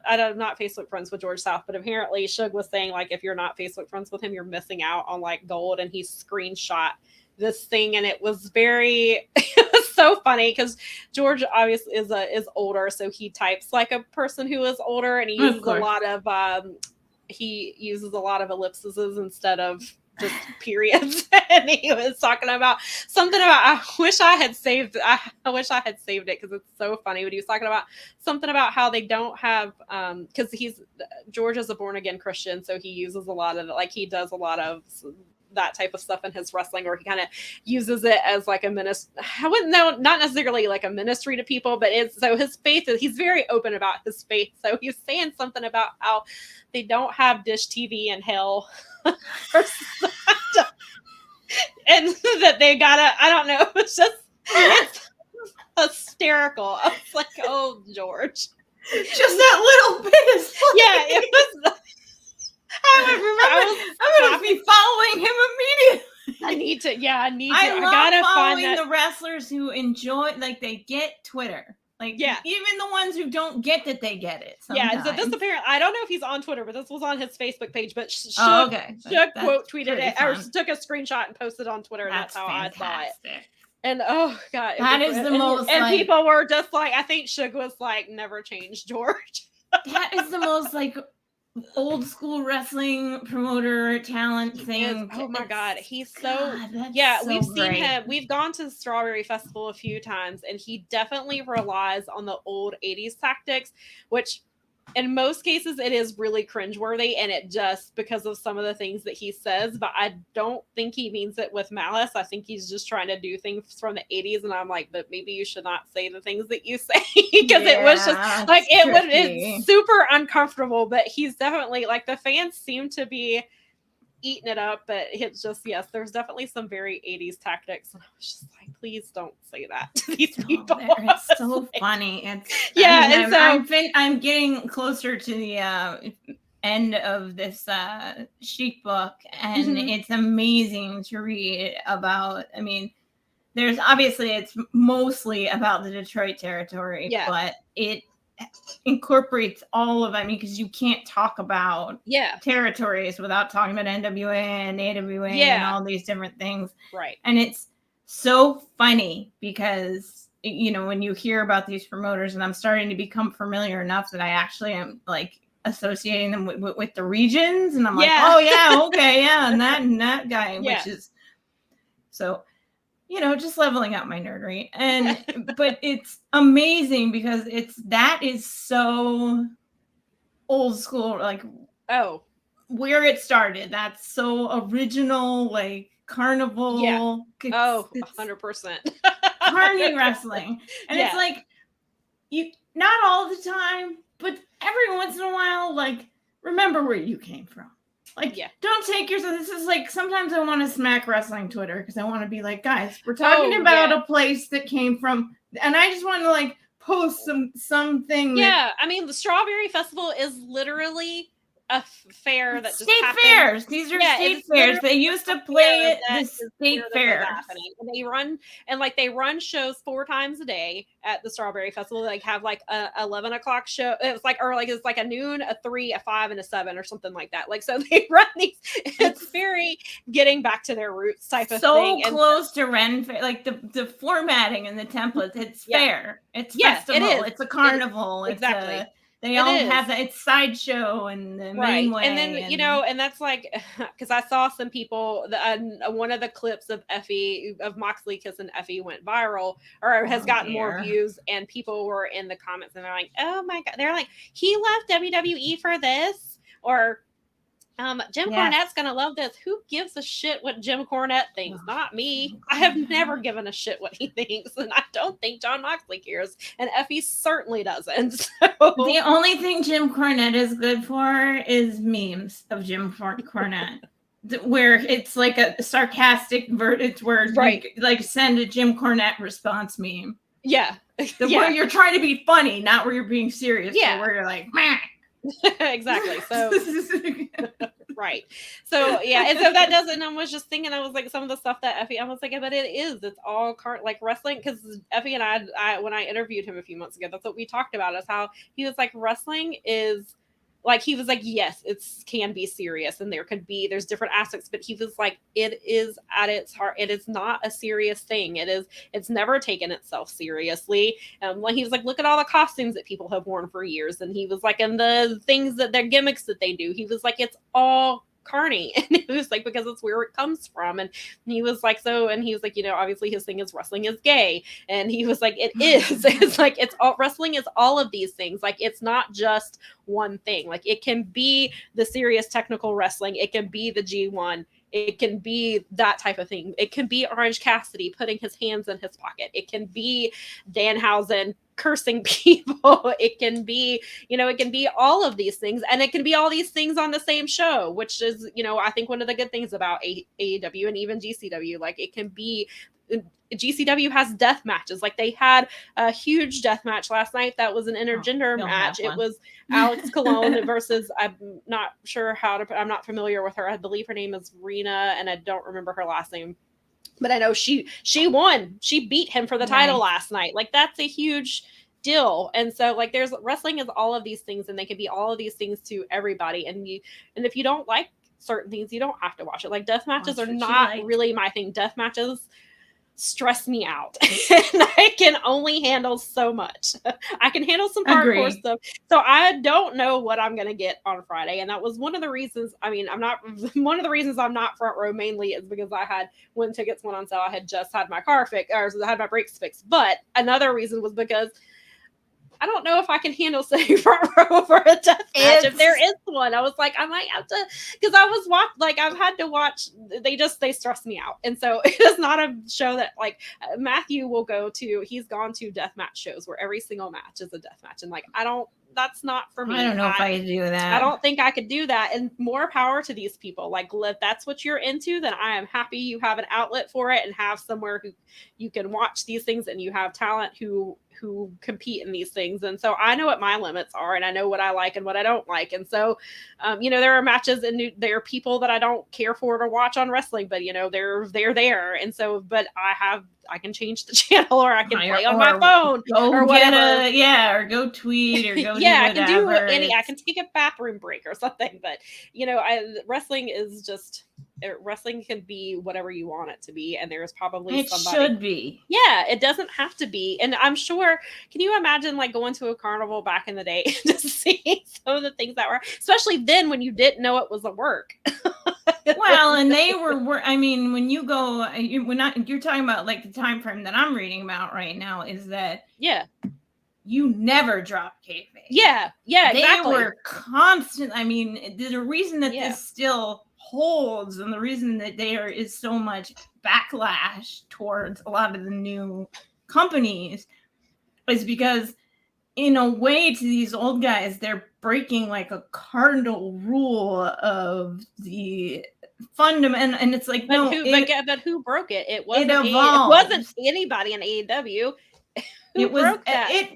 Facebook friends with George South, but apparently Suge was saying like if you're not Facebook friends with him, you're missing out on like gold, and he screenshot this thing, and it was it was so funny because George obviously is older, so he types like a person who is older, and he uses a lot of ellipses instead of just periods. And he was talking about something about I wish I had saved it because it's so funny. But he was talking about something about how they don't have because George is a born again Christian, so he uses a lot of like he does a lot of that type of stuff in his wrestling, or he kind of uses it as like a ministry. I wouldn't know, not necessarily like a ministry to people, but it's so his faith is, he's very open about his faith. So he's saying something about how they don't have dish TV in hell and that they gotta, I don't know, it's hysterical. I was like, oh George, just that little bit is funny. Yeah, it was I'm gonna be following him immediately. I gotta following the wrestlers who enjoy, like they get Twitter. Like even the ones who don't get that they get it. Sometimes. Yeah, so this apparently, I don't know if he's on Twitter, but this was on his Facebook page. But Suge quote tweeted it or took a screenshot and posted on Twitter. And that's how fantastic. I saw it. And oh god, that is the most. And like, people were just like, I think Suge was like, never change, George. That is the most like old school wrestling promoter talent thing. Oh my god, he's so we've seen him. We've gone to the Strawberry Festival a few times, and he definitely relies on the old 80s tactics, which in most cases it is really cringeworthy, and it just because of some of the things that he says, but I don't think he means it with malice. I think he's just trying to do things from the 80s, and I'm like, but maybe you should not say the things that you say because it was just like it's super uncomfortable. But he's definitely like the fans seem to be eating it up, but it's just there's definitely some very 80s tactics, and I was just like, please don't say that to these people. It's so funny. It's I'm getting closer to the end of this Chic book, and it's amazing to read about. I mean, there's obviously it's mostly about the Detroit territory, but it incorporates all of because you can't talk about territories without talking about NWA and AWA and all these different things, right? And it's so funny because when you hear about these promoters, and I'm starting to become familiar enough that I actually am like associating them with the regions, and I'm like, oh yeah, okay, yeah, and that guy, which is so. Just leveling out my nerdery. But it's amazing because that is so old school, like, where it started. That's so original, like carnival. Yeah. 100%. Carny wrestling. And it's like, not all the time, but every once in a while, like, remember where you came from. Like, don't take yourself. This is like, sometimes I want to smack wrestling Twitter because I want to be like, guys, we're talking about a place that came from, and I just want to like post something. Yeah, I mean, the Strawberry Festival is literally a fair that just state fairs. These are state fairs. They used to play at the state fairs. And they run shows 4 times a day at the Strawberry Festival. They have like a 11 o'clock show. It's like a noon, a 3, a 5, and a 7 or something like that. Like, so they run these. It's very getting back to their roots type of thing. So close to Ren Fair, like the formatting and the templates. It's fair. It's festival. It is. It's a carnival. Exactly. They all have that. It's sideshow and the main way. And then, and that's like, because I saw some people, one of the clips of Moxley kissing Effie went viral or has gotten more views, and people were in the comments and they're like, oh my God. They're like, he left WWE for this, or Jim Cornette's gonna love this. Who gives a shit what Jim Cornette thinks? Not me. I have never given a shit what he thinks, and I don't think Jon Moxley cares, and Effie certainly doesn't. So. The only thing Jim Cornette is good for is memes of Jim Cornette. where it's like a sarcastic it's where right. you like send a Jim Cornette response meme. Yeah. Where you're trying to be funny, not where you're being serious. Yeah. Where you're like, meh. Exactly. So right. So yeah, and so that doesn't. I was just thinking, I was like, some of the stuff that Effie, I was like, but it's all like wrestling, because Effie and I when I interviewed him a few months ago, that's what we talked about, is how he was like, wrestling is like, he was like, yes, it can be serious, and there's different aspects, but he was like, it is at its heart, it is not a serious thing. It's never taken itself seriously. Like, he was like, look at all the costumes that people have worn for years, and he was like, and the things that their gimmicks that they do, he was like, it's all carny. And it was like, because it's where it comes from. And he was like, so, and he was like, obviously his thing is wrestling is gay, and he was like, it is. It's like, it's all, wrestling is all of these things. Like, it's not just one thing. Like, it can be the serious technical wrestling, it can be the G1, it can be that type of thing, it can be Orange Cassidy putting his hands in his pocket, it can be Danhausen cursing people, it can be, it can be all of these things, and it can be all these things on the same show, which is, I think one of the good things about AEW and even GCW. Like, it can be, GCW has death matches. Like, they had a huge death match last night that was an intergender match. It was Alex Colon versus, I'm not sure I'm not familiar with her. I believe her name is Rena, and I don't remember her last name, but I know she won. She beat him for the title last night. Like, that's a huge deal. And so, like, there's, wrestling is all of these things, and they can be all of these things to everybody. And if you don't like certain things, you don't have to watch it. Like, death matches are not really my thing. Death matches stress me out, and I can only handle so much. I can handle some hardcore stuff, so I don't know what I'm gonna get on Friday. And that was one of the reasons, one of the reasons I'm not front row mainly is because I had, when tickets went on sale, I had just had my car fixed, or I had my brakes fixed. But another reason was because I don't know if I can handle sitting front row for a death match. If there is one, I was like, I might have to, because I was I've had to watch, they stress me out. And so it is not a show that, like, Matthew will go to, he's gone to death match shows where every single match is a death match. And like, that's not for me. I don't know if I could do that. I don't think I could do that. And more power to these people. Like, if that's what you're into, then I am happy you have an outlet for it and have somewhere who you can watch these things, and you have talent who compete in these things. And so I know what my limits are, and I know what I like and what I don't like. And so, there are matches, and there are people that I don't care for to watch on wrestling, but they're there. And so, but I can change the channel, or I can play on my phone, or whatever. Or go tweet, or go I can do I can take a bathroom break or something. But wrestling is just, wrestling can be whatever you want it to be, and there's probably somebody. It should be. Yeah, it doesn't have to be. And I'm sure, can you imagine, like, going to a carnival back in the day to see some of the things that were, especially then when you didn't know it was a work. Well, and they were, I mean, when you go, you're talking about, like, the time frame that I'm reading about right now is that you never drop kayfabe. Yeah, exactly. They were constant. I mean, there's a reason that this still holds, and the reason that there is so much backlash towards a lot of the new companies is because, in a way, to these old guys, they're breaking like a cardinal rule of the fundamental, and it's like, but who broke it? It wasn't anybody in AEW. It was broke that?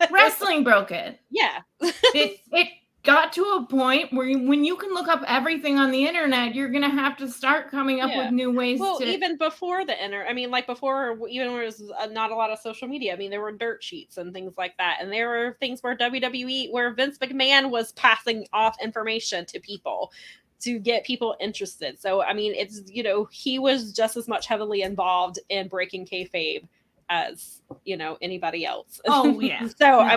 Wrestling broke it. Yeah. it got to a point where when you can look up everything on the internet, you're gonna have to start coming up with new ways. Well, even before the before, even when it was not a lot of social media, there were dirt sheets and things like that, and there were things where where Vince McMahon was passing off information to people to get people interested. So it's he was just as much heavily involved in breaking kayfabe as anybody else. Oh yeah. So I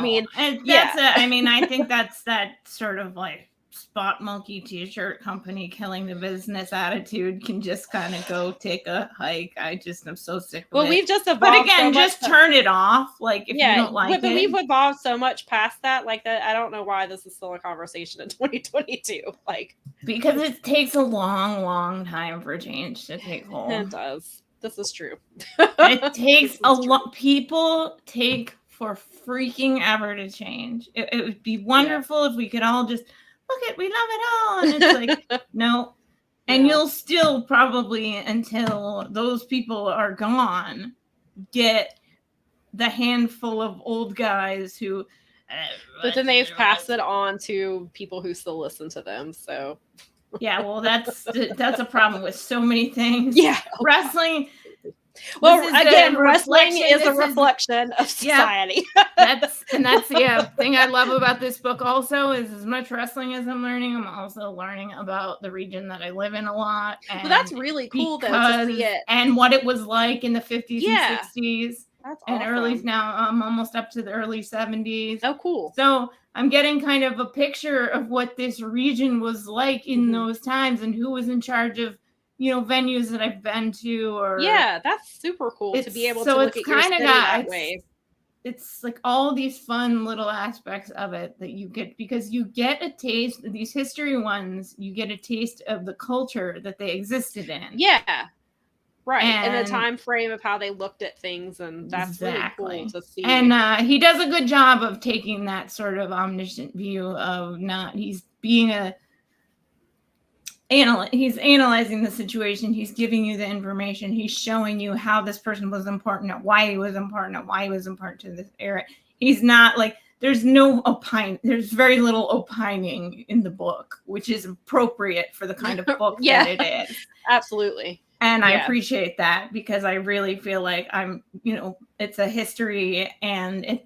think that's that sort of like spot monkey t-shirt company killing the business attitude can just kind of go take a hike. I'm so sick of it. We've just evolved. But again, just turn it off. Like, if you don't like it. But we've evolved so much past that. Like, that, I don't know why this is still a conversation in 2022. Like, because it takes a long, long time for change to take hold. It does. This is true. It takes a lot. People take for freaking ever to change. It would be wonderful if we could all just we love it all. And it's like, no, And you'll still probably, until those people are gone, get the handful of old guys who. But then they've passed it on to people who still listen to them. So. Yeah, well, that's a problem with so many things. Yeah, wrestling. Well, again, wrestling is a reflection of society. That's the thing I love about this book also is as much wrestling as I'm learning, I'm also learning about the region that I live in a lot. Well, that's really cool though to see it. And what it was like in the 50s and 60s. That's and awesome. Now I'm almost up to the early 70s. Oh, cool. So I'm getting kind of a picture of what this region was like in those times and who was in charge of, venues that I've been to. Or that's super cool to be able to look at your city that way. It's like all these fun little aspects of it that you get, because you get a taste of these history ones. You get a taste of the culture that they existed in. Yeah. Right. And the time frame of how they looked at things. And that's really cool to see. And he does a good job of taking that sort of omniscient view of he's being he's analyzing the situation. He's giving you the information. He's showing you how this person was important, and why he was important, and why he was important to this era. He's not like, there's very little opining in the book, which is appropriate for the kind of book that it is. Absolutely. And I appreciate that, because I really feel like it's a history. And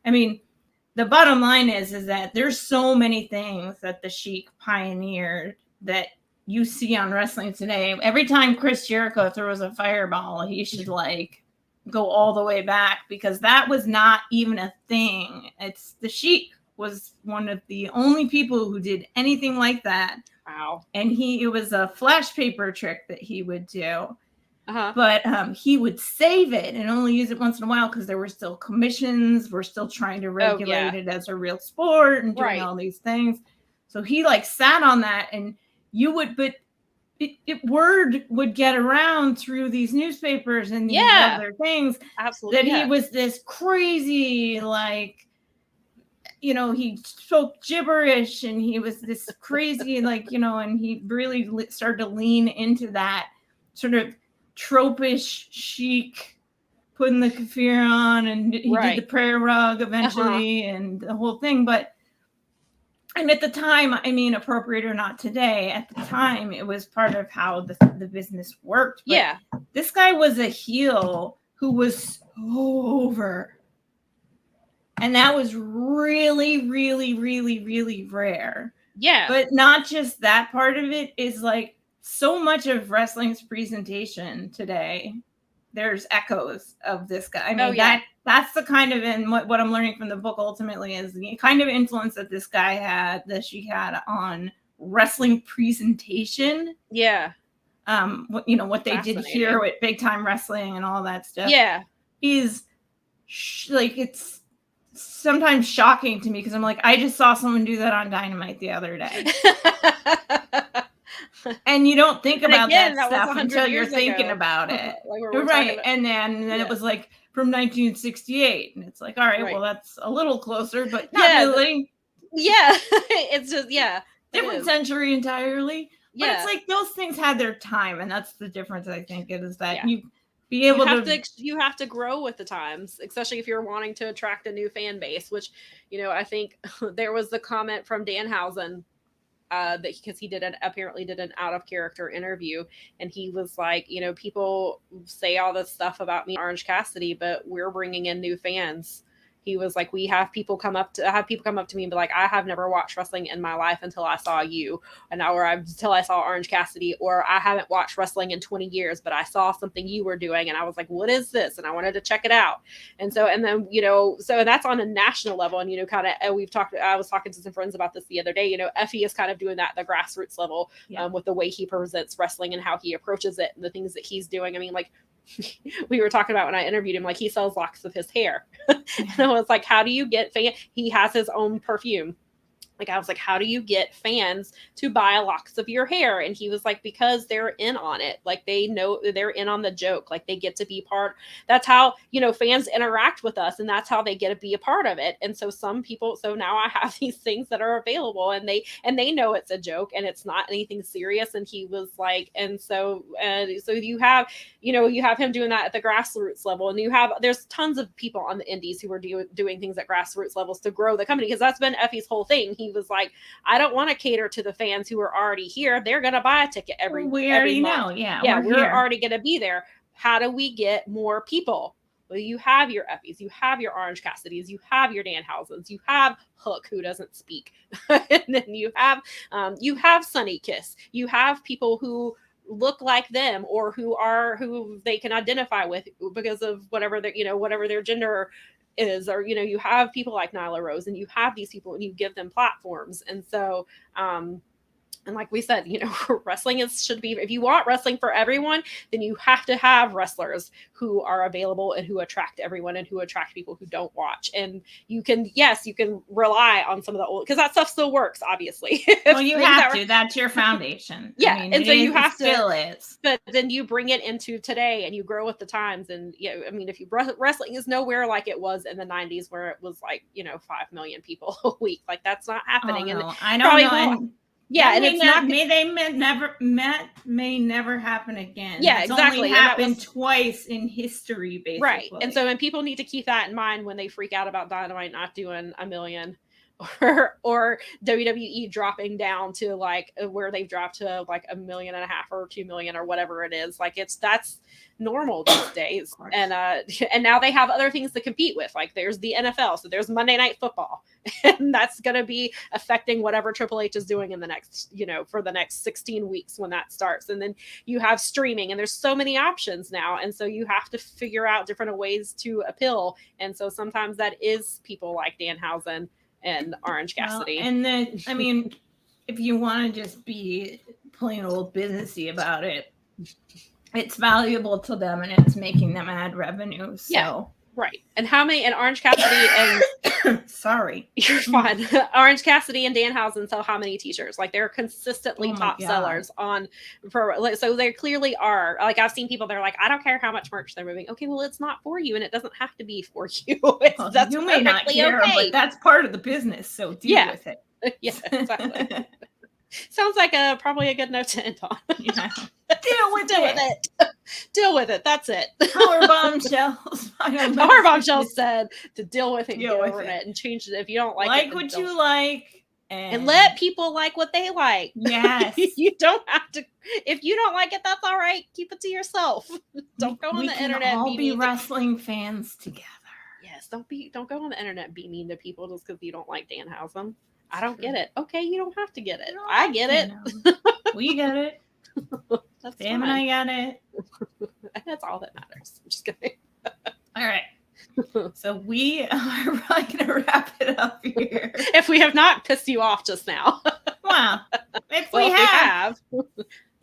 the bottom line is that there's so many things that the Sheik pioneered that you see on wrestling today. Every time Chris Jericho throws a fireball, he should go all the way back, because that was not even a thing. It's the Sheik was one of the only people who did anything like that. Wow. And it was a flash paper trick that he would do. But he would save it and only use it once in a while, because there were still commissions. We're still trying to regulate it as a real sport and doing all these things. So he sat on that, and word would get around through these newspapers and these other things. Absolutely. That he was this crazy, he spoke gibberish, and he was this crazy, and he really started to lean into that sort of tropish Sheik, putting the keffir on, and he did the prayer rug eventually, and the whole thing. And at the time, appropriate or not today, at the time, it was part of how the business worked. But this guy was a heel who was so over. And that was really, really, really, really rare. Yeah. But not just that part of it is so much of wrestling's presentation today. There's echoes of this guy. That's the kind of, and what I'm learning from the book ultimately is the kind of influence that this guy had, that she had on wrestling presentation. Yeah. What they did here with big time wrestling and all that stuff. Yeah. Is it's sometimes shocking to me, because I'm I just saw someone do that on Dynamite the other day. And you don't think about that stuff until you're thinking about it. Right. And then it was from 1968. And it's all right, well, that's a little closer, but not really. Yeah. It's just, different century entirely. But it's those things had their time. And that's the difference, I think, is that you be able you have to grow with the times, especially if you're wanting to attract a new fan base, which, I think there was the comment from Danhausen that because he apparently did an out of character interview, and he was like, people say all this stuff about me, Orange Cassidy, but we're bringing in new fans. He was like, I have people come up to me and be like, I have never watched wrestling in my life until I saw you, until I saw Orange Cassidy, or I haven't watched wrestling in 20 years, but I saw something you were doing, and I was like, what is this? And I wanted to check it out. And then, so that's on a national level. And, I was talking to some friends about this the other day, Effie is kind of doing that at the grassroots level, with the way he presents wrestling and how he approaches it and the things that he's doing. We were talking about when I interviewed him, he sells locks of his hair. And I was like, how do you get fan? He has his own perfume. Like, I was like, how do you get fans to buy locks of your hair? And he was like, because they're in on it. Like, they know they're in on the joke. Like, they get to be part. That's how, fans interact with us, and that's how they get to be a part of it. And so some people, so now I have these things that are available, and they know it's a joke and it's not anything serious. And he was like, and so you have, you have him doing that at the grassroots level, and there's tons of people on the indies who are doing things at grassroots levels to grow the company, because that's been Effie's whole thing. He was like, I don't want to cater to the fans who are already here. They're going to buy a ticket every month. We're already going to be there. How do we get more people? Well, you have your Effies, you have your Orange Cassidys, you have your Dan-Housens, you have Hook, who doesn't speak, and then you have Sonny Kiss, you have people who look like them, or who they can identify with because of whatever their gender is, or you have people like Nyla Rose, and you have these people, and you give them platforms. And so and like we said, wrestling should be, if you want wrestling for everyone, then you have to have wrestlers who are available and who attract everyone and who attract people who don't watch. And you can rely on some of the old, because that stuff still works, obviously. Well, you have to. That's your foundation. Yeah. And so you have to. Still is. But then you bring it into today, and you grow with the times. And if wrestling is nowhere like it was in the 90s, where it was like, 5 million people a week. Like, that's not happening. Oh, no. I don't know. Yeah, and it's not. May never happen again. Yeah, it's exactly. Only happened twice in history, basically. Right, and people need to keep that in mind when they freak out about Dynamite not doing a million, or WWE dropping down to like where they've dropped to like 1.5 million or 2 million or whatever it is. Like, that's normal these days. And now they have other things to compete with. Like, there's the NFL, so there's Monday Night Football, and that's going to be affecting whatever Triple H is doing in the next, for the next 16 weeks when that starts. And then you have streaming, and there's so many options now, and so you have to figure out different ways to appeal. And so sometimes that is people like Danhausen and Orange Cassidy. And then, if you want to just be plain old businessy about it, it's valuable to them, and it's making them ad revenue. So. Yeah, right. And Orange Cassidy and sorry, you're fine. Orange Cassidy and Danhausen sell how many t-shirts? Like, they're consistently top sellers so they clearly are. Like, I've seen people, they're like, I don't care how much merch they're moving. Okay, well, it's not for you, and it doesn't have to be for you. That's you may not care, but that's part of the business. So deal with it. Yeah, exactly. Sounds like probably a good note to end on. Yeah. Deal with it. Deal with it. That's it. Powerbombshells. Powerbombshells said to deal with it, get over it, and change it if you don't like it. What you like. And let people like what they like. Yes. You don't have to. If you don't like it, that's all right. Keep it to yourself. Don't go on the internet. We can all be wrestling fans together. Yes. Don't go on the internet and be mean to people just because you don't like Danhausen. I don't get it. Okay, you don't have to get it. I get it. We get it. Sam and I got it. That's all that matters. I'm just kidding. All right. So we are going to wrap it up here. If we have not pissed you off just now. Wow. If we have,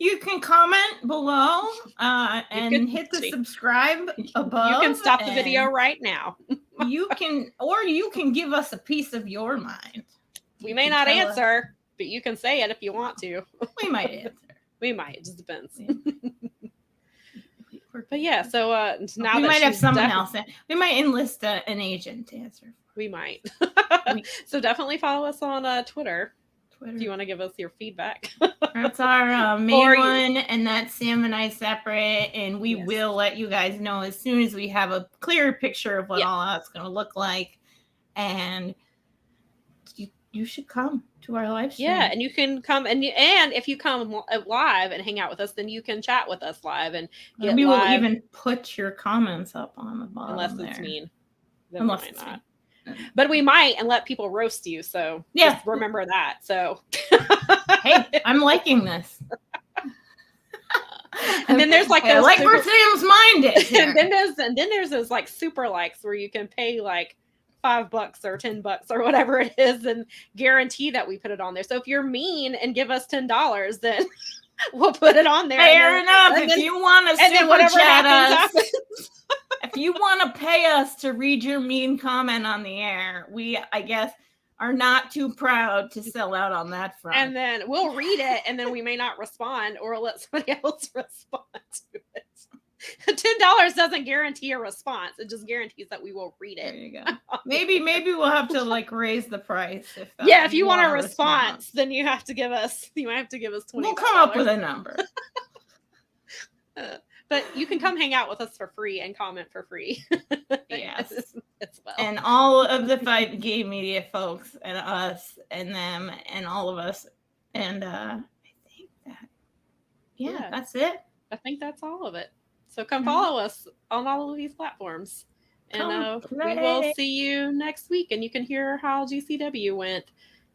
you can comment below and hit the subscribe above. You can stop the video right now. You can give us a piece of your mind. We may not answer, but you can say it if you want to. We might answer. We might. It just depends. But yeah, so now we might have someone else. We might enlist an agent to answer. We might. So definitely follow us on Twitter. If you want to give us your feedback. That's our main one, and that's Sam and I separate, and we will let you guys know as soon as we have a clearer picture of what all that's going to look like. And you should come to our live stream. Yeah, and you can come, and if you come live and hang out with us, then you can chat with us live and get we live. will even put your comments up on the bottom. Unless it's mean. Unless it's not. But we might, and let people roast you. So just remember that. So hey, I'm liking this. And then there's like those where Sam's mind is. And then there's those like super likes where you can pay like $5 or $10 or whatever it is and guarantee that we put it on there. So if you're mean and give us $10, then we'll put it on there. Fair enough. If you want to super chat us, if you want to pay us to read your mean comment on the air, I guess are not too proud to sell out on that front. And then we'll read it, and then we may not respond, or let somebody else respond to it. $10 doesn't guarantee a response. It just guarantees that we will read it. There you go. Maybe we'll have to like raise the price. If you want a response, then you have to give us. You have to give us $20. We'll come up with a number. But you can come hang out with us for free and comment for free. Yes. As well. And all of the 5 gay media folks and us and them and all of us. And I think that, that's it. I think that's all of it. So come follow us on all of these platforms. And we will see you next week. And you can hear how GCW went.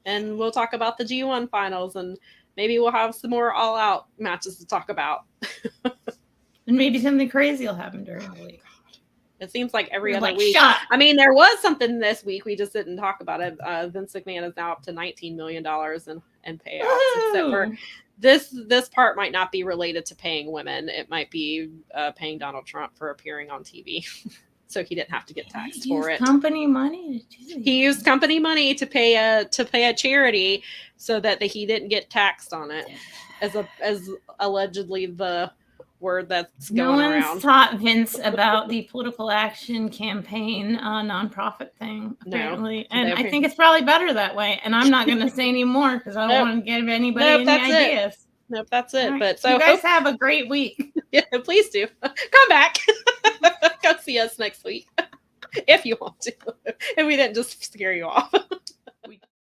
And we'll talk about the G1 finals. And maybe we'll have some more all-out matches to talk about. And maybe something crazy will happen during the week. It seems like every other week. I mean, there was something this week. We just didn't talk about it. Vince McMahon is now up to $19 million in payouts. Except for this part might not be related to paying women. It might be paying Donald Trump for appearing on TV. So he didn't have to get taxed for it. Company money. He used company money to pay a charity so that he didn't get taxed on it, as allegedly the word that's going around. No one's taught Vince about the political action campaign nonprofit thing, apparently. And I think it's probably better that way. And I'm not going to say any more because I don't want to give anybody any ideas. Nope, that's it. Right. But so you guys have a great week. Yeah, please do. Come back. Come see us next week if you want to. If we didn't just scare you off.